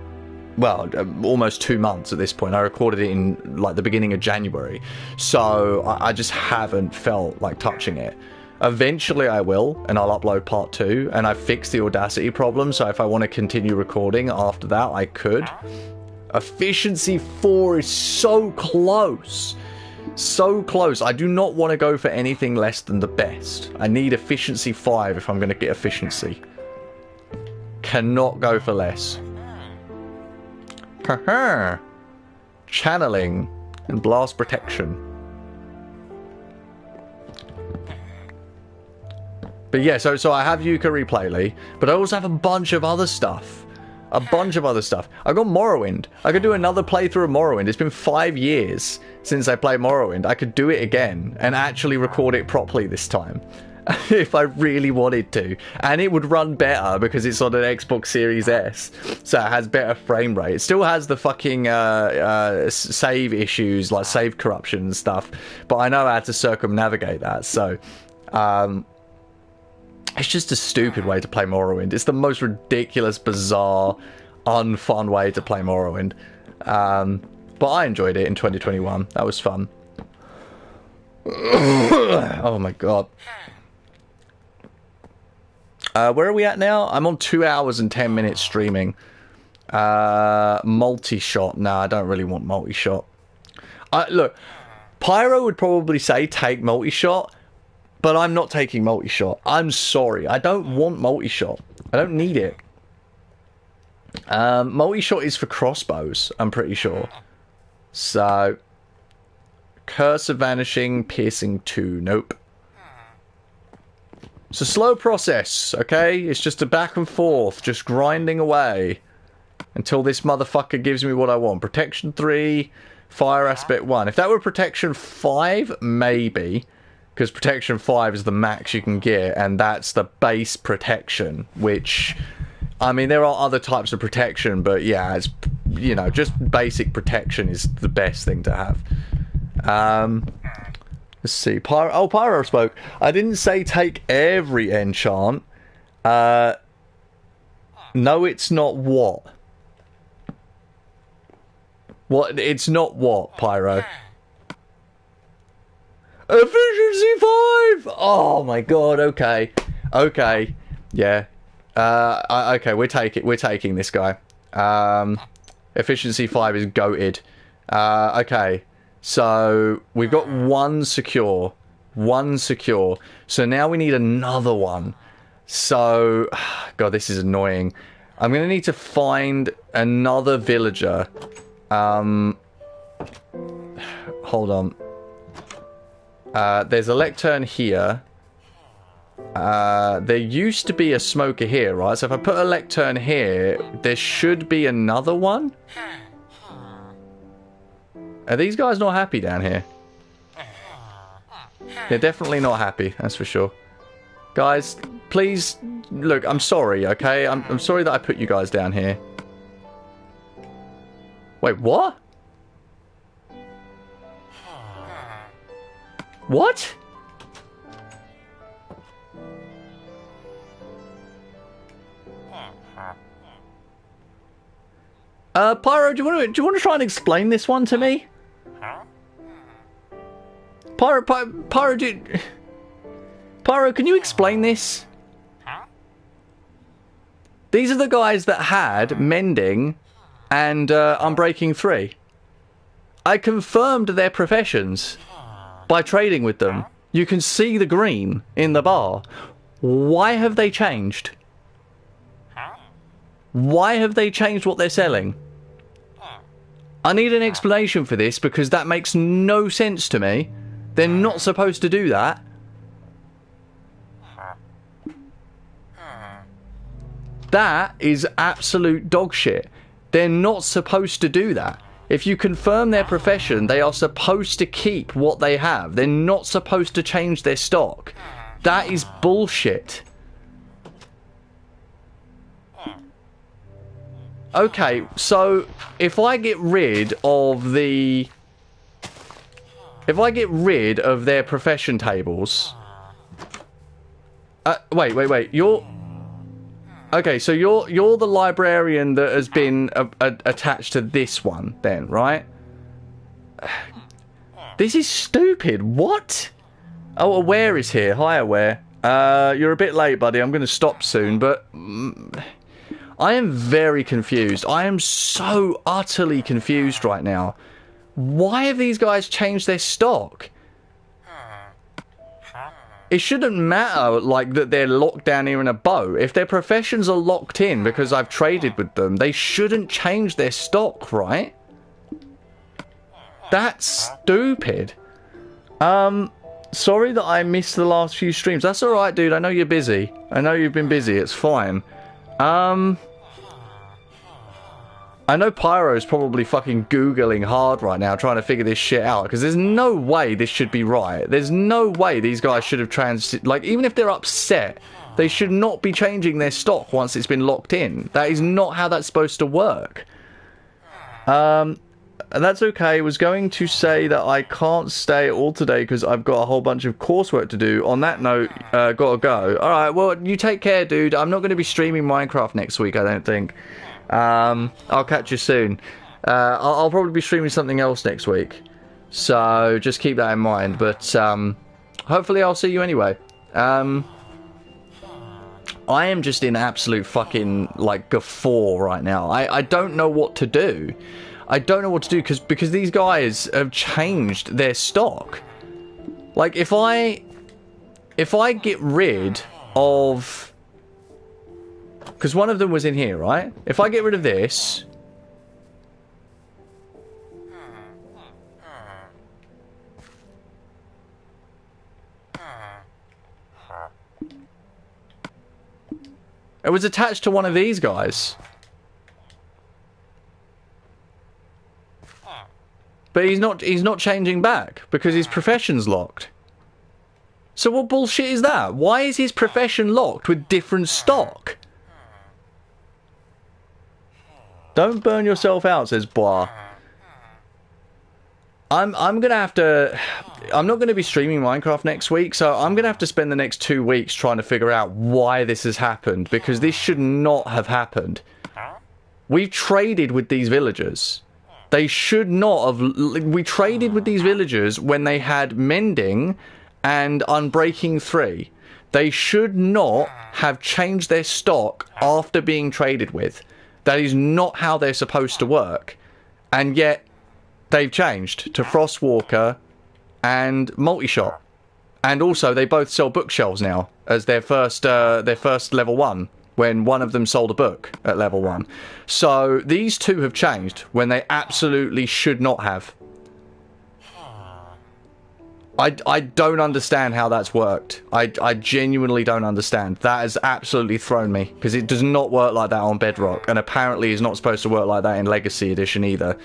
well, almost 2 months at this point. I recorded it in, like, the beginning of January. So I just haven't felt like touching it. Eventually I will, and I'll upload part 2, and I fixed the Audacity problem, so if I want to continue recording after that, I could. Efficiency 4 is so close. So close. I do not want to go for anything less than the best. I need efficiency 5 if I'm going to get efficiency. Cannot go for less. Channeling and blast protection. But yeah, so I have Yuka Replay, but I also have a bunch of other stuff. I got Morrowind. I could do another playthrough of Morrowind. It's been 5 years since I played Morrowind. I could do it again and actually record it properly this time. If I really wanted to. And it would run better because it's on an Xbox Series S. So it has better frame rate. It still has the fucking save issues, like save corruption and stuff. But I know how to circumnavigate that. So, it's just a stupid way to play Morrowind. It's the most ridiculous, bizarre, unfun way to play Morrowind. But I enjoyed it in 2021. That was fun. Oh my god. Where are we at now? I'm on 2 hours and 10 minutes streaming. Multi-shot. Nah, I don't really want multi-shot. Look, Pyro would probably say take multi-shot, but I'm not taking multi-shot. I'm sorry. I don't want multi-shot. I don't need it. Multi-shot is for crossbows, I'm pretty sure. So, Curse of Vanishing, Piercing 2. Nope. It's a slow process, okay? It's just a back and forth, just grinding away until this motherfucker gives me what I want. Protection 3, Fire Aspect 1. If that were Protection 5, maybe. Because Protection 5 is the max you can get, and that's the base protection, which, I mean, there are other types of protection, but yeah, it's, you know, just basic protection is the best thing to have. Let's see. Pyro spoke. I didn't say take every enchant. No, it's not what? What? It's not what, Pyro? Efficiency 5! Oh my god, okay. Okay. Yeah. Okay, we're taking this guy. Efficiency 5 is goated. Okay. So, we've got one secure. One secure. So now we need another one. So, god, this is annoying. I'm going to need to find another villager. Hold on. There's a lectern here. There used to be a smoker here, right? So if I put a lectern here, there should be another one. Are these guys not happy down here? They're definitely not happy, that's for sure. Guys, please, look, I'm sorry, okay? I'm sorry that I put you guys down here. Wait, what? What? Pyro, do you want to try and explain this one to me? Pyro, can you explain this? These are the guys that had Mending and Unbreaking 3. I confirmed their professions by trading with them. You can see the green in the bar. Why have they changed? Why have they changed what they're selling? I need an explanation for this because that makes no sense to me. They're not supposed to do that. That is absolute dog shit. They're not supposed to do that. If you confirm their profession, they are supposed to keep what they have. They're not supposed to change their stock. That is bullshit. Okay, so if I get rid of the... If I get rid of their profession tables... wait, you're... Okay, so you're the librarian that has been attached to this one, then, right? This is stupid. What? Oh, Aware is here. Hi, Aware. You're a bit late, buddy. I'm going to stop soon, but... I am very confused. I am so utterly confused right now. Why have these guys changed their stock? It shouldn't matter, like, that they're locked down here in a boat. If their professions are locked in because I've traded with them, they shouldn't change their stock, right? That's stupid. Sorry that I missed the last few streams. That's alright, dude. I know you're busy. I know you've been busy. It's fine. I know Pyro's probably fucking Googling hard right now trying to figure this shit out, because there's no way this should be right. There's no way these guys should have like, even if they're upset, they should not be changing their stock once it's been locked in. That is not how that's supposed to work. And that's okay. I was going to say that I can't stay all today because I've got a whole bunch of coursework to do. On that note, gotta go. Alright, well, you take care, dude. I'm not going to be streaming Minecraft next week, I don't think. I'll catch you soon. I'll probably be streaming something else next week, so just keep that in mind. But hopefully I'll see you anyway. I am just in absolute fucking, like, guffaw right now. I don't know what to do. I don't know what to do because these guys have changed their stock. Like, if I get rid of... Because one of them was in here, right? If I get rid of this... It was attached to one of these guys. But he's not changing back because his profession's locked. So what bullshit is that? Why is his profession locked with different stock? Don't burn yourself out, says Blah. I'm gonna have to... I'm not gonna be streaming Minecraft next week, so I'm gonna have to spend the next 2 weeks trying to figure out why this has happened, because this should not have happened. We've traded with these villagers. They should not have... We traded with these villagers when they had Mending and Unbreaking 3. They should not have changed their stock after being traded with. That is not how they're supposed to work. And yet, they've changed to Frostwalker and Multishot. And also, they both sell bookshelves now as their first level 1, when one of them sold a book at level 1. So, these two have changed when they absolutely should not have. I don't understand how that's worked. I genuinely don't understand. That has absolutely thrown me, because it does not work like that on Bedrock, and apparently is not supposed to work like that in Legacy Edition either.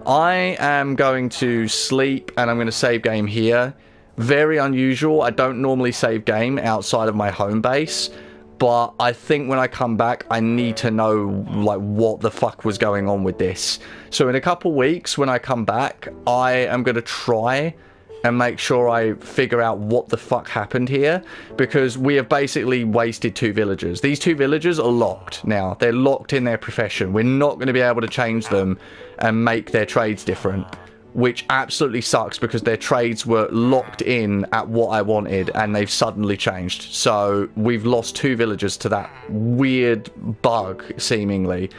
I am going to sleep, and I'm going to save game here. Very unusual. I don't normally save game outside of my home base, but I think when I come back, I need to know, like, what the fuck was going on with this. So in a couple weeks, when I come back, I am going to try and make sure I figure out what the fuck happened here, because we have basically wasted 2 villagers. These 2 villagers are locked now. They're locked in their profession. We're not going to be able to change them and make their trades different, which absolutely sucks, because their trades were locked in at what I wanted and they've suddenly changed. So we've lost 2 villagers to that weird bug, seemingly.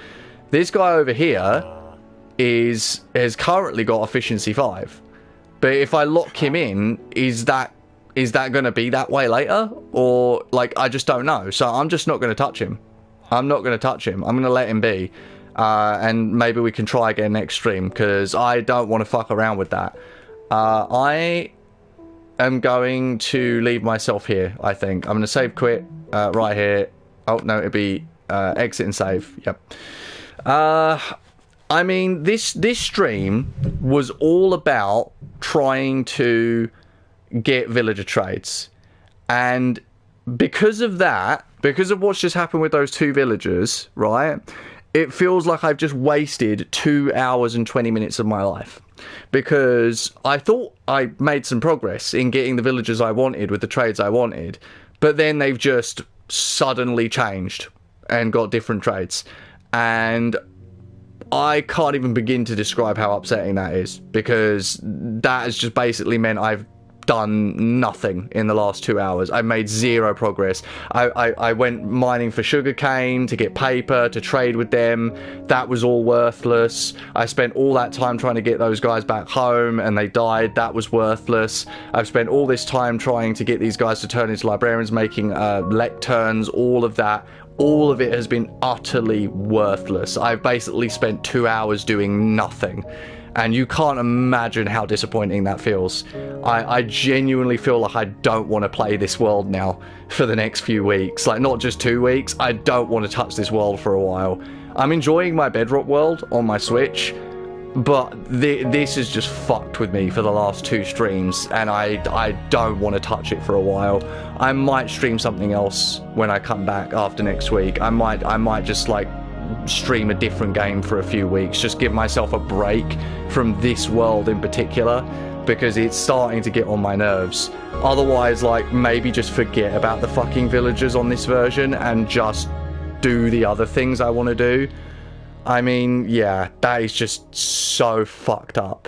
This guy over here has currently got efficiency 5. But if I lock him in, is that going to be that way later? Or, like, I just don't know. So I'm just not going to touch him. I'm not going to touch him. I'm going to let him be. And maybe we can try again next stream, because I don't want to fuck around with that. I am going to leave myself here, I think. I'm going to save quit right here. Oh, no, it'd be exit and save. Yep. I mean, this stream was all about trying to get villager trades. And because of that, because of what's just happened with those 2 villagers, right, it feels like I've just wasted 2 hours and 20 minutes of my life. Because I thought I made some progress in getting the villagers I wanted with the trades I wanted, but then they've just suddenly changed and got different trades. And I can't even begin to describe how upsetting that is, because that has just basically meant I've done nothing in the last 2 hours. I made zero progress. I went mining for sugarcane to get paper to trade with them. That was all worthless. I spent all that time trying to get those guys back home and they died. That was worthless. I've spent all this time trying to get these guys to turn into librarians, making lecterns, all of that. All of it has been utterly worthless. I've basically spent 2 hours doing nothing. And you can't imagine how disappointing that feels. I genuinely feel like I don't want to play this world now for the next few weeks. Like, not just 2 weeks. I don't want to touch this world for a while. I'm enjoying my Bedrock world on my Switch, but this has just fucked with me for the last 2 streams, and I don't want to touch it for a while. I might stream something else when I come back after next week. I might just, like, stream a different game for a few weeks, just give myself a break from this world in particular, because it's starting to get on my nerves. Otherwise, like, maybe just forget about the fucking villagers on this version and just do the other things I want to do. I mean, yeah, that is just so fucked up.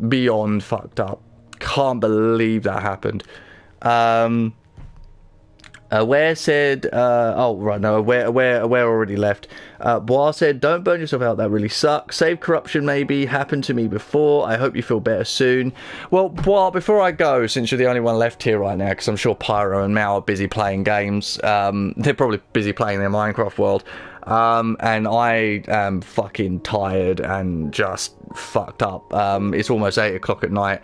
Beyond fucked up. Can't believe that happened. Aware said, oh, right, no, Aware already left. Bois said, don't burn yourself out, that really sucks. Save corruption maybe, happened to me before. I hope you feel better soon. Well, Bois, before I go, since you're the only one left here right now, because I'm sure Pyro and Mao are busy playing games, they're probably busy playing their Minecraft world, and I am fucking tired and just fucked up. It's almost 8 o'clock at night.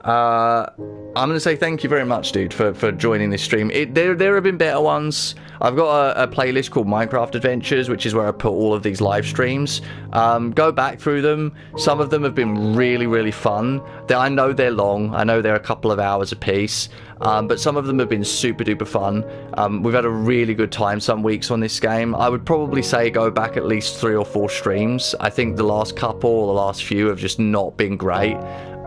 I'm going to say thank you very much, dude, for joining this stream. There have been better ones. I've got a playlist called Minecraft Adventures, which is where I put all of these live streams. Go back through them. Some of them have been really, really fun. I know they're long. I know they're a couple of hours apiece. But some of them have been super duper fun. We've had a really good time some weeks on this game. I would probably say go back at least 3 or 4 streams. I think the last couple or the last few have just not been great.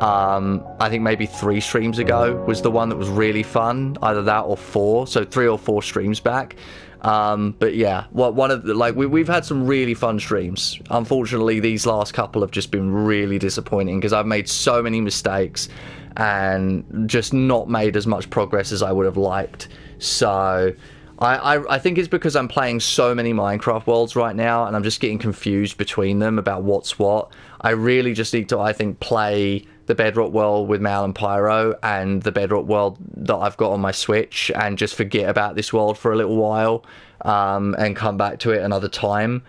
I think maybe 3 streams ago was the one that was really fun, either that or 4, so 3 or 4 streams back. But yeah, one of the, like, we've had some really fun streams. Unfortunately, these last couple have just been really disappointing because I've made so many mistakes and just not made as much progress as I would have liked. So I think it's because I'm playing so many Minecraft worlds right now and I'm just getting confused between them about what's what. I really just need to, I think, play the Bedrock world with Mal and Pyro and the Bedrock world that I've got on my Switch and just forget about this world for a little while, and come back to it another time.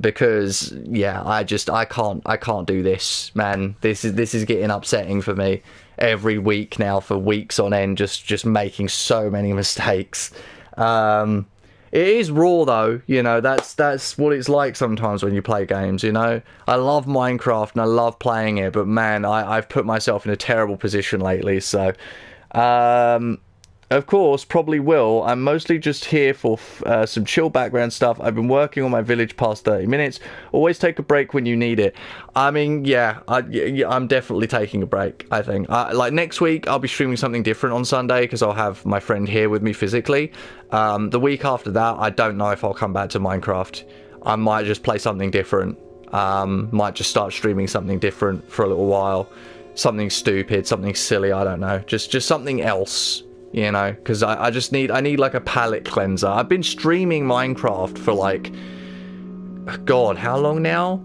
Because yeah, I can't do this, man. This is getting upsetting for me every week now for weeks on end, just making so many mistakes. It is raw though, you know, that's what it's like sometimes when you play games, you know. I love Minecraft and I love playing it, but man, I've put myself in a terrible position lately, so of course, probably will. I'm mostly just here for some chill background stuff. I've been working on my village past 30 minutes. Always take a break when you need it. I mean, yeah, I'm definitely taking a break, I think. Like, next week, I'll be streaming something different on Sunday because I'll have my friend here with me physically. The week after that, I don't know if I'll come back to Minecraft. I might just play something different. Might just start streaming something different for a little while. Something stupid, something silly, I don't know. Just something else. You know, because I need like a palate cleanser. I've been streaming Minecraft for like, God, how long now?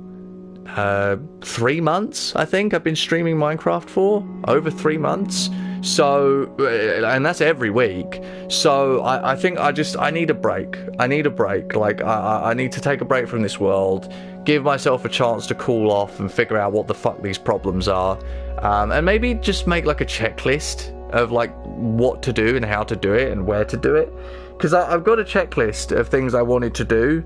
3 months, I think I've been streaming Minecraft for. Over 3 months. So, and that's every week. So I think I need a break. I need a break. Like, I need to take a break from this world. Give myself a chance to cool off and figure out what the fuck these problems are. And maybe just make like a checklist of like what to do and how to do it and where to do it, because I've got a checklist of things I wanted to do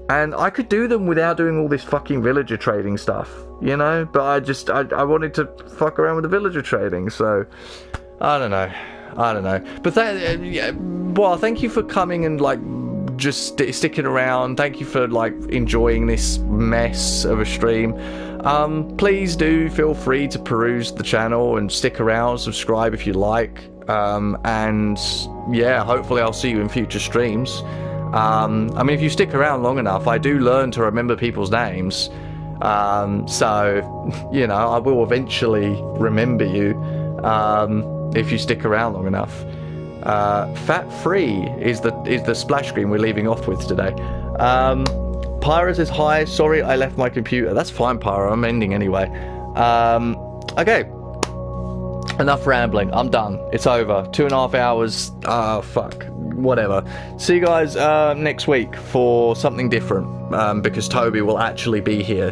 and I could do them without doing all this fucking villager trading stuff, you know, but I wanted to fuck around with the villager trading, so I don't know, but yeah, well, thank you for coming and like just sticking around. Thank you for like enjoying this mess of a stream. Please do feel free to peruse the channel and stick around, subscribe if you like, and yeah, hopefully I'll see you in future streams. I mean, if you stick around long enough, I do learn to remember people's names, so you know, I will eventually remember you. if you stick around long enough. Fat free is the splash screen we're leaving off with today. Pyro says hi. Sorry, I left my computer. That's fine, Pyro. I'm ending anyway. Okay. Enough rambling. I'm done. It's over. 2.5 hours. Fuck. Whatever. See you guys next week for something different. Because Toby will actually be here.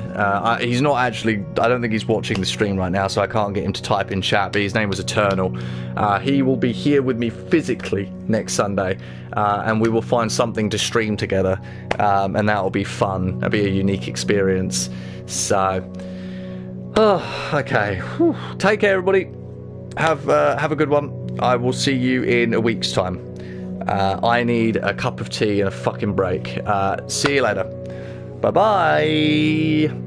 He's not actually... I don't think he's watching the stream right now, so I can't get him to type in chat, but his name was Eternal. He will be here with me physically next Sunday, and we will find something to stream together, and that will be fun. That'll be a unique experience. So... okay. Whew. Take care, everybody. Have a good one. I will see you in a week's time. I need a cup of tea and a fucking break. See you later. Bye-bye.